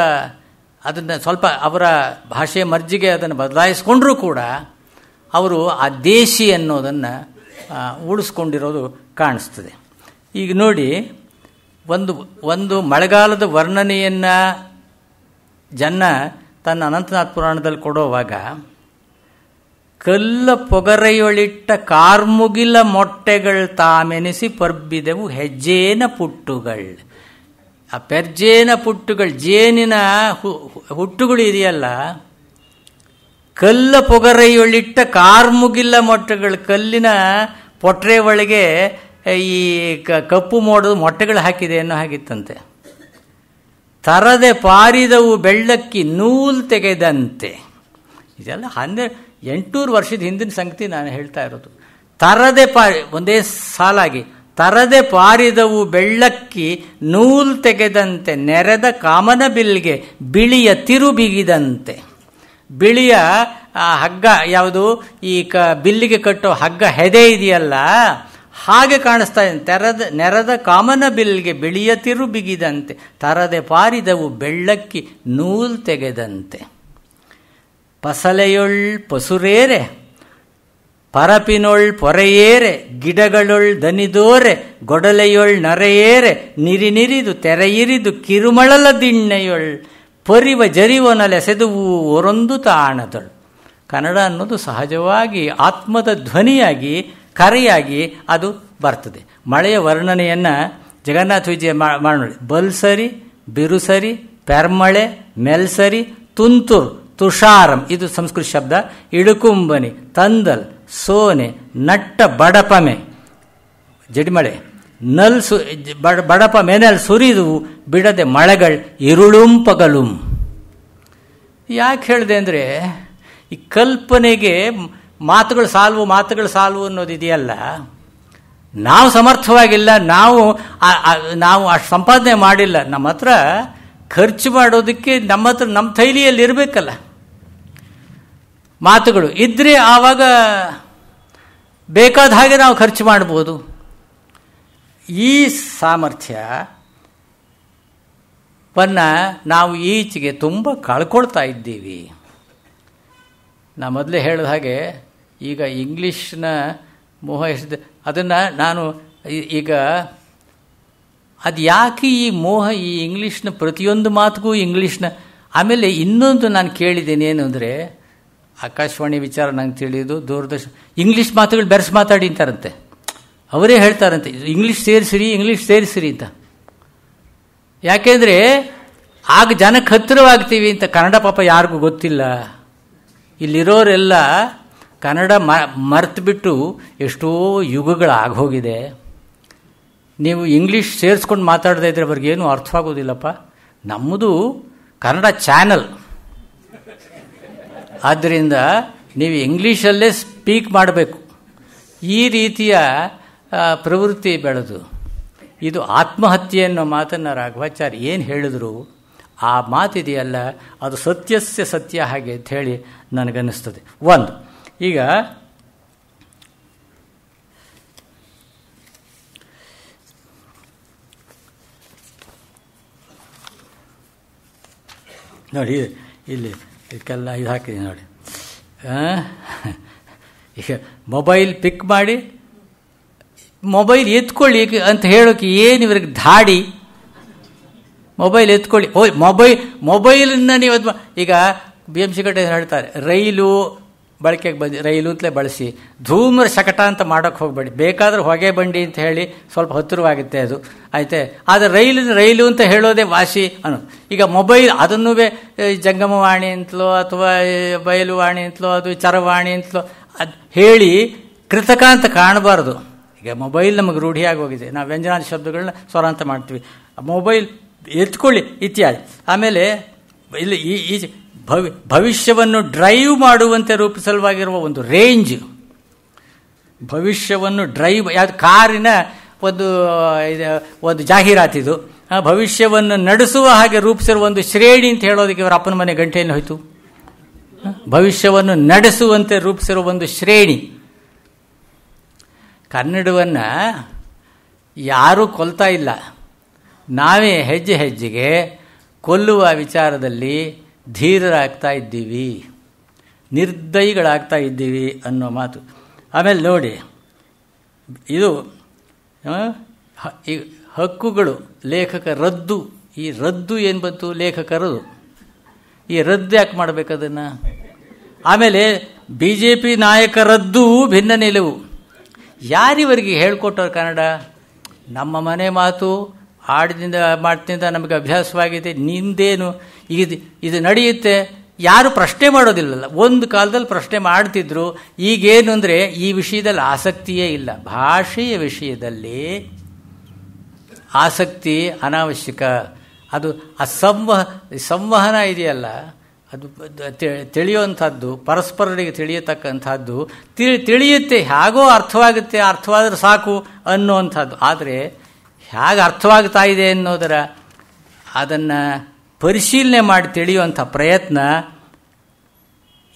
ಅದನ್ನು ಸ್ವಲ್ಪ ಅವರ ಭಾಷೆಯ ಮರ್ಜಿಗೆ ಅದನ್ನು ಬದಲಾಯಿಸ್ಕೊಂಡ್ರೂ ಕೂಡ ಅವರು ಆ ದೇಶಿ ಅನ್ನೋದನ್ನು ಉಳಿಸ್ಕೊಂಡಿರೋದು ಕಾಣಿಸ್ತದೆ. ಈಗ ನೋಡಿ, ಒಂದು ಮಳೆಗಾಲದ ವರ್ಣನೆಯನ್ನು ಜನ್ನ ತನ್ನ ಅನಂತನಾಥ ಪುರಾಣದಲ್ಲಿ ಕೊಡುವಾಗ, ಕಲ್ಲ ಪೊಗರೆಯೊಳಿಟ್ಟ ಕಾರ್ಮುಗಿಲ ಮೊಟ್ಟೆಗಳು ತಾಮೆನಿಸಿ ಪರ್ಬಿದೆವು ಹೆಜ್ಜೇನ ಪುಟ್ಟುಗಳು. ಆ ಪೆರ್ಜೇನ ಪುಟ್ಟುಗಳು, ಜೇನಿನ ಹುಟ್ಟುಗಳು ಇದೆಯಲ್ಲ, ಕಲ್ಲ ಪೊಗರೆಯೊಳಿಟ್ಟ ಕಾರ್ಮುಗಿಲ ಮೊಟ್ಟೆಗಳು, ಕಲ್ಲಿನ ಪೊಟ್ರೆ ಒಳಗೆ ಈ ಕಪ್ಪು ಮೋಡದ ಮೊಟ್ಟೆಗಳು ಹಾಕಿದೆ ಅನ್ನೋ ಹಾಗಿತ್ತಂತೆ. ತರದೆ ಪಾರಿದವು ಬೆಳ್ಳಕ್ಕಿ ನೂಲ್ ತೆಗೆದಂತೆ. ಇದೆಲ್ಲ 800 ವರ್ಷದ ಹಿಂದಿನ ಸಂಗತಿ ನಾನು ಹೇಳ್ತಾ ಇರೋದು. ತರದೆ ಒಂದೇ ಸಾಲಾಗಿ, ತರದೆ ಪಾರಿದವು ಬೆಳ್ಳಕ್ಕಿ ನೂಲ್ ತೆಗೆದಂತೆ, ನೆರೆದ ಕಾಮನ ಬಿಲ್ಗೆ ಬಿಳಿಯ ತಿರು ಬಿಗಿದಂತೆ. ಬಿಳಿಯ ಹಗ್ಗ ಯಾವುದು, ಈ ಬಿಲ್ಲಿಗೆ ಕಟ್ಟೋ ಹಗ್ಗ ಹೆದೆ ಇದೆಯಲ್ಲ, ಹಾಗೆ ಕಾಣಿಸ್ತಾ ಇದೆ. ನೆರೆದ ಕಾಮನ ಬಿಲ್ಗೆ ಬಿಳಿಯ ತಿರು ಬಿಗಿದಂತೆ, ತರದೆ ಪಾರಿದವು ಬೆಳ್ಳಕ್ಕಿ ನೂಲ್ ತೆಗೆದಂತೆ. ಪಸಲೆಯೊಳ್ ಪಸುರೇರೆ ಪರಪಿನೊಳ್ ಪೊರೆಯೇರೆ, ಗಿಡಗಳೊಳ್ ದನಿದೋರೆ ಗೊಡಲೆಯೊಳ್ ನರೆಯೇರೆ, ನಿರಿನಿರಿದು ತೆರೆಯಿರಿದು ಕಿರುಮಳಲ ದಿಣ್ಣೆಯೊಳ್ ಪರಿವ ಜರಿವನಲೆಸೆದುವು ಒರೊಂದು ತಾಣದಳು. ಕನ್ನಡ ಅನ್ನೋದು ಸಹಜವಾಗಿ ಆತ್ಮದ ಧ್ವನಿಯಾಗಿ, ಕರೆಯಾಗಿ ಅದು ಬರ್ತದೆ. ಮಳೆಯ ವರ್ಣನೆಯನ್ನು ಜಗನ್ನಾಥ ವಿಜಯ ಮಾಡಿ, ಬಲ್ಸರಿ, ಬಿರುಸರಿ, ಪೆರ್ಮಳೆ, ಮೆಲ್ಸರಿ, ತುಂತುರ್, ತುಷಾರಂ, ಇದು ಸಂಸ್ಕೃತ ಶಬ್ದ. ಇಳುಕುಂಬನಿ, ತಂದಲ್, ಸೋನೆ, ನಟ್ಟ ಬಡಪಮೆ, ಜಡಿಮಳೆ, ನಲ್ ಬಡಪ ಮೆನಲ್ ಸುರಿದು ಬಿಡದೆ ಮಳೆಗಳು ಇರುಳುಂ ಪಗಲುಂ. ಯಾಕೆ ಹೇಳಿದೆ ಅಂದರೆ, ಈ ಕಲ್ಪನೆಗೆ ಮಾತುಗಳು ಸಾಲ್ವು ಅನ್ನೋದಿದೆಯಲ್ಲ, ನಾವು ಸಮರ್ಥವಾಗಿಲ್ಲ, ನಾವು ಅಷ್ಟು ಸಂಪಾದನೆ ಮಾಡಿಲ್ಲ, ನಮ್ಮ ಹತ್ರ ಖರ್ಚು ಮಾಡೋದಕ್ಕೆ ನಮ್ಮ ಥೈಲಿಯಲ್ಲಿ ಇರಬೇಕಲ್ಲ ಮಾತುಗಳು ಇದ್ರೆ ಆವಾಗ ಬೇಕಾದ ಹಾಗೆ ನಾವು ಖರ್ಚು ಮಾಡ್ಬೋದು. ಈ ಸಾಮರ್ಥ್ಯವನ್ನು ನಾವು ಈಚೆಗೆ ತುಂಬ ಕಳ್ಕೊಳ್ತಾ ಇದ್ದೀವಿ. ನಾ ಮೊದಲೇ ಹೇಳಿದ ಹಾಗೆ ಈಗ ಇಂಗ್ಲೀಷ್ನ ಮೋಹ ಎಷ್ಟಿದೆ, ಅದನ್ನು ನಾನು ಈಗ ಅದು ಯಾಕೆ ಈ ಮೋಹ, ಈ ಇಂಗ್ಲೀಷ್ನ ಪ್ರತಿಯೊಂದು ಮಾತಿಗೂ ಇಂಗ್ಲೀಷ್ನ. ಆಮೇಲೆ ಇನ್ನೊಂದು ನಾನು ಕೇಳಿದ್ದೇನೆ, ಏನು ಅಂದರೆ ಆಕಾಶವಾಣಿ ವಿಚಾರ ನಂಗೆ ತಿಳಿಯೋದು, ದೂರದರ್ಶನ ಇಂಗ್ಲೀಷ್ ಮಾತುಗಳು ಬೆರೆಸಿ ಮಾತಾಡಿ ಅಂತಾರಂತೆ. ಅವರೇ ಹೇಳ್ತಾರಂತೆ ಇಂಗ್ಲೀಷ್ ಸೇರಿಸಿರಿ ಅಂತ. ಯಾಕೆಂದರೆ ಆಗ ಜನಕ್ಕೆ ಹತ್ತಿರವಾಗ್ತೀವಿ ಅಂತ. ಕನ್ನಡ ಪಾಪ ಯಾರಿಗೂ ಗೊತ್ತಿಲ್ಲ. ಇಲ್ಲಿರೋರೆಲ್ಲ ಕನ್ನಡ ಮರೆತು ಬಿಟ್ಟು ಎಷ್ಟೋ ಯುಗಗಳಾಗೋಗಿದೆ. ನೀವು ಇಂಗ್ಲೀಷ್ ಸೇರಿಸ್ಕೊಂಡು ಮಾತಾಡದೇ ಇದ್ರೆ ಅವ್ರಿಗೇನು ಅರ್ಥವಾಗೋದಿಲ್ಲಪ್ಪ. ನಮ್ಮದು ಕನ್ನಡ ಚಾನಲ್, ಆದ್ದರಿಂದ ನೀವು ಇಂಗ್ಲೀಷಲ್ಲೇ ಸ್ಪೀಕ್ ಮಾಡಬೇಕು. ಈ ರೀತಿಯ ಪ್ರವೃತ್ತಿ ಬೆಳೆದು ಇದು ಆತ್ಮಹತ್ಯೆ ಅನ್ನೋ ಮಾತನ್ನು ರಾಘವಾಚಾರ್ಯ ಏನು ಹೇಳಿದ್ರು, ಆ ಮಾತಿದೆಯಲ್ಲ ಅದು ಸತ್ಯಸ್ಯ ಸತ್ಯ ಹಾಗೆ ಅಂತ ಹೇಳಿ ನನಗನ್ನಿಸ್ತದೆ. ಒಂದು ಈಗ ನೋಡಿ, ಇಲ್ಲಿ ಇದಕ್ಕೆಲ್ಲ ಇದು ಹಾಕಿದೆ ನೋಡಿ. ಈಗ ಮೊಬೈಲ್ ಪಿಕ್ ಮಾಡಿ ಮೊಬೈಲ್ ಎತ್ಕೊಳ್ಳಿ ಅಂತ ಹೇಳೋಕೆ ಏನು ಇವ್ರಿಗೆ ಧಾಡಿ. ಮೊಬೈಲ್ ಎತ್ಕೊಳ್ಳಿ, ಮೊಬೈಲನ್ನ ನೀವು ಈಗ BMC ಕಡೆ ಹೇಳ್ತಾರೆ ರೈಲು ಬಳಕೆಗೆ ರೈಲು ಅಂತಲೇ ಬಳಸಿ, ಧೂಮ್ರ ಶಕಟ ಅಂತ ಮಾಡೋಕ್ಕೆ ಹೋಗಬೇಡಿ. ಬೇಕಾದ್ರೆ ಹೊಗೆ ಬಂಡಿ ಅಂತ ಹೇಳಿ ಸ್ವಲ್ಪ ಹತ್ತಿರವಾಗುತ್ತೆ ಅದು, ಆಯ್ತೆ. ಆದರೆ ರೈಲು ಅಂತ ಹೇಳೋದೇ ವಾಸಿ ಅನ್ನೋದು. ಈಗ ಮೊಬೈಲ್ ಅದನ್ನೂ ಜಂಗಮವಾಣಿ ಅಂತಲೋ ಅಥವಾ ಬಯಲುವಾಣಿ ಅಂತಲೋ ಅದು ಚರವಾಣಿ ಅಂತಲೋ ಅದು ಹೇಳಿ ಕೃತಕ ಅಂತ ಕಾಣಬಾರ್ದು. ಈಗ ಮೊಬೈಲ್ ನಮಗೆ ರೂಢಿಯಾಗಿ ಹೋಗಿದೆ, ನಾವು ವ್ಯಂಜನಾದಿ ಶಬ್ದಗಳನ್ನ ಸ್ವರ ಅಂತ ಮಾಡ್ತೀವಿ. ಮೊಬೈಲ್ ಎತ್ಕೊಳ್ಳಿ ಇತ್ಯಾದಿ. ಆಮೇಲೆ ಇಲ್ಲಿ ಈ ಭವಿಷ್ಯವನ್ನು ಡ್ರೈವ್ ಮಾಡುವಂತೆ ರೂಪಿಸಲ್ವಾಗಿರುವ ಒಂದು ರೇಂಜ್, ಭವಿಷ್ಯವನ್ನು ಡ್ರೈವ್, ಯಾವುದು ಕಾರಿನ ಒಂದು ಜಾಹೀರಾತಿದು. ಭವಿಷ್ಯವನ್ನು ನಡೆಸುವ ಹಾಗೆ ರೂಪಿಸಿರುವ ಒಂದು ಶ್ರೇಣಿ ಅಂತ ಹೇಳೋದಕ್ಕೆ ಇವರ ಅಪ್ಪನ ಮನೆ ಗಂಟೆಯನ್ನು ಹೋಯಿತು. ಭವಿಷ್ಯವನ್ನು ನಡೆಸುವಂತೆ ರೂಪಿಸಿರುವ ಒಂದು ಶ್ರೇಣಿ. ಕನ್ನಡವನ್ನು ಯಾರೂ ಕೊಲ್ತಾ ಇಲ್ಲ, ನಾವೇ ಹೆಜ್ಜೆ ಹೆಜ್ಜೆಗೆ ಕೊಲ್ಲುವ ವಿಚಾರದಲ್ಲಿ ಧೀರರಾಗ್ತಾ ಇದ್ದೀವಿ, ನಿರ್ದಯಿಗಳಾಗ್ತಾ ಇದ್ದೀವಿ ಅನ್ನೋ ಮಾತು. ಆಮೇಲೆ ನೋಡಿ, ಇದು ಈ ಹಕ್ಕುಗಳು, ಲೇಖಕ ರದ್ದು, ಈ ರದ್ದು ಏನು ಬಂತು ಲೇಖಕರದು, ಈ ರದ್ದು ಯಾಕೆ ಮಾಡಬೇಕದನ್ನು? ಆಮೇಲೆ BJP ನಾಯಕರದ್ದು ಭಿನ್ನ ನಿಲುವು. ಯಾರಿವರಿಗೆ ಹೇಳ್ಕೊಟ್ಟವ್ರು ಕನ್ನಡ? ನಮ್ಮ ಮನೆ ಮಾತು ಹಾಡಿನಿಂದ ಮಾಡ್ತಿಂದ ನಮಗೆ ಅಭ್ಯಾಸವಾಗಿದೆ, ನಿಂದೇನು ಇದು ನಡೆಯುತ್ತೆ, ಯಾರು ಪ್ರಶ್ನೆ ಮಾಡೋದಿಲ್ಲಲ್ಲ. ಒಂದು ಕಾಲದಲ್ಲಿ ಪ್ರಶ್ನೆ ಮಾಡ್ತಿದ್ರು, ಈಗೇನು ಅಂದರೆ ಈ ವಿಷಯದಲ್ಲಿ ಆಸಕ್ತಿಯೇ ಇಲ್ಲ. ಭಾಷೆಯ ವಿಷಯದಲ್ಲಿ ಆಸಕ್ತಿ ಅನಾವಶ್ಯಕ. ಅದು ಸಂವಹನ ಇದೆಯಲ್ಲ, ಅದು ತಿಳಿಯುವಂಥದ್ದು, ಪರಸ್ಪರರಿಗೆ ತಿಳಿಯತಕ್ಕಂಥದ್ದು, ತಿಳಿಯುತ್ತೆ, ಹೇಗೋ ಅರ್ಥವಾಗುತ್ತೆ, ಅರ್ಥವಾದರೆ ಸಾಕು ಅನ್ನುವಂಥದ್ದು. ಆದರೆ ಹೇಗೆ ಅರ್ಥವಾಗ್ತಾ ಇದೆ ಅದನ್ನು ಪರಿಶೀಲನೆ ಮಾಡಿ ತಿಳಿಯುವಂಥ ಪ್ರಯತ್ನ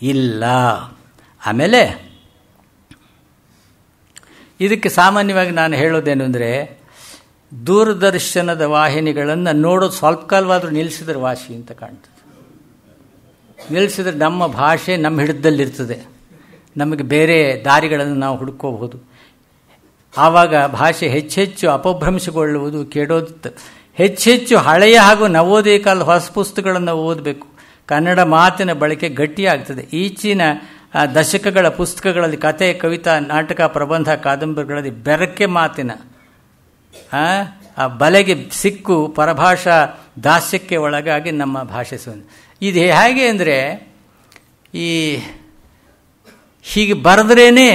ಇಲ್ಲ. ಆಮೇಲೆ ಇದಕ್ಕೆ ಸಾಮಾನ್ಯವಾಗಿ ನಾನು ಹೇಳೋದೇನು ಅಂದರೆ, ದೂರದರ್ಶನದ ವಾಹಿನಿಗಳನ್ನು ನೋಡೋದು ಸ್ವಲ್ಪ ಕಾಲವಾದರೂ ನಿಲ್ಲಿಸಿದ್ರೆ ವಾಸಿ ಅಂತ ಕಾಣ್ತದೆ. ನಿಲ್ಲಿಸಿದ್ರೆ ನಮ್ಮ ಭಾಷೆ ನಮ್ಮ ಹಿಡಿದಲ್ಲಿರ್ತದೆ, ನಮಗೆ ಬೇರೆ ದಾರಿಗಳನ್ನು ನಾವು ಹುಡುಕೋಬಹುದು. ಆವಾಗ ಭಾಷೆ ಹೆಚ್ಚೆಚ್ಚು ಅಪಭ್ರಂಶಗೊಳ್ಳುವುದು, ಕೆಡೋದು. ಹೆಚ್ಚೆಚ್ಚು ಹಳೆಯ ಹಾಗೂ ನವೋದಯ ಕಾಲದ ಹೊಸ ಪುಸ್ತಕಗಳನ್ನು ಓದಬೇಕು. ಕನ್ನಡ ಮಾತಿನ ಬಳಕೆ ಗಟ್ಟಿಯಾಗ್ತದೆ. ಈಚಿನ ದಶಕಗಳ ಪುಸ್ತಕಗಳಲ್ಲಿ ಕತೆ, ಕವಿತಾ, ನಾಟಕ, ಪ್ರಬಂಧ, ಕಾದಂಬರಿಗಳಲ್ಲಿ ಬೆರಕೆ ಮಾತಿನ ಆ ಬಲೆಗೆ ಸಿಕ್ಕು ಪರಭಾಷಾ ದಾಸ್ಯಕ್ಕೆ ಒಳಗಾಗಿ ನಮ್ಮ ಭಾಷೆ ಇದು ಹೇಗೆ ಅಂದರೆ, ಈ ಹೀಗೆ ಬರೆದ್ರೇ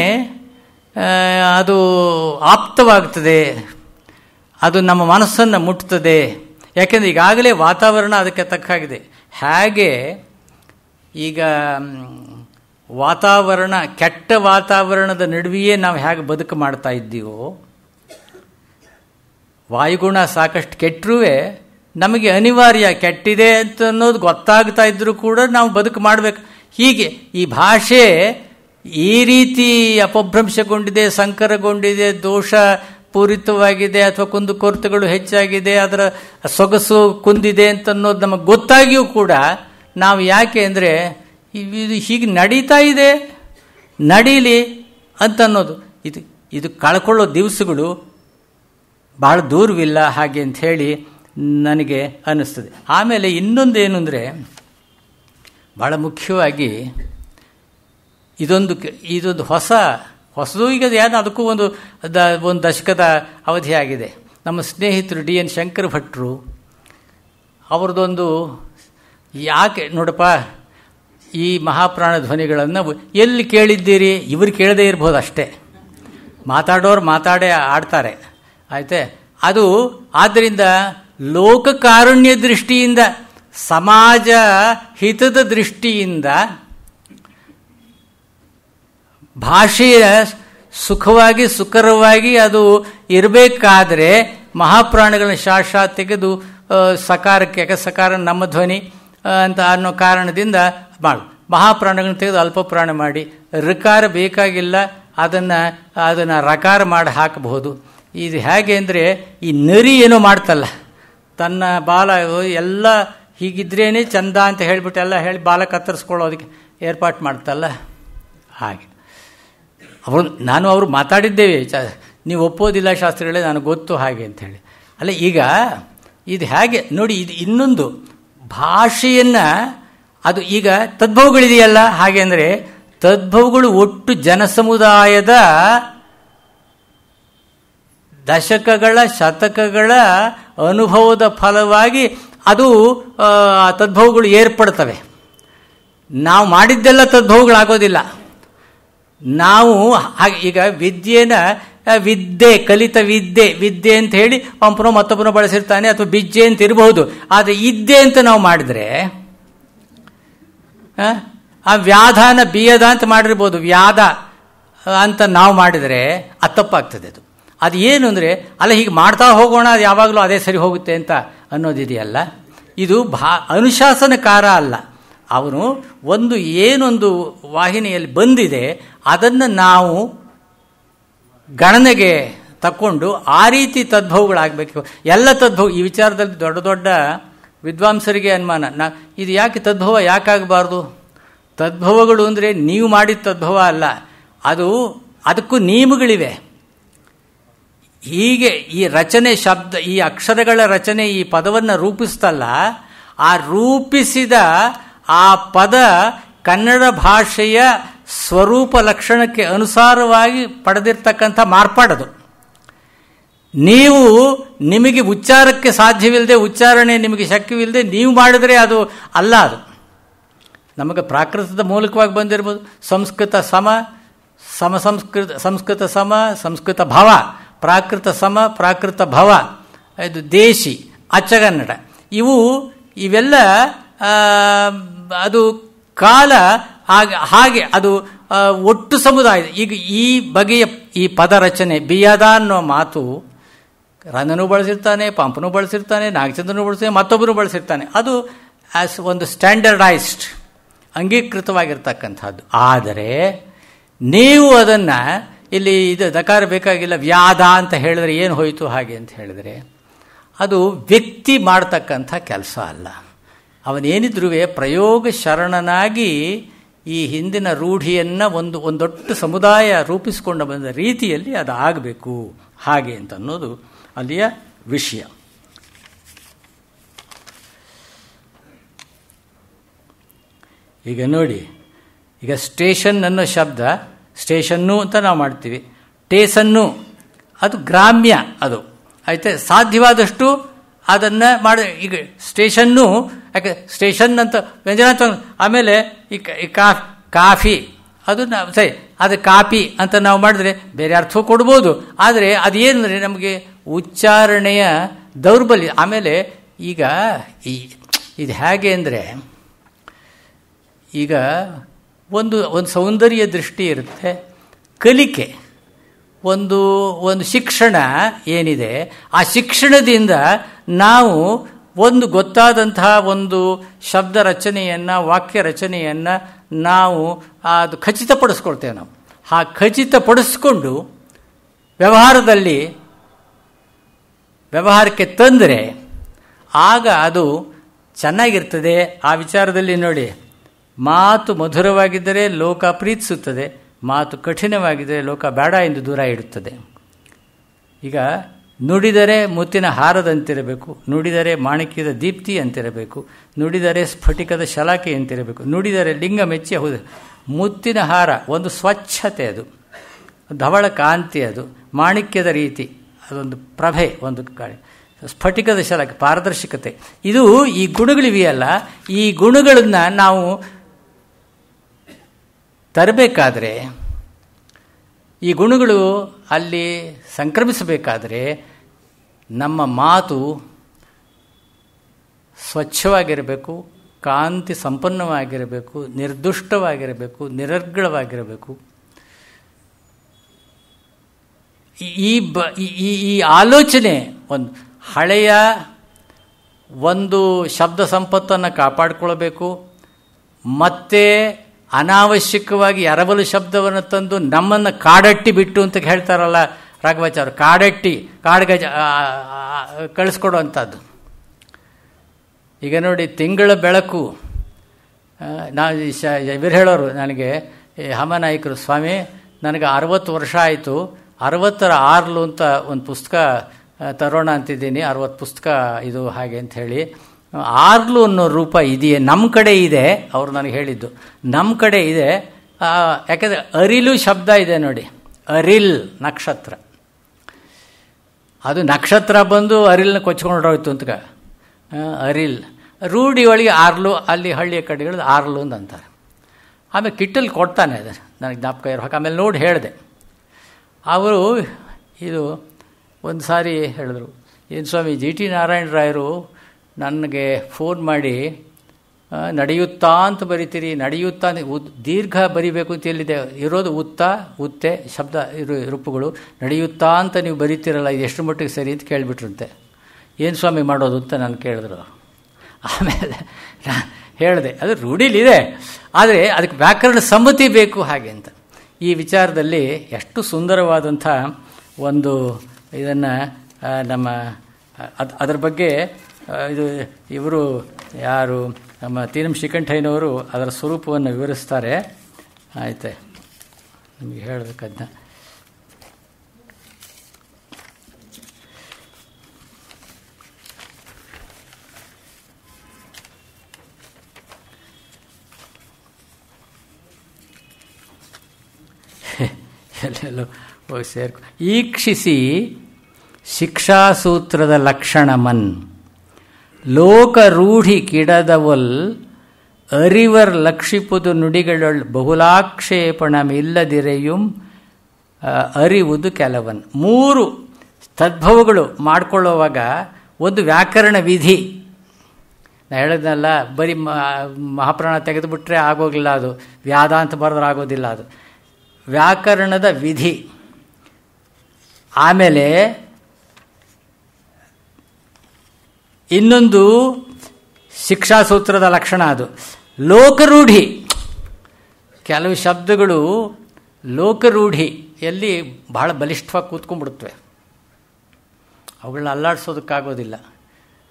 ಅದು ಆಪ್ತವಾಗ್ತದೆ, ಅದು ನಮ್ಮ ಮನಸ್ಸನ್ನು ಮುಟ್ತದೆ. ಯಾಕೆಂದರೆ ಈಗಾಗಲೇ ವಾತಾವರಣ ಅದಕ್ಕೆ ತಕ್ಕಾಗಿದೆ. ಹಾಗೆ ಈಗ ವಾತಾವರಣ, ಕೆಟ್ಟ ವಾತಾವರಣದ ನಡುವೆಯೇ ನಾವು ಹೇಗೆ ಬದುಕು ಮಾಡ್ತಾ ಇದ್ದೀವೋ, ವಾಯುಗುಣ ಸಾಕಷ್ಟು ಕೆಟ್ಟರೂ ನಮಗೆ ಅನಿವಾರ್ಯ, ಕೆಟ್ಟಿದೆ ಅಂತ ಅನ್ನೋದು ಗೊತ್ತಾಗ್ತಾ ಇದ್ರೂ ಕೂಡ ನಾವು ಬದುಕು ಮಾಡಬೇಕು. ಹೀಗೆ ಈ ಭಾಷೆ ಈ ರೀತಿ ಅಪಭ್ರಂಶಗೊಂಡಿದೆ, ಸಂಕರಗೊಂಡಿದೆ, ದೋಷ ಪೂರಿತವಾಗಿದೆ ಅಥವಾ ಕುಂದುಕೊರತೆಗಳು ಹೆಚ್ಚಾಗಿದೆ, ಅದರ ಸೊಗಸು ಕುಂದಿದೆ ಅಂತ ಅನ್ನೋದು ನಮಗೆ ಗೊತ್ತಾಗಿಯೂ ಕೂಡ ನಾವು ಯಾಕೆ ಅಂದರೆ ಇದು ಹೀಗೆ ನಡೀತಾ ಇದೆ, ನಡೀಲಿ ಅಂತ ಅನ್ನೋದು ಇದು ಕಳ್ಕೊಳ್ಳೋ ದಿವಸಗಳು ಭಾಳ ದೂರವಿಲ್ಲ ಹಾಗೆ ಅಂತ ಹೇಳಿ ನನಗೆ ಅನ್ನಿಸ್ತದೆ. ಆಮೇಲೆ ಇನ್ನೊಂದೇನು ಅಂದರೆ ಭಾಳ ಮುಖ್ಯವಾಗಿ ಇದೊಂದು ಹೊಸದು ಈಗ ಏನು ಅದಕ್ಕೂ ಒಂದು ದಶಕದ ಅವಧಿಯಾಗಿದೆ. ನಮ್ಮ ಸ್ನೇಹಿತರು DN ಶಂಕರ ಭಟ್ರು ಅವ್ರದ್ದೊಂದು ಯಾಕೆ ನೋಡಪ್ಪ ಈ ಮಹಾಪ್ರಾಣ ಧ್ವನಿಗಳನ್ನು ಎಲ್ಲಿ ಕೇಳಿದ್ದೀರಿ, ಇವರು ಕೇಳದೇ ಇರ್ಬೋದು ಅಷ್ಟೇ, ಮಾತಾಡೋರು ಮಾತಾಡೇ ಆಡ್ತಾರೆ ಆಯ್ತೆ. ಅದು ಆದ್ದರಿಂದ ಲೋಕಕಾರುಣ್ಯ ದೃಷ್ಟಿಯಿಂದ, ಸಮಾಜ ಹಿತದ ದೃಷ್ಟಿಯಿಂದ ಭಾಷೆಯ ಸುಖವಾಗಿ ಸುಕರವಾಗಿ ಅದು ಇರಬೇಕಾದ್ರೆ ಮಹಾಪ್ರಾಣಗಳನ್ನ ಶಾಶ್ವತ ತೆಗೆದು ಸಕಾರಕ್ಕೆ, ಯಾಕೆ ಸಕಾರ ನಮ್ಮ ಧ್ವನಿ ಅಂತ ಅನ್ನೋ ಕಾರಣದಿಂದ ಮಾಡು, ಮಹಾಪ್ರಾಣಗಳನ್ನ ತೆಗೆದು ಅಲ್ಪಪ್ರಾಣ ಮಾಡಿ, ಋಕಾರ ಬೇಕಾಗಿಲ್ಲ, ಅದನ್ನು ರಕಾರ ಮಾಡಿ ಹಾಕಬಹುದು. ಇದು ಹೇಗೆ ಅಂದರೆ ಈ ನರಿ ಏನೋ ಮಾಡ್ತಲ್ಲ, ತನ್ನ ಬಾಲ ಎಲ್ಲ ಹೀಗಿದ್ರೇನೆ ಚಂದ ಅಂತ ಹೇಳಿಬಿಟ್ಟು ಎಲ್ಲ ಹೇಳಿ ಬಾಲ ಕತ್ತರಿಸ್ಕೊಳ್ಳೋದಕ್ಕೆ ಏರ್ಪಾಟ್ ಮಾಡ್ತಲ್ಲ ಹಾಗೆ. ಅವರು ಮಾತಾಡಿದ್ದೇವೆ, ನೀವು ಒಪ್ಪೋದಿಲ್ಲ ಶಾಸ್ತ್ರಿಗಳೇ, ನನಗೆ ಗೊತ್ತು ಹಾಗೆ ಅಂಥೇಳಿ. ಅಲ್ಲ ಈಗ ಇದು ಹೇಗೆ ನೋಡಿ, ಇದು ಇನ್ನೊಂದು ಭಾಷೆಯನ್ನು ಅದು ಈಗ ತದ್ಭವಗಳಿದೆಯಲ್ಲ, ಹಾಗೆ ಅಂದರೆ ತದ್ಭವಗಳು ಒಟ್ಟು ಜನಸಮುದಾಯದ ದಶಕಗಳ ಶತಕಗಳ ಅನುಭವದ ಫಲವಾಗಿ ಅದು ತದ್ಭವಗಳು ಏರ್ಪಡ್ತವೆ. ನಾವು ಮಾಡಿದ್ದೆಲ್ಲ ತದ್ಭವಗಳಾಗೋದಿಲ್ಲ. ನಾವು ಈಗ ವಿದ್ಯೆ ಕಲಿತ ವಿದ್ಯೆ ಅಂತ ಹೇಳಿ ಒಬ್ಬನೋ ಮತ್ತೊಬ್ಬನೋ ಬಳಸಿರ್ತಾನೆ, ಅಥವಾ ಬಿಜ್ಜೆ ಅಂತ ಇರಬಹುದು. ಆದರೆ ಇದ್ದೆ ಅಂತ ನಾವು ಮಾಡಿದ್ರೆ ಆ ವ್ಯಾಧಾನ ಬಿಯದ ಅಂತ ಮಾಡಿರ್ಬೋದು, ವ್ಯಾಧ ಅಂತ ನಾವು ಮಾಡಿದರೆ ಅದು ತಪ್ಪಾಗ್ತದೆ. ಅದು ಏನು ಅಂದರೆ ಅಲ್ಲ ಹೀಗೆ ಮಾಡ್ತಾ ಹೋಗೋಣ, ಅದು ಯಾವಾಗಲೂ ಅದೇ ಸರಿ ಹೋಗುತ್ತೆ ಅಂತ ಅನ್ನೋದಿದೆಯಲ್ಲ, ಇದು ಅನುಶಾಸನಕಾರ ಅಲ್ಲ. ಅವನು ಏನೊಂದು ವಾಹಿನಿಯಲ್ಲಿ ಬಂದಿದೆ ಅದನ್ನು ನಾವು ಗಣನೆಗೆ ತಕ್ಕೊಂಡು ಆ ರೀತಿ ತದ್ಭವಗಳಾಗಬೇಕು. ಎಲ್ಲ ತದ್ಭವ ಈ ವಿಚಾರದಲ್ಲಿ ದೊಡ್ಡ ದೊಡ್ಡ ವಿದ್ವಾಂಸರಿಗೆ ಅನುಮಾನ, ಇದು ಯಾಕೆ ತದ್ಭವ ಯಾಕಾಗಬಾರ್ದು? ತದ್ಭವಗಳು ಅಂದರೆ ನೀವು ಮಾಡಿದ ತದ್ಭವ ಅಲ್ಲ, ಅದಕ್ಕೂ ನಿಯಮಗಳಿವೆ. ಹೀಗೆ ಈ ರಚನೆ ಶಬ್ದ, ಈ ಅಕ್ಷರಗಳ ರಚನೆ, ಈ ಪದವನ್ನು ರೂಪಿಸ್ತಲ್ಲ, ಆ ರೂಪಿಸಿದ ಆ ಪದ ಕನ್ನಡ ಭಾಷೆಯ ಸ್ವರೂಪ ಲಕ್ಷಣಕ್ಕೆ ಅನುಸಾರವಾಗಿ ಪಡೆದಿರ್ತಕ್ಕಂಥ ಮಾರ್ಪಾಡದು. ನಿಮಗೆ ಉಚ್ಚಾರಕ್ಕೆ ಸಾಧ್ಯವಿಲ್ಲದೆ, ಉಚ್ಚಾರಣೆ ನಿಮಗೆ ಶಕ್ಯವಿಲ್ಲದೆ ನೀವು ಮಾಡಿದರೆ ಅದು ಅಲ್ಲ. ಅದು ನಮಗೆ ಪ್ರಾಕೃತದ ಮೂಲಕವಾಗಿ ಬಂದಿರ್ಬೋದು. ಸಂಸ್ಕೃತ ಸಮ ಸಂಸ್ಕೃತ ಸಮ ಸಂಸ್ಕೃತ ಭವ, ಪ್ರಾಕೃತ ಸಮ ಪ್ರಾಕೃತ ಭವ, ಇದು ದೇಶಿ ಅಚ್ಚಗನ್ನಡ, ಇವೆಲ್ಲ ಅದು ಕಾಲ ಹಾಗೆ ಅದು ಒಟ್ಟು ಸಮುದಾಯ. ಈಗ ಈ ಬಗೆಯ ಈ ಪದ ರಚನೆ ಬಿಯದ ಅನ್ನೋ ಮಾತು ರಂಗನೂ ಬಳಸಿರ್ತಾನೆ, ಪಂಪನೂ ಬಳಸಿರ್ತಾನೆ, ನಾಗಚಂದ್ರನೂ ಬಳಸಿರ್ತಾನೆ, ಮತ್ತೊಬ್ಬರು ಬಳಸಿರ್ತಾನೆ. ಅದು ಒಂದು ಸ್ಟ್ಯಾಂಡರ್ಡೈಸ್ಡ್ ಅಂಗೀಕೃತವಾಗಿರ್ತಕ್ಕಂಥದ್ದು. ಆದರೆ ನೀವು ಅದನ್ನು ಇಲ್ಲಿ ದಕಾರ ಬೇಕಾಗಿಲ್ಲ, ವ್ಯಾಧ ಅಂತ ಹೇಳಿದ್ರೆ ಏನು ಹೋಯಿತು ಹಾಗೆ ಅಂತ ಹೇಳಿದರೆ ಅದು ವ್ಯಕ್ತಿ ಮಾಡ್ತಕ್ಕಂಥ ಕೆಲಸ ಅಲ್ಲ. ಅವನೇನಿದ್ರೂ ಪ್ರಯೋಗ ಶರಣನಾಗಿ ಈ ಹಿಂದಿನ ರೂಢಿಯನ್ನು ಒಂದೊಟ್ಟು ಸಮುದಾಯ ರೂಪಿಸಿಕೊಂಡು ಬಂದ ರೀತಿಯಲ್ಲಿ ಅದು ಆಗಬೇಕು ಹಾಗೆ ಅಂತ ಅನ್ನೋದು ಅಲ್ಲಿಯ ವಿಷಯ. ಈಗ ನೋಡಿ, ಈಗ ಸ್ಟೇಷನ್ ಅನ್ನೋ ಶಬ್ದ ಸ್ಟೇಷನ್ನು ಅಂತ ನಾವು ಮಾಡ್ತೀವಿ, ಟೇಸನ್ನು ಅದು ಗ್ರಾಮ್ಯ, ಅದು ಆಯ್ತು. ಸಾಧ್ಯವಾದಷ್ಟು ಅದನ್ನು ಈಗ ಸ್ಟೇಷನ್ನು, ಯಾಕೆ ಸ್ಟೇಷನ್ ಅಂತ ವ್ಯಂಜನ, ಆಮೇಲೆ ಈ ಕಾಫಿ ಅದು ಸರಿ, ಅದು ಕಾಪಿ ಅಂತ ನಾವು ಮಾಡಿದ್ರೆ ಬೇರೆ ಅರ್ಥ ಕೊಡ್ಬೋದು. ಆದರೆ ಅದೇನಂದರೆ ನಮಗೆ ಉಚ್ಚಾರಣೆಯ ದೌರ್ಬಲ್ಯ. ಆಮೇಲೆ ಈಗ ಇದು ಹೇಗೆ ಅಂದರೆ, ಈಗ ಒಂದು ಸೌಂದರ್ಯ ದೃಷ್ಟಿ ಇರುತ್ತೆ, ಕಲಿಕೆ ಒಂದು ಶಿಕ್ಷಣ ಏನಿದೆ, ಆ ಶಿಕ್ಷಣದಿಂದ ನಾವು ಒಂದು ಗೊತ್ತಾದಂತಹ ಒಂದು ಶಬ್ದ ರಚನೆಯನ್ನು, ವಾಕ್ಯ ರಚನೆಯನ್ನು ನಾವು ಅದು ಖಚಿತಪಡಿಸ್ಕೊಳ್ತೇವೆ. ನಾವು ಆ ಖಚಿತಪಡಿಸ್ಕೊಂಡು ವ್ಯವಹಾರಕ್ಕೆ ತಂದರೆ ಆಗ ಅದು ಚೆನ್ನಾಗಿರ್ತದೆ. ಆ ವಿಚಾರದಲ್ಲಿ ನೋಡಿ, ಮಾತು ಮಧುರವಾಗಿದ್ದರೆ ಲೋಕ ಪ್ರೀತಿಸುತ್ತದೆ, ಮಾತು ಕಠಿಣವಾಗಿದ್ದರೆ ಲೋಕ ಬೇಡ ಎಂದು ದೂರ ಇಡುತ್ತದೆ. ಈಗ ನುಡಿದರೆ ಮುತ್ತಿನ ಹಾರದಂತಿರಬೇಕು, ನುಡಿದರೆ ಮಾಣಿಕ್ಯದ ದೀಪ್ತಿ ಅಂತಿರಬೇಕು, ನುಡಿದರೆ ಸ್ಫಟಿಕದ ಶಲಾಕೆ ಅಂತಿರಬೇಕು, ನುಡಿದರೆ ಲಿಂಗ ಮೆಚ್ಚಿ ಹೌದು. ಮುತ್ತಿನ ಹಾರ ಒಂದು ಸ್ವಚ್ಛತೆ, ಅದು ಧವಳ ಕಾಂತಿ, ಅದು ಮಾಣಿಕ್ಯದ ರೀತಿ, ಅದೊಂದು ಪ್ರಭೆ, ಒಂದು ಕಾಳಿ, ಸ್ಫಟಿಕದ ಶಲಾಕೆ ಪಾರದರ್ಶಕತೆ. ಇದು ಈ ಗುಣಗಳಿವೆಯಲ್ಲ, ಈ ಗುಣಗಳನ್ನು ನಾವು ತರಬೇಕಾದ್ರೆ, ಈ ಗುಣಗಳು ಅಲ್ಲಿ ಸಂಕ್ರಮಿಸಬೇಕಾದರೆ ನಮ್ಮ ಮಾತು ಸ್ವಚ್ಛವಾಗಿರಬೇಕು, ಕಾಂತಿ ಸಂಪನ್ನವಾಗಿರಬೇಕು, ನಿರ್ದುಷ್ಟವಾಗಿರಬೇಕು, ನಿರರ್ಗಳವಾಗಿರಬೇಕು. ಈ ಆಲೋಚನೆ ಒಂದು ಹಳೆಯ ಒಂದು ಶಬ್ದ ಸಂಪತ್ತನ್ನು ಕಾಪಾಡಿಕೊಳ್ಬೇಕು. ಮತ್ತೆ ಅನಾವಶ್ಯಕವಾಗಿ ಎರವಲು ಶಬ್ದವನ್ನು ತಂದು ನಮ್ಮನ್ನು ಕಾಡಟ್ಟಿ ಬಿಟ್ಟು ಅಂತ ಹೇಳ್ತಾರಲ್ಲ ರಾಘವಾಚಾರ್ಯ, ಕಾಡಟ್ಟಿ ಕಾಡ್ಗಜ ಕಳಿಸ್ಕೊಡುವಂಥದ್ದು. ಈಗ ನೋಡಿ, ತಿಂಗಳ ಬೆಳಕು, ಇವರು ಹೇಳೋರು ನನಗೆ, ಹಮನಾಯಕರು, ಸ್ವಾಮಿ ನನಗೆ 60 ವರ್ಷ ಆಯಿತು, 60ರ ಆರ್ಲು ಅಂತ ಒಂದು ಪುಸ್ತಕ ತರೋಣ ಅಂತಿದ್ದೀನಿ, 60 ಪುಸ್ತಕ ಇದು ಹಾಗೆ ಅಂತ ಹೇಳಿ. ಆರ್ಲು ಅನ್ನೋ ರೂಪ ಇದೆಯೇ? ನಮ್ಮ ಕಡೆ ಇದೆ, ಅವರು ನನಗೆ ಹೇಳಿದ್ದು, ನಮ್ಮ ಕಡೆ ಇದೆ. ಯಾಕೆಂದರೆ ಅರಿಲು ಶಬ್ದ ಇದೆ ನೋಡಿ, ಅರಿಲ್ ನಕ್ಷತ್ರ, ಅದು ನಕ್ಷತ್ರ ಬಂದು ಅರಿಲ್ನ ಕೊಚ್ಕೊಂಡೋಯ್ತು ಅಂತ. ಅರಿಲ್ ರೂಢಿ ಒಳಗೆ ಆರ್ಲು, ಅಲ್ಲಿ ಹಳ್ಳಿಯ ಕಡೆಗಳು ಆರ್ಲು ಅಂತ ಅಂತಾರೆ. ಆಮೇಲೆ ಕಿಟ್ಟಲ್ಲಿ ಕೊಡ್ತಾನೆ, ಅದು ನನಗೆ ಜ್ಞಾಪಕ ಇರೋ ಹಾಗೆ. ಆಮೇಲೆ ನೋಡಿ ಹೇಳಿದೆ, ಅವರು ಇದು ಒಂದು ಸಾರಿ ಹೇಳಿದ್ರು, ಏನು ಸ್ವಾಮಿ GT ನಾರಾಯಣರಾಯರು ನನಗೆ ಫೋನ್ ಮಾಡಿ ನಡೆಯುತ್ತಾ ಅಂತ ಬರಿತೀರಿ, ನಡೆಯುತ್ತಾ ದೀರ್ಘ ಬರಿಬೇಕು ಅಂತ ಎಲ್ಲಿದೆ, ಇರೋದು ಉತ್ತೆ ಶಬ್ದ ರೂಪಗಳು, ನಡೆಯುತ್ತಾ ಅಂತ ನೀವು ಬರಿತೀರಲ್ಲ, ಇದು ಎಷ್ಟು ಮಟ್ಟಿಗೆ ಸರಿ ಅಂತ ಕೇಳಿಬಿಟ್ರಂತೆ. ಏನು ಸ್ವಾಮಿ ಮಾಡೋದು ಅಂತ ನಾನು ಕೇಳಿದ್ರು. ಆಮೇಲೆ ಹೇಳಿದೆ, ಅದು ರೂಢಿಲಿದೆ, ಆದರೆ ಅದಕ್ಕೆ ವ್ಯಾಕರಣ ಸಮ್ಮತಿ ಬೇಕು ಹಾಗೆ ಅಂತ. ಈ ವಿಚಾರದಲ್ಲಿ ಎಷ್ಟು ಸುಂದರವಾದಂಥ ಒಂದು ಇದನ್ನು ನಮ್ಮ ಅದರ ಬಗ್ಗೆ ಇವರು ಯಾರು ನಮ್ಮ ತೀನಂ ಶ್ರೀಕಂಠಯ್ಯನವರು ಅದರ ಸ್ವರೂಪವನ್ನು ವಿವರಿಸ್ತಾರೆ. ಆಯ್ತೆ, ನಿಮಗೆ ಹೇಳಬೇಕದ್ನ. ಎಲ್ಲೆಲ್ಲೋ ಹೋಗಿ ಸೇರ್ಕೊ. ಈಕ್ಷಿಸಿ ಶಿಕ್ಷಾಸೂತ್ರದ ಲಕ್ಷಣಮನ್ ಲೋಕರೂಢಿ ಕಿಡದವಲ್ ಅರಿವರ್ ಲಕ್ಷಿಪುದು ನುಡಿಗಳೊಳ್ ಬಹುಲಾಕ್ಷೇಪಣಮಿಲ್ಲದಿರೆಯುಂ ಅರಿವುದು ಕೆಲವನ್. 3 ತದ್ಭವಗಳು ಮಾಡಿಕೊಳ್ಳುವಾಗ ಒಂದು ವ್ಯಾಕರಣ ವಿಧಿ. ನಾ ಹೇಳಿದ್ನಲ್ಲ, ಬರೀ ಮಹಾಪ್ರಾಣ ತೆಗೆದುಬಿಟ್ರೆ ಆಗೋಗಿಲ್ಲ, ಅದು ವ್ಯಾದ ಅಂತ ಬರೆದ್ರೆ ಆಗೋದಿಲ್ಲ, ಅದು ವ್ಯಾಕರಣದ ವಿಧಿ. ಆಮೇಲೆ ಇನ್ನೊಂದು ಶಿಕ್ಷಾಸೂತ್ರದ ಲಕ್ಷಣ, ಅದು ಲೋಕರೂಢಿ. ಕೆಲವು ಶಬ್ದಗಳು ಲೋಕರೂಢಿಯಲ್ಲಿ ಬಹಳ ಬಲಿಷ್ಠವಾಗಿ ಕೂತ್ಕೊಂಡ್ಬಿಡುತ್ತವೆ, ಅವುಗಳನ್ನ ಅಲ್ಲಾಡಿಸೋದಕ್ಕಾಗೋದಿಲ್ಲ,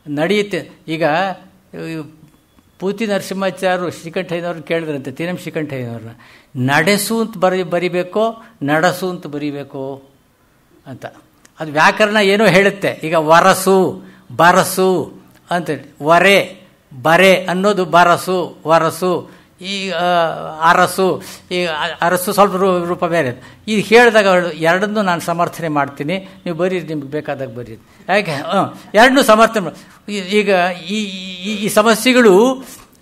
ನಡೆಯುತ್ತೆ. ಈಗ ಪೂತಿ ನರಸಿಂಹಾಚಾರ್ಯರು ಶ್ರೀಕಂಠಯ್ಯನವ್ರನ್ನ ಕೇಳಿದ್ರಂತೆ, ತೀನಂ ಶ್ರೀಕಂಠಯ್ಯನವ್ರನ್ನ, ನಡೆಸು ಅಂತ ಬರಿಬೇಕೋ ನಡೆಸು ಅಂತ ಬರಿಬೇಕೋ ಅಂತ. ಅದು ವ್ಯಾಕರಣ ಏನೋ ಹೇಳುತ್ತೆ. ಈಗ ವರಸು ಬರಸು ಅಂತೇಳಿ, ವರೆ ಬರೆ ಅನ್ನೋದು ಬರಸು ವರಸು, ಈ ಅರಸು, ಈ ಅರಸು ಸ್ವಲ್ಪ ರೂಪ ಬೇರೆ. ಇದು ಹೇಳಿದಾಗ ಎರಡನ್ನೂ ನಾನು ಸಮರ್ಥನೆ ಮಾಡ್ತೀನಿ, ನೀವು ಬರೀರಿ, ನಿಮ್ಗೆ ಬೇಕಾದಾಗ ಬರೀರಿ. ಯಾಕೆ ಎರಡನ್ನೂ ಸಮರ್ಥನೆ. ಈಗ ಈ ಸಮಸ್ಯೆಗಳು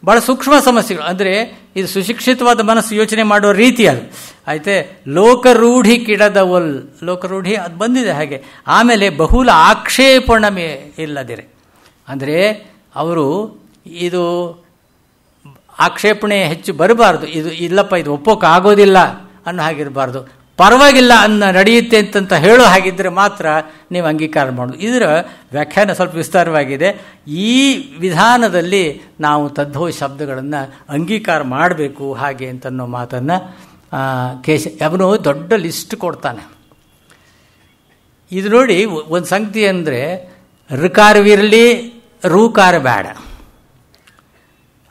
ಭಾಳ ಸೂಕ್ಷ್ಮ ಸಮಸ್ಯೆಗಳು. ಅಂದರೆ ಇದು ಸುಶಿಕ್ಷಿತವಾದ ಮನಸ್ಸು ಯೋಚನೆ ಮಾಡುವ ರೀತಿ ಅದು. ಆಯ್ತೆ, ಲೋಕರೂಢಿ ಕಿಡದವಲ್, ಲೋಕರೂಢಿ ಅದು ಬಂದಿದೆ ಹಾಗೆ. ಆಮೇಲೆ ಬಹುಲ ಆಕ್ಷೇಪಣೆ ಇಲ್ಲದಿರೆ, ಅಂದರೆ ಅವರು ಇದು ಆಕ್ಷೇಪಣೆ ಹೆಚ್ಚು ಬರಬಾರ್ದು, ಇದು ಇಲ್ಲಪ್ಪ ಇದು ಒಪ್ಪೋಕೆ ಆಗೋದಿಲ್ಲ ಅನ್ನೋ ಹಾಗಿರಬಾರ್ದು. ಪರವಾಗಿಲ್ಲ ನಡೆಯುತ್ತೆ ಅಂತ ಹೇಳೋ ಹಾಗಿದ್ದರೆ ಮಾತ್ರ ನೀವು ಅಂಗೀಕಾರ ಮಾಡೋದು. ಇದರ ವ್ಯಾಖ್ಯಾನ ಸ್ವಲ್ಪ ವಿಸ್ತಾರವಾಗಿದೆ. ಈ ವಿಧಾನದಲ್ಲಿ ನಾವು ತದ್ಭವ ಶಬ್ದಗಳನ್ನು ಅಂಗೀಕಾರ ಮಾಡಬೇಕು ಹಾಗೆ ಅಂತನ್ನೋ ಮಾತನ್ನು ಅವನು ದೊಡ್ಡ ಲಿಸ್ಟ್ ಕೊಡ್ತಾನೆ. ಇದು ನೋಡಿ, ಒಂದು ಸಂಗತಿ ಅಂದರೆ ಋಕಾರವಿರಲಿ, ರೂಕಾರ ಬೇಡ.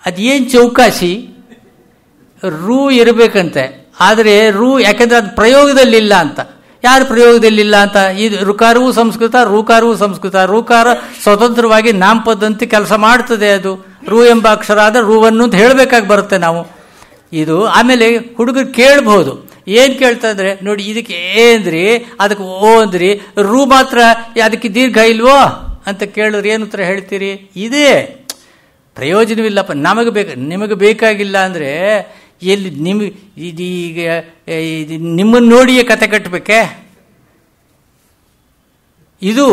ಅದೇನು ಚೌಕಾಸಿ, ರೂ ಇರಬೇಕಂತೆ. ಆದರೆ ಯಾಕೆಂದರೆ ಅದು ಪ್ರಯೋಗದಲ್ಲಿಲ್ಲ ಅಂತ. ಯಾರು ಪ್ರಯೋಗದಲ್ಲಿಲ್ಲ ಅಂತ? ಇದು ಋಕಾರವೂ ಸಂಸ್ಕೃತ, ರೂಕಾರವೂ ಸಂಸ್ಕೃತ. ರೂಕಾರ ಸ್ವತಂತ್ರವಾಗಿ ನಾಮಪದಂತೆ ಕೆಲಸ ಮಾಡ್ತದೆ. ಅದು ರೂ ಎಂಬ ಅಕ್ಷರ ಆದರೆ ರೂವನ್ನು ಅಂತ ಹೇಳಬೇಕಾಗಿ ಬರುತ್ತೆ ನಾವು. ಇದು ಆಮೇಲೆ ಹುಡುಗರು ಕೇಳ್ಬೋದು. ಏನು ಕೇಳ್ತಾ ಇದ್ರೆ, ನೋಡಿ ಇದಕ್ಕೆ ಏ ಅಂದ್ರಿ, ಅದಕ್ಕೆ ಓ ಅಂದ್ರಿ, ರೂ ಮಾತ್ರ ಅದಕ್ಕೆ ದೀರ್ಘ ಇಲ್ವೋ ಅಂತ ಕೇಳಿದ್ರೆ ಏನು ಉತ್ತರ ಹೇಳ್ತೀರಿ? ಇದೇ ಪ್ರಯೋಜನವಿಲ್ಲಪ್ಪ, ನಿಮಗೆ ಬೇಕಾಗಿಲ್ಲ ಅಂದರೆ ಎಲ್ಲಿ ಇದೀಗ ನಿಮ್ಮನ್ನು ನೋಡಿಯೇ ಕತೆ ಕಟ್ಟಬೇಕೆ? ಇದು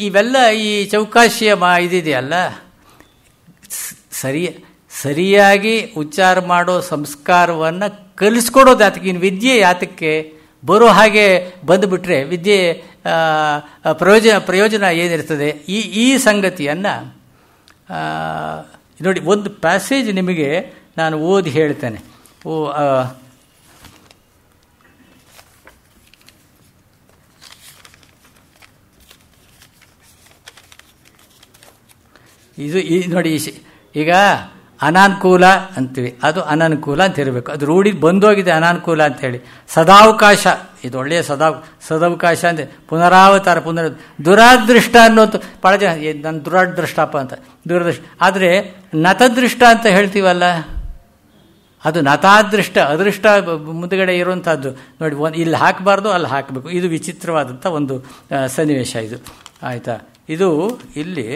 ಇವೆಲ್ಲ ಈ ಚೌಕಾಶಿಯ ಇದಿದೆಯಲ್ಲ, ಸರಿಯಾಗಿ ಉಚ್ಚಾರ ಮಾಡೋ ಸಂಸ್ಕಾರವನ್ನು ಕಲಿಸ್ಕೊಡೋದು ಯಾತಕ್ಕೆ? ಇನ್ನು ವಿದ್ಯೆ ಯಾತಕ್ಕೆ? ಬರೋ ಹಾಗೆ ಬಂದುಬಿಟ್ರೆ ವಿದ್ಯೆ ಪ್ರಯೋಜನ ಏನಿರ್ತದೆ? ಈ ಸಂಗತಿಯನ್ನು ನೋಡಿ, ಒಂದು ಪ್ಯಾಸೇಜ್ ನಿಮಗೆ ನಾನು ಓದಿ ಹೇಳ್ತೇನೆ. ಇದು ನೋಡಿ, ಈಗ ಅನಾನುಕೂಲ ಅಂತೀವಿ, ಅದು ಅನನುಕೂಲ ಅಂತ ಇರಬೇಕು. ಅದು ರೂಢಿ ಬಂದೋಗಿದೆ ಅನಾನುಕೂಲ ಅಂತೇಳಿ. ಸದಾವಕಾಶ, ಇದು ಒಳ್ಳೆಯ ಸದಾವಕಾಶ ಅಂತ. ಪುನರಾವತಾರ, ದುರಾದೃಷ್ಟ ಅನ್ನೋದು ಭಾಳ ಜನ ನನ್ನ ದುರಾದೃಷ್ಟಪ್ಪ ಅಂತ, ದುರದೃಷ್ಟ. ಆದರೆ ನತದೃಷ್ಟ ಅಂತ ಹೇಳ್ತೀವಲ್ಲ, ಅದು ನತಾದೃಷ್ಟ, ಅದೃಷ್ಟ ಮುಂದುಗಡೆ ಇರುವಂಥದ್ದು. ನೋಡಿ, ಇಲ್ಲಿ ಹಾಕಬಾರ್ದು, ಅಲ್ಲಿ ಹಾಕಬೇಕು. ಇದು ವಿಚಿತ್ರವಾದಂಥ ಒಂದು ಸನ್ನಿವೇಶ ಇದು. ಆಯಿತಾ? ಇದು ಇಲ್ಲಿ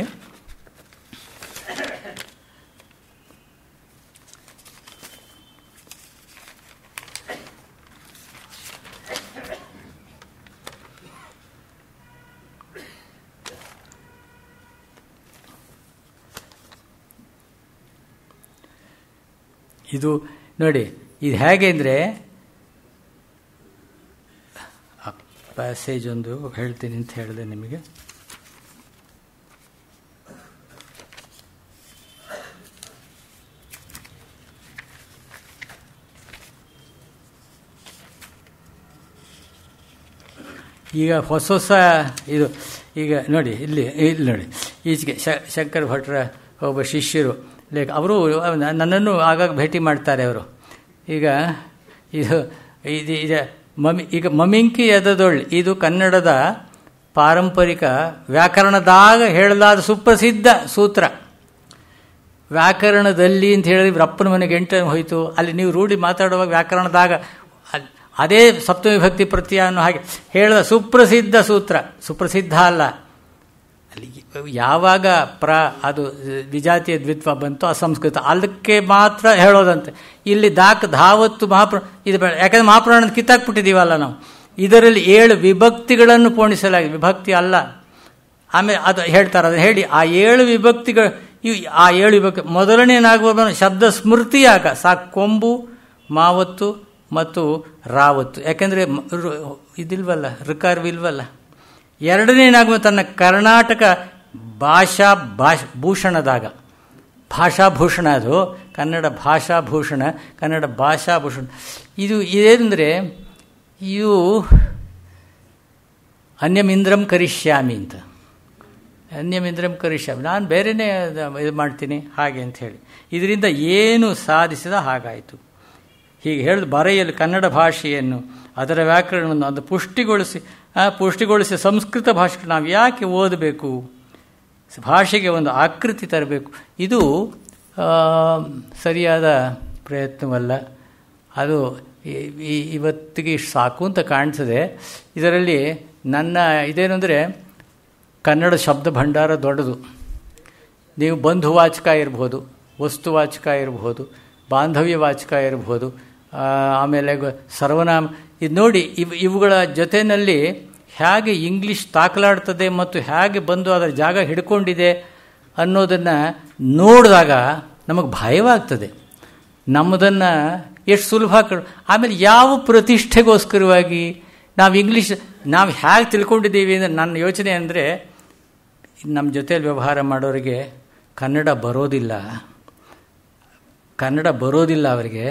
ಇದು ನೋಡಿ, ಇದು ಹೇಗೆ ಅಂದರೆ, ಪ್ಯಾಸೇಜ್ ಒಂದು ಹೇಳ್ತೀನಿ ಅಂತ ಹೇಳಿದೆ ನಿಮಗೆ. ಈಗ ಹೊಸ ಇದು ಈಗ ನೋಡಿ, ಇಲ್ಲಿ ನೋಡಿ, ಈಚೆಗೆ ಶಂಕರ ಭಟ್ರ ಒಬ್ಬ ಶಿಷ್ಯರು, ಅವರು ನನ್ನನ್ನು ಆಗಾಗ ಭೇಟಿ ಮಾಡ್ತಾರೆ. ಅವರು ಈಗ ಈಗ ಮಮಿಂಕಿ ಎದದೊಳ್, ಇದು ಕನ್ನಡದ ಪಾರಂಪರಿಕ ವ್ಯಾಕರಣದಾಗ ಹೇಳಲಾದ ಸುಪ್ರಸಿದ್ಧ ಸೂತ್ರ. ವ್ಯಾಕರಣದಲ್ಲಿ ಅಂತ ಹೇಳಿದ್ರೆ ರಪ್ಪನ ಮನೆಗೆ 8 ಹೋಯಿತು. ಅಲ್ಲಿ ನೀವು ರೂಢಿ ಮಾತಾಡುವಾಗ ವ್ಯಾಕರಣದಾಗ ಅದೇ ಸಪ್ತಮಿ ಭಕ್ತಿ ಪ್ರತ್ಯಯ ಅನ್ನೋ ಹಾಗೆ ಹೇಳಿದ ಸುಪ್ರಸಿದ್ಧ ಸೂತ್ರ. ಸುಪ್ರಸಿದ್ಧ ಅಲ್ಲ, ಅಲ್ಲಿ ಯಾವಾಗ ಅದು ವಿಜಾತಿಯ ದ್ವಿತ್ವ ಬಂತು ಅಸಂಸ್ಕೃತ, ಅದಕ್ಕೆ ಮಾತ್ರ ಹೇಳೋದಂತೆ. ಇಲ್ಲಿ ಧಾವತ್ತು ಇದು ಯಾಕಂದ್ರೆ ಮಹಾಪ್ರಾಣ ಕಿತ್ತಾಕ್ಬಿಟ್ಟಿದ್ದೀವಲ್ಲ ನಾವು. ಇದರಲ್ಲಿ 7 ವಿಭಕ್ತಿಗಳನ್ನು ಪೋಣಿಸಲಾಗಿದೆ, ವಿಭಕ್ತಿ ಅಲ್ಲ. ಆಮೇಲೆ ಅದು ಹೇಳ್ತಾರೆ, ಅದನ್ನು ಹೇಳಿ ಆ 7 ವಿಭಕ್ತಿಗಳು, ಆ 7 ವಿಭಕ್ತಿ ಮೊದಲನೇನಾಗುವ ಶಬ್ದ ಸ್ಮೃತಿಯಾಗ ಸಾಕು, ಕೊಂಬು, ಮಾವತ್ತು ಮತ್ತು ರಾವತ್ತು. ಯಾಕೆಂದರೆ ಇದಿಲ್ವಲ್ಲ, ಋಕಾರವಿಲ್ವಲ್ಲ. ಎರಡನೇನಾಗುವ ತನ್ನ ಕರ್ನಾಟಕ ಭೂಷಣದಾಗ, ಭಾಷಾಭೂಷಣ, ಅದು ಕನ್ನಡ ಭಾಷಾಭೂಷಣ, ಕನ್ನಡ ಭಾಷಾಭೂಷಣ. ಇದೇನೆಂದರೆ ಇದು ಅನ್ಯಮಿಂದ್ರಂ ಕರಿಷ್ಯಾಮಿ ಅಂತ, ಅನ್ಯಮಿಂದ್ರಂ ಕರಿಷ್ಯಾಮಿ, ನಾನು ಬೇರೆಯೇ ಇದು ಮಾಡ್ತೀನಿ ಹಾಗೆ ಅಂತ ಹೇಳಿ ಇದರಿಂದ ಏನು ಸಾಧಿಸಿದ ಹಾಗಾಯಿತು. ಹೀಗೆ ಹೇಳಿದು ಬರೆಯಲು ಕನ್ನಡ ಭಾಷೆಯನ್ನು, ಅದರ ವ್ಯಾಕರಣವನ್ನು ಅದು ಪುಷ್ಟಿಗೊಳಿಸಿ ಸಂಸ್ಕೃತ ಭಾಷೆಗೆ ನಾವು ಯಾಕೆ ಓದಬೇಕು? ಭಾಷೆಗೆ ಒಂದು ಆಕೃತಿ ತರಬೇಕು. ಇದು ಸರಿಯಾದ ಪ್ರಯತ್ನವಲ್ಲ. ಅದು ಇವತ್ತಿಗೆ ಇಷ್ಟು ಸಾಕು ಅಂತ ಕಾಣಿಸ್ತದೆ. ಇದರಲ್ಲಿ ನನ್ನ ಇದೇನೆಂದರೆ, ಕನ್ನಡ ಶಬ್ದ ಭಂಡಾರ ದೊಡ್ಡದು. ನೀವು ಬಂಧುವಾಚಕ ಇರ್ಬೋದು, ವಸ್ತುವಾಚಕ ಇರ್ಬೋದು, ಬಾಂಧವ್ಯವಾಚಕ ಇರ್ಬೋದು, ಆಮೇಲೆ ಸರ್ವನಾಮ. ಇದು ನೋಡಿ, ಇವುಗಳ ಜೊತೆಯಲ್ಲಿ ಹೇಗೆ ಇಂಗ್ಲೀಷ್ ತಾಕಲಾಡ್ತದೆ ಮತ್ತು ಹೇಗೆ ಬಂದು ಅದರ ಜಾಗ ಹಿಡ್ಕೊಂಡಿದೆ ಅನ್ನೋದನ್ನು ನೋಡಿದಾಗ ನಮಗೆ ಭಯವಾಗ್ತದೆ. ನಮ್ಮದನ್ನು ಎಷ್ಟು ಸುಲಭ. ಆಮೇಲೆ ಯಾವ ಪ್ರತಿಷ್ಠೆಗೋಸ್ಕರವಾಗಿ ನಾವು ಇಂಗ್ಲೀಷ್ ನಾವು ಹೇಗೆ ತಿಳ್ಕೊಂಡಿದ್ದೀವಿ ಅಂದರೆ, ನನ್ನ ಯೋಚನೆ ಅಂದರೆ, ನಮ್ಮ ಜೊತೆಯಲ್ಲಿ ವ್ಯವಹಾರ ಮಾಡೋರಿಗೆ ಕನ್ನಡ ಬರೋದಿಲ್ಲ ಅವರಿಗೆ.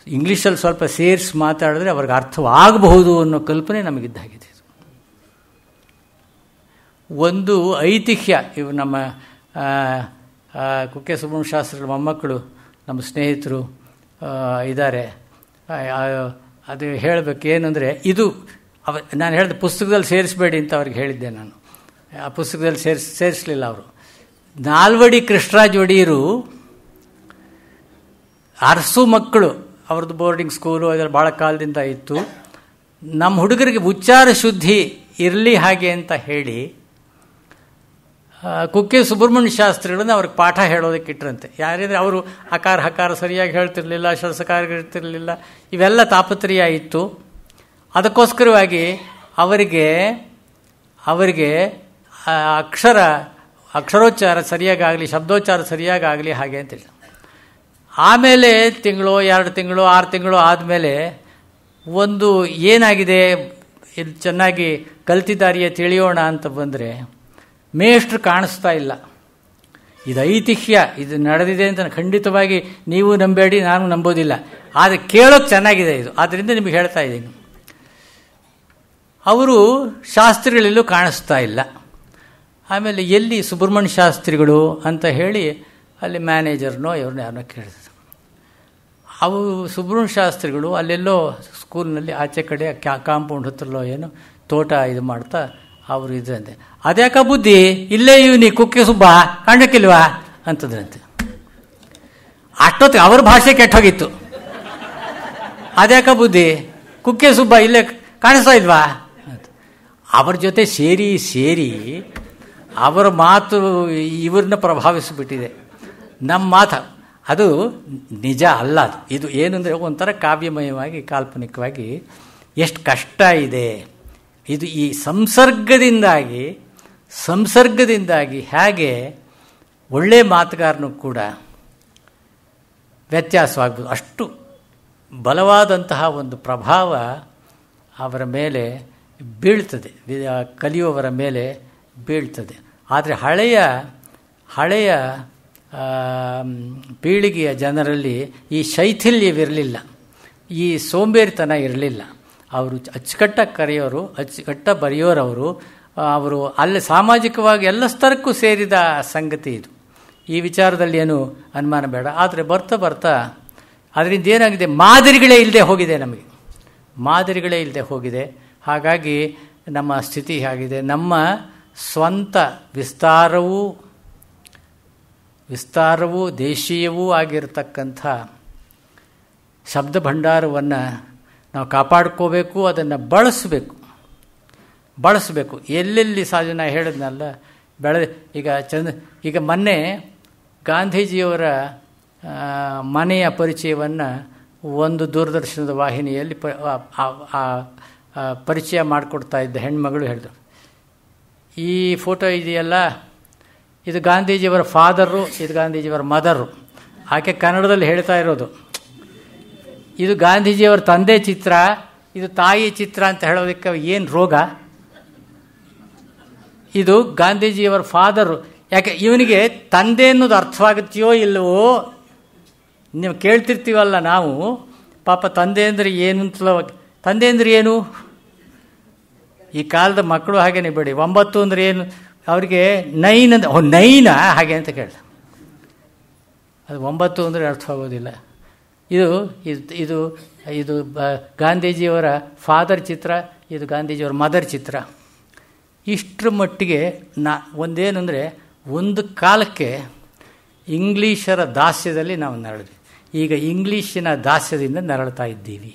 ಇಂಗ್ಲೀಷಲ್ಲಿ ಸ್ವಲ್ಪ ಸೇರಿಸಿ ಮಾತಾಡಿದ್ರೆ ಅವ್ರಿಗೆ ಅರ್ಥವಾಗಬಹುದು ಅನ್ನೋ ಕಲ್ಪನೆ ನಮಗಿದ್ದಾಗಿದೆ. ಒಂದು ಐತಿಹ್ಯ, ಇವು ನಮ್ಮ ಕುಕ್ಕೆ ಸುಬ್ರಹ್ಮಣ್ಯ ಶಾಸ್ತ್ರಿಗಳ ಮೊಮ್ಮಕ್ಕಳು ನಮ್ಮ ಸ್ನೇಹಿತರು ಇದ್ದಾರೆ. ಅದು ಹೇಳಬೇಕು ಏನಂದರೆ, ಇದು ನಾನು ಹೇಳಿದೆ ಪುಸ್ತಕದಲ್ಲಿ ಸೇರಿಸಬೇಡಿ ಅಂತ ಅವ್ರಿಗೆ ಹೇಳಿದ್ದೆ. ನಾನು ಆ ಪುಸ್ತಕದಲ್ಲಿ ಸೇರಿಸಲಿಲ್ಲ. ಅವರು ನಾಲ್ವಡಿ ಕೃಷ್ಣರಾಜ ಒಡೆಯರು ಅರಸು ಮಕ್ಕಳು, ಅವ್ರದ್ದು ಬೋರ್ಡಿಂಗ್ ಸ್ಕೂಲು ಅದರಲ್ಲಿ ಭಾಳ ಕಾಲದಿಂದ ಇತ್ತು. ನಮ್ಮ ಹುಡುಗರಿಗೆ ಉಚ್ಚಾರ ಶುದ್ಧಿ ಇರಲಿ ಹಾಗೆ ಅಂತ ಹೇಳಿ ಕುಕ್ಕೆ ಸುಬ್ರಹ್ಮಣ್ಯ ಶಾಸ್ತ್ರಿಗಳನ್ನ ಅವ್ರಿಗೆ ಪಾಠ ಹೇಳೋದಕ್ಕೆ ಇಟ್ಟರಂತೆ. ಯಾರೆಂದರೆ ಅವರು ಅಕಾರ ಹಕಾರ ಸರಿಯಾಗಿ ಹೇಳ್ತಿರ್ಲಿಲ್ಲ, ಷಡ್ಸಕಾರ ಹೇಳ್ತಿರಲಿಲ್ಲ, ಇವೆಲ್ಲ ತಾಪತ್ರಯ ಇತ್ತು. ಅದಕ್ಕೋಸ್ಕರವಾಗಿ ಅವರಿಗೆ ಅಕ್ಷರೋಚ್ಚಾರ ಸರಿಯಾಗಲಿ, ಶಬ್ದೋಚ್ಚಾರ ಸರಿಯಾಗಲಿ ಹಾಗೆ ಅಂತೇಳಿ. ಆಮೇಲೆ ತಿಂಗಳು 2 ತಿಂಗಳು 6 ತಿಂಗಳು ಆದಮೇಲೆ ಒಂದು ಏನಾಗಿದೆ, ಇದು ಚೆನ್ನಾಗಿ ಕಲ್ತಿದ್ದಾರಿಯೇ ತಿಳಿಯೋಣ ಅಂತ ಬಂದರೆ ಮೇಷ್ಟ್ರು ಕಾಣಿಸ್ತಾ ಇಲ್ಲ. ಇದು ಐತಿಹ್ಯ, ಇದು ನಡೆದಿದೆ ಅಂತ ಖಂಡಿತವಾಗಿ ನೀವು ನಂಬೇಡಿ, ನಾನು ನಂಬೋದಿಲ್ಲ. ಆದರೆ ಕೇಳೋಕ್ಕೆ ಚೆನ್ನಾಗಿದೆ ಇದು, ಆದ್ದರಿಂದ ನಿಮಗೆ ಹೇಳ್ತಾ ಇದ್ದೀನಿ. ಅವರು ಶಾಸ್ತ್ರಿಗಳೆಲ್ಲೂ ಕಾಣಿಸ್ತಾ ಇಲ್ಲ. ಆಮೇಲೆ ಎಲ್ಲಿ ಸುಬ್ರಹ್ಮಣ್ಯ ಶಾಸ್ತ್ರಿಗಳು ಅಂತ ಹೇಳಿ ಅಲ್ಲಿ ಮ್ಯಾನೇಜರ್ನೋ ಇವ್ರನ್ನ ಯಾರನ್ನೋ ಕೇಳಿದ್ರು. ಅವು ಸುಬ್ರಹ್ಮಣ್ಯ ಶಾಸ್ತ್ರಿಗಳು ಅಲ್ಲೆಲ್ಲೋ ಸ್ಕೂಲ್ನಲ್ಲಿ ಆಚೆ ಕಡೆ ಕಾಂಪೌಂಡ್ ಹತ್ರಲ್ಲೋ ಏನೋ ತೋಟ ಇದು ಮಾಡ್ತಾ ಅವರು ಇದ್ರಂತೆ. ಅದ್ಯಾಕ ಬುದ್ಧಿ, ಇಲ್ಲೇ ಇವನಿ ಕುಕ್ಕೆ ಸುಬ್ಬ ಕಾಣಕ್ಕಿಲ್ವಾ ಅಂತದ್ರಂತೆ. ಅಷ್ಟೊತ್ತಿಗೆ ಅವ್ರ ಭಾಷೆ ಕೆಟ್ಟೋಗಿತ್ತು. ಅದ್ಯಾಕ ಬುದ್ಧಿ, ಕುಕ್ಕೆ ಸುಬ್ಬ ಇಲ್ಲೇ ಕಾಣಿಸ್ತಾ ಇಲ್ವಾ ಅಂತ. ಅವ್ರ ಜೊತೆ ಸೇರಿ ಅವರ ಮಾತು ಇವ್ರನ್ನ ಪ್ರಭಾವಿಸಿಬಿಟ್ಟಿದೆ. ನಮ್ಮ ಮಾತು ಅದು ನಿಜ ಅಲ್ಲ. ಇದು ಏನಂದರೆ ಒಂಥರ ಕಾವ್ಯಮಯವಾಗಿ ಕಾಲ್ಪನಿಕವಾಗಿ ಎಷ್ಟು ಕಷ್ಟ ಇದೆ ಇದು. ಈ ಸಂಸರ್ಗದಿಂದಾಗಿ ಹೇಗೆ ಒಳ್ಳೆ ಮಾತುಗಾರನು ಕೂಡ ವ್ಯತ್ಯಾಸವಾಗ್ಬೋದು. ಅಷ್ಟು ಬಲವಾದಂತಹ ಒಂದು ಪ್ರಭಾವ ಅವರ ಮೇಲೆ ಬೀಳ್ತದೆ, ಕಲಿಯುವವರ ಮೇಲೆ ಬೀಳ್ತದೆ. ಆದರೆ ಹಳೆಯ ಪೀಳಿಗೆಯ ಜನರಲ್ಲಿ ಈ ಶೈಥಿಲ್ಯವಿರಲಿಲ್ಲ, ಈ ಸೋಂಬೇರಿತನ ಇರಲಿಲ್ಲ. ಅವರು ಅಚ್ಚುಕಟ್ಟಾಗಿ ಕರೆಯೋರು, ಅಚ್ಚುಕಟ್ಟಾಗಿ ಬರೆಯೋರವರು. ಅವರು ಅಲ್ಲಿ ಸಾಮಾಜಿಕವಾಗಿ ಎಲ್ಲ ಸ್ತರಕ್ಕೂ ಸೇರಿದ ಸಂಗತಿ ಇದು. ಈ ವಿಚಾರದಲ್ಲಿ ಏನು ಅನುಮಾನ ಬೇಡ. ಆದರೆ ಬರ್ತಾ ಅದರಿಂದ ಏನಾಗಿದೆ, ಮಾದರಿಗಳೇ ಇಲ್ಲದೆ ಹೋಗಿದೆ. ನಮಗೆ ಮಾದರಿಗಳೇ ಇಲ್ಲದೆ ಹೋಗಿದೆ. ಹಾಗಾಗಿ ನಮ್ಮ ಸ್ಥಿತಿ ಆಗಿದೆ. ನಮ್ಮ ಸ್ವಂತ ವಿಸ್ತಾರವೂ ದೇಶೀಯವೂ ಆಗಿರತಕ್ಕಂಥ ಶಬ್ದ ಭಂಡಾರವನ್ನು ನಾವು ಕಾಪಾಡ್ಕೋಬೇಕು, ಅದನ್ನು ಬಳಸಬೇಕು. ಎಲ್ಲೆಲ್ಲಿ ಸಾಧ್ಯ ನಾ ಹೇಳಿದ್ನಲ್ಲ ಈಗ ಮೊನ್ನೆ ಗಾಂಧೀಜಿಯವರ ಮನೆಯ ಪರಿಚಯವನ್ನು ಒಂದು ದೂರದರ್ಶನದ ವಾಹಿನಿಯಲ್ಲಿ ಪರಿಚಯ ಮಾಡಿಕೊಡ್ತಾ ಇದ್ದ ಹೆಣ್ಮಗಳು ಹೇಳಿದ್ರು, ಈ ಫೋಟೋ ಇದೆಯಲ್ಲ, ಇದು ಗಾಂಧೀಜಿಯವರ ಫಾದರು, ಇದು ಗಾಂಧೀಜಿಯವರ ಮದರು. ಆಕೆ ಕನ್ನಡದಲ್ಲಿ ಹೇಳ್ತಾ ಇರೋದು, ಇದು ಗಾಂಧೀಜಿಯವರ ತಂದೆ ಚಿತ್ರ, ಇದು ತಾಯಿ ಚಿತ್ರ ಅಂತ ಹೇಳೋದಕ್ಕೆ ಏನು ರೋಗ? ಇದು ಗಾಂಧೀಜಿಯವರ ಫಾದರು. ಯಾಕೆ ಇವನಿಗೆ ತಂದೆ ಅನ್ನೋದು ಅರ್ಥವಾಗುತ್ತೆಯೋ ಇಲ್ಲವೋ? ನೀವು ಕೇಳ್ತಿರ್ತೀವಲ್ಲ ನಾವು, ಪಾಪ ತಂದೆ ಅಂದರೆ ಏನು ಅಂತಲೋ. ತಂದೆ ಅಂದರೆ ಏನು? ಈ ಕಾಲದ ಮಕ್ಕಳು ಹಾಗೇನೆ ಬಿಡಿ. 9 ಅಂದರೆ ಏನು ಅವರಿಗೆ? ನೈನ್ ಅಂದರೆ ನೈನಾ ಹಾಗೆ ಅಂತ ಕೇಳಿದ. ಅದು 9 ಅಂದರೆ ಅರ್ಥವಾಗೋದಿಲ್ಲ. ಇದು ಗಾಂಧೀಜಿಯವರ ಫಾದರ್ ಚಿತ್ರ, ಇದು ಗಾಂಧೀಜಿಯವರ ಮದರ್ ಚಿತ್ರ. ಇಷ್ಟರ ಮಟ್ಟಿಗೆ ಒಂದೇನೆಂದರೆ, ಒಂದು ಕಾಲಕ್ಕೆ ಇಂಗ್ಲೀಷರ ದಾಸ್ಯದಲ್ಲಿ ನಾವು ನರಳಿದ್ವಿ. ಈಗ ಇಂಗ್ಲೀಷಿನ ದಾಸ್ಯದಿಂದ ನರಳ್ತಾ ಇದ್ದೀವಿ.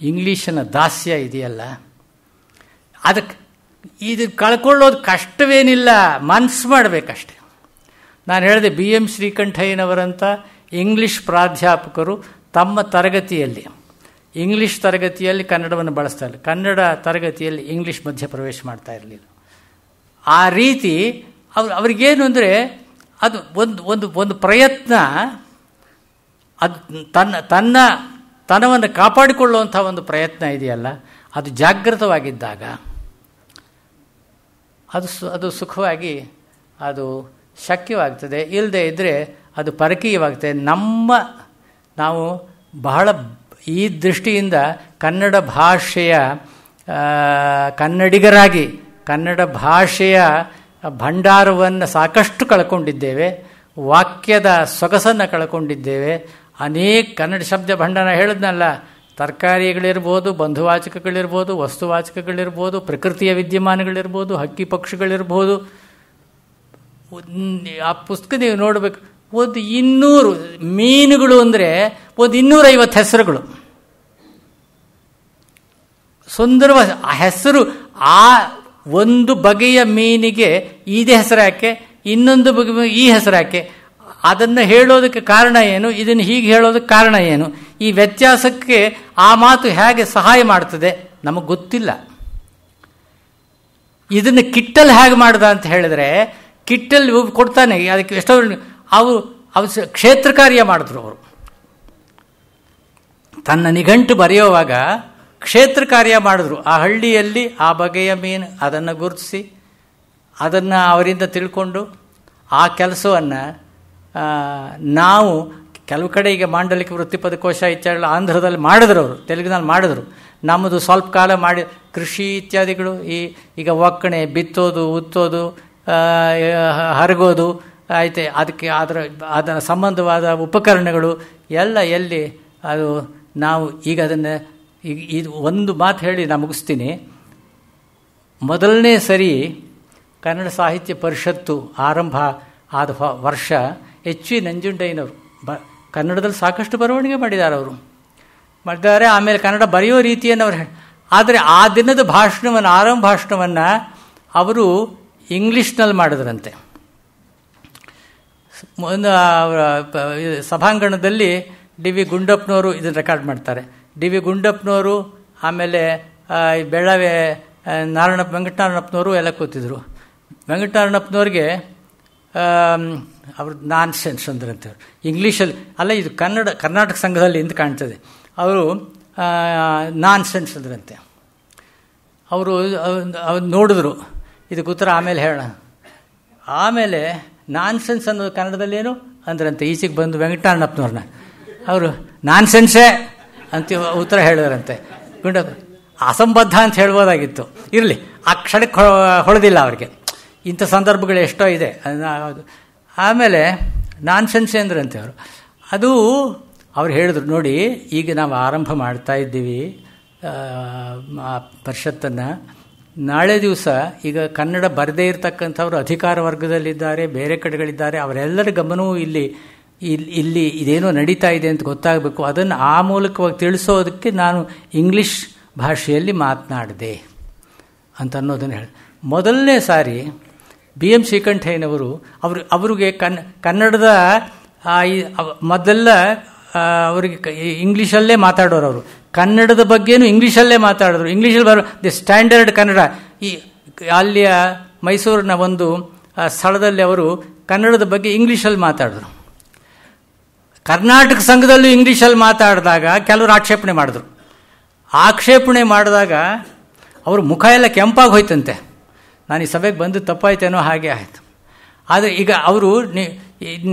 ಇಂಗ್ಲೀಷಿನ ದಾಸ್ಯ ಇದೆಯಲ್ಲ, ಅದಕ್ಕೆ ಇದು ಕಳ್ಕೊಳ್ಳೋದು ಕಷ್ಟವೇನಿಲ್ಲ, ಮನಸ್ಸು ಮಾಡಬೇಕಷ್ಟೆ. ನಾನು ಹೇಳಿದೆ, BM ಶ್ರೀಕಂಠಯ್ಯನವರಂಥ ಇಂಗ್ಲೀಷ್ ಪ್ರಾಧ್ಯಾಪಕರು ತಮ್ಮ ತರಗತಿಯಲ್ಲಿ ಇಂಗ್ಲೀಷ್ ತರಗತಿಯಲ್ಲಿ ಕನ್ನಡವನ್ನು ಬಳಸ್ತಾ ಇಲ್ಲ, ಕನ್ನಡ ತರಗತಿಯಲ್ಲಿ ಇಂಗ್ಲೀಷ್ ಮಧ್ಯ ಪ್ರವೇಶ ಮಾಡ್ತಾ ಇರಲಿಲ್ಲ. ಆ ರೀತಿ ಅವ್ರಿಗೇನು ಅಂದರೆ, ಅದು ಒಂದು ಪ್ರಯತ್ನ, ಅದು ತನವನ್ನು ಕಾಪಾಡಿಕೊಳ್ಳುವಂಥ ಒಂದು ಪ್ರಯತ್ನ ಇದೆಯಲ್ಲ, ಅದು ಜಾಗೃತವಾಗಿದ್ದಾಗ ಅದು ಸುಖವಾಗಿ ಅದು ಶಕ್ಯವಾಗ್ತದೆ. ಇಲ್ಲದೆ ಇದ್ದರೆ ಅದು ಪರಕೀಯವಾಗ್ತದೆ. ನಾವು ಬಹಳ ಈ ದೃಷ್ಟಿಯಿಂದ ಕನ್ನಡ ಭಾಷೆಯ ಕನ್ನಡಿಗರಾಗಿ ಕನ್ನಡ ಭಾಷೆಯ ಭಂಡಾರವನ್ನು ಸಾಕಷ್ಟು ಕಳ್ಕೊಂಡಿದ್ದೇವೆ. ವಾಕ್ಯದ ಸೊಗಸನ್ನು ಕಳ್ಕೊಂಡಿದ್ದೇವೆ. ಅನೇಕ ಕನ್ನಡ ಶಬ್ದ ಭಂಡಾರ ಹೇಳಿದ್ನಲ್ಲ, ತರಕಾರಿಗಳಿರ್ಬೋದು, ಬಂಧುವಾಚಕಗಳಿರ್ಬೋದು, ವಸ್ತುವಾಚಕಗಳಿರ್ಬೋದು, ಪ್ರಕೃತಿಯ ವಿದ್ಯಮಾನಗಳಿರ್ಬೋದು, ಹಕ್ಕಿ ಪಕ್ಷಿಗಳಿರ್ಬೋದು. ಆ ಪುಸ್ತಕ ನೀವು ನೋಡಬೇಕು, ಒಂದು 200 ಮೀನುಗಳು ಅಂದರೆ ಒಂದು 250 ಹೆಸರುಗಳು. ಸುಂದರವಾದ ಆ ಹೆಸರು. ಆ ಒಂದು ಬಗೆಯ ಮೀನಿಗೆ ಇದೇ ಹೆಸರು ಯಾಕೆ, ಇನ್ನೊಂದು ಬಗೆ ಈ ಹೆಸರು ಯಾಕೆ, ಅದನ್ನು ಹೇಳೋದಕ್ಕೆ ಕಾರಣ ಏನು, ಇದನ್ನು ಹೀಗೆ ಹೇಳೋದಕ್ಕೆ ಕಾರಣ ಏನು, ಈ ವ್ಯತ್ಯಾಸಕ್ಕೆ ಆ ಮಾತು ಹೇಗೆ ಸಹಾಯ ಮಾಡ್ತದೆ ನಮಗೆ ಗೊತ್ತಿಲ್ಲ. ಇದನ್ನು ಕಿಟ್ಟಲ್ಲಿ ಹೇಗೆ ಮಾಡ್ದ ಅಂತ ಹೇಳಿದ್ರೆ, ಕಿಟ್ಟಲ್ಲಿ ಕೊಡ್ತಾನೆ. ಅದಕ್ಕೆ ಎಷ್ಟೋ ಅವರು ಕ್ಷೇತ್ರ ಕಾರ್ಯ ಮಾಡಿದ್ರು. ಅವರು ತನ್ನ ನಿಘಂಟು ಬರೆಯುವಾಗ ಕ್ಷೇತ್ರ ಕಾರ್ಯ ಮಾಡಿದ್ರು. ಆ ಹಳ್ಳಿಯಲ್ಲಿ ಆ ಬಗೆಯ ಮೀನು ಅದನ್ನು ಗುರುತಿಸಿ ಅದನ್ನು ಅವರಿಂದ ತಿಳ್ಕೊಂಡು ಆ ಕೆಲಸವನ್ನು ನಾವು ಕೆಲವು ಕಡೆ ಈಗ ಮಾಂಡಲಿಕ ವೃತ್ತಿಪದಕೋಶ ಇತ್ಯಾದಿ ಆಂಧ್ರದಲ್ಲಿ ಮಾಡಿದ್ರು, ಅವರು ತೆಲುಗಿನಲ್ಲಿ ಮಾಡಿದ್ರು. ನಮ್ಮದು ಸ್ವಲ್ಪ ಕಾಲ ಮಾಡಿ ಕೃಷಿ ಇತ್ಯಾದಿಗಳು ಈಗ ಒಕ್ಕಣೆ, ಬಿತ್ತೋದು, ಉತ್ತೋದು, ಹರಗೋದು ಐತೆ, ಅದಕ್ಕೆ ಅದರ ಸಂಬಂಧವಾದ ಉಪಕರಣಗಳು ಎಲ್ಲ ಎಲ್ಲಿ ಅದು ನಾವು ಈಗ ಅದನ್ನು ಇದು ಒಂದು ಮಾತು ಹೇಳಿ ನಾನು ಮುಗಿಸ್ತೀನಿ. ಮೊದಲನೇ ಸರಿ ಕನ್ನಡ ಸಾಹಿತ್ಯ ಪರಿಷತ್ತು ಆರಂಭ ಆದ ವರ್ಷ H.V. ನಂಜುಂಡಯ್ಯನವರು ಕನ್ನಡದಲ್ಲಿ ಸಾಕಷ್ಟು ಬರವಣಿಗೆ ಮಾಡಿದ್ದಾರೆ. ಅವರು ಮಾಡಿದ್ದಾರೆ. ಆಮೇಲೆ ಕನ್ನಡ ಬರೆಯೋ ರೀತಿಯನ್ನು ಅವರು ಆದರೆ ಆ ದಿನದ ಭಾಷಣವನ್ನು, ಆರಂಭ ಭಾಷಣವನ್ನು ಅವರು ಇಂಗ್ಲೀಷ್ನಲ್ಲಿ ಮಾಡಿದ್ರಂತೆ. ಒಂದು ಸಭಾಂಗಣದಲ್ಲಿ ಡಿ ವಿ ಗುಂಡಪ್ಪನವರು ಇದನ್ನು ರೆಕಾರ್ಡ್ ಮಾಡ್ತಾರೆ. ಡಿ ವಿ ಗುಂಡಪ್ಪನವರು, ಆಮೇಲೆ ಬೆಳ್ಳಾವೆ ವೆಂಕಟನಾರಾಯಣಪ್ಪನವರು ಎಲ್ಲ ಕೂತಿದ್ರು. ವೆಂಕಟನಾರಾಯಣಪ್ಪನವ್ರಿಗೆ ಅವ್ರು ನಾನ್ ಸೆನ್ಸ್ ಅಂದ್ರಂತೆ. ಇಂಗ್ಲೀಷಲ್ಲಿ ಅಲ್ಲ, ಇದು ಕರ್ನಾಟಕ ಸಂಘದಲ್ಲಿ ಅಂತ ಕಾಣ್ತದೆ. ಅವರು ನಾನ್ ಸೆನ್ಸ್ ಅಂದ್ರಂತೆ. ಅವರು ನೋಡಿದ್ರು, ಇದಕ್ಕೆ ಉತ್ತರ ಆಮೇಲೆ ಹೇಳೋಣ. ಆಮೇಲೆ ನಾನ್ ಸೆನ್ಸ್ ಅನ್ನೋದು ಕನ್ನಡದಲ್ಲಿ ಏನು ಅಂದ್ರಂತೆ. ಈಚೆಗೆ ಬಂದು ವೆಂಕಟನಾರಾಯಣಪ್ಪನವ್ರನ್ನ ಅವರು ನಾನ್ ಸೆನ್ಸೇ ಅಂತ ಉತ್ತರ ಹೇಳಿದ್ರಂತೆ. ಗುಂಡಪ್ಪ ಅಸಂಬದ್ಧ ಅಂತ ಹೇಳ್ಬೋದಾಗಿತ್ತು, ಇರಲಿ, ಆ ಕ್ಷಣಕ್ಕೆ ಹೊಳೆದಿಲ್ಲ ಅವ್ರಿಗೆ. ಇಂಥ ಸಂದರ್ಭಗಳು ಎಷ್ಟೋ ಇದೆ. ಆಮೇಲೆ ನಾನ್ ಸೆನ್ಸೇ ಅಂದ್ರಂತೆ ಅವರು. ಅದು ಅವ್ರು ಹೇಳಿದ್ರು, ನೋಡಿ ಈಗ ನಾವು ಆರಂಭ ಮಾಡ್ತಾ ಇದ್ದೀವಿ ಪರಿಷತ್ತನ್ನು. ನಾಳೆ ದಿವಸ ಈಗ ಕನ್ನಡ ಬರದೇ ಇರತಕ್ಕಂಥವ್ರು ಅಧಿಕಾರ ವರ್ಗದಲ್ಲಿದ್ದಾರೆ, ಬೇರೆ ಕಡೆಗಳಿದ್ದಾರೆ. ಅವರೆಲ್ಲರ ಗಮನವೂ ಇಲ್ಲಿ ಇದೇನೋ ನಡೀತಾ ಇದೆ ಅಂತ ಗೊತ್ತಾಗಬೇಕು. ಅದನ್ನು ಆ ಮೂಲಕವಾಗಿ ತಿಳಿಸೋದಕ್ಕೆ ನಾನು ಇಂಗ್ಲೀಷ್ ಭಾಷೆಯಲ್ಲಿ ಮಾತನಾಡಿದೆ ಅಂತ ಅನ್ನೋದನ್ನು ಹೇಳಿ. ಮೊದಲನೇ ಸಾರಿ BM ಶ್ರೀಕಂಠಯ್ಯನವರು ಅವ್ರಿಗೆ ಕನ್ನಡದ ಮೊದಲೆಲ್ಲ ಅವರಿಗೆ ಇಂಗ್ಲೀಷಲ್ಲೇ ಮಾತಾಡೋರು. ಅವರು ಕನ್ನಡದ ಬಗ್ಗೆನೂ ಇಂಗ್ಲೀಷಲ್ಲೇ ಮಾತಾಡಿದ್ರು. ಇಂಗ್ಲೀಷಲ್ಲಿ ದಿ ಸ್ಟ್ಯಾಂಡರ್ಡ್ ಕನ್ನಡ. ಅಲ್ಲಿಯ ಮೈಸೂರಿನ ಒಂದು ಸ್ಥಳದಲ್ಲಿ ಅವರು ಕನ್ನಡದ ಬಗ್ಗೆ ಇಂಗ್ಲೀಷಲ್ಲಿ ಮಾತಾಡಿದ್ರು. ಕರ್ನಾಟಕ ಸಂಘದಲ್ಲೂ ಇಂಗ್ಲೀಷಲ್ಲಿ ಮಾತಾಡಿದಾಗ ಕೆಲವರು ಆಕ್ಷೇಪಣೆ ಮಾಡಿದ್ರು. ಆಕ್ಷೇಪಣೆ ಮಾಡಿದಾಗ ಅವ್ರ ಮುಖ ಎಲ್ಲ ಕೆಂಪಾಗಿ ಹೋಯ್ತಂತೆ. ನಾನು ಈ ಸಭೆಗೆ ಬಂದು ತಪ್ಪಾಯ್ತೇನೋ ಹಾಗೆ ಆಯಿತು. ಆದರೆ ಈಗ ಅವರು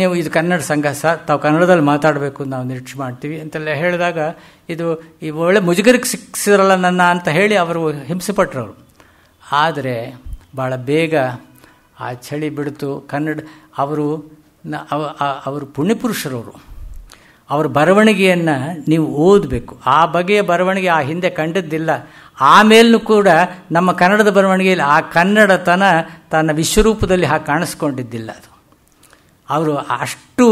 ನೀವು ಇದು ಕನ್ನಡ ಸಂಘ ಸರ್, ತಾವು ಕನ್ನಡದಲ್ಲಿ ಮಾತಾಡಬೇಕು, ನಾವು ನಿರೀಕ್ಷೆ ಮಾಡ್ತೀವಿ ಅಂತೆಲ್ಲ ಹೇಳಿದಾಗ ಇದು ಈ ಒಳ್ಳೆ ಮುಜುಗರಕ್ಕೆ ಸಿಕ್ಸಿರಲ್ಲ ನನ್ನ ಅಂತ ಹೇಳಿ ಅವರು ಹಿಂಸೆಪಟ್ಟರು ಅವರು. ಆದರೆ ಭಾಳ ಬೇಗ ಆ ಚಳಿ ಬಿಡ್ತು. ಕನ್ನಡ ಅವರು ಪುಣ್ಯಪುರುಷರವರು. ಅವ್ರ ಬರವಣಿಗೆಯನ್ನು ನೀವು ಓದಬೇಕು. ಆ ಬಗೆಯ ಬರವಣಿಗೆ ಆ ಹಿಂದೆ ಕಂಡದ್ದಿಲ್ಲ. ಆಮೇಲೂ ಕೂಡ ನಮ್ಮ ಕನ್ನಡದ ಬರವಣಿಗೆಯಲ್ಲಿ ಆ ಕನ್ನಡತನ ತನ್ನ ವಿಶ್ವರೂಪದಲ್ಲಿ ಹಾಗೆ ಕಾಣಿಸ್ಕೊಂಡಿದ್ದಿಲ್ಲ. ಅದು ಅವರು ಅಷ್ಟು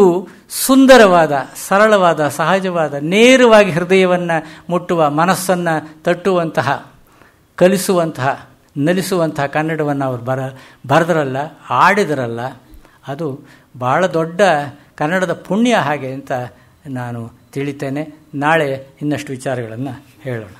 ಸುಂದರವಾದ, ಸರಳವಾದ, ಸಹಜವಾದ, ನೇರವಾಗಿ ಹೃದಯವನ್ನು ಮುಟ್ಟುವ, ಮನಸ್ಸನ್ನು ತಟ್ಟುವಂತಹ, ಕಲಿಸುವಂತಹ, ನಲಿಸುವಂತಹ ಕನ್ನಡವನ್ನು ಅವರು ಬರೆದರಲ್ಲ, ಆಡಿದರಲ್ಲ. ಅದು ಭಾಳ ದೊಡ್ಡ ಕನ್ನಡದ ಪುಣ್ಯ ಹಾಗೆ ಅಂತ ನಾನು ತಿಳಿತೇನೆ. ನಾಳೆ ಇನ್ನಷ್ಟು ವಿಚಾರಗಳನ್ನು ಹೇಳೋಣ.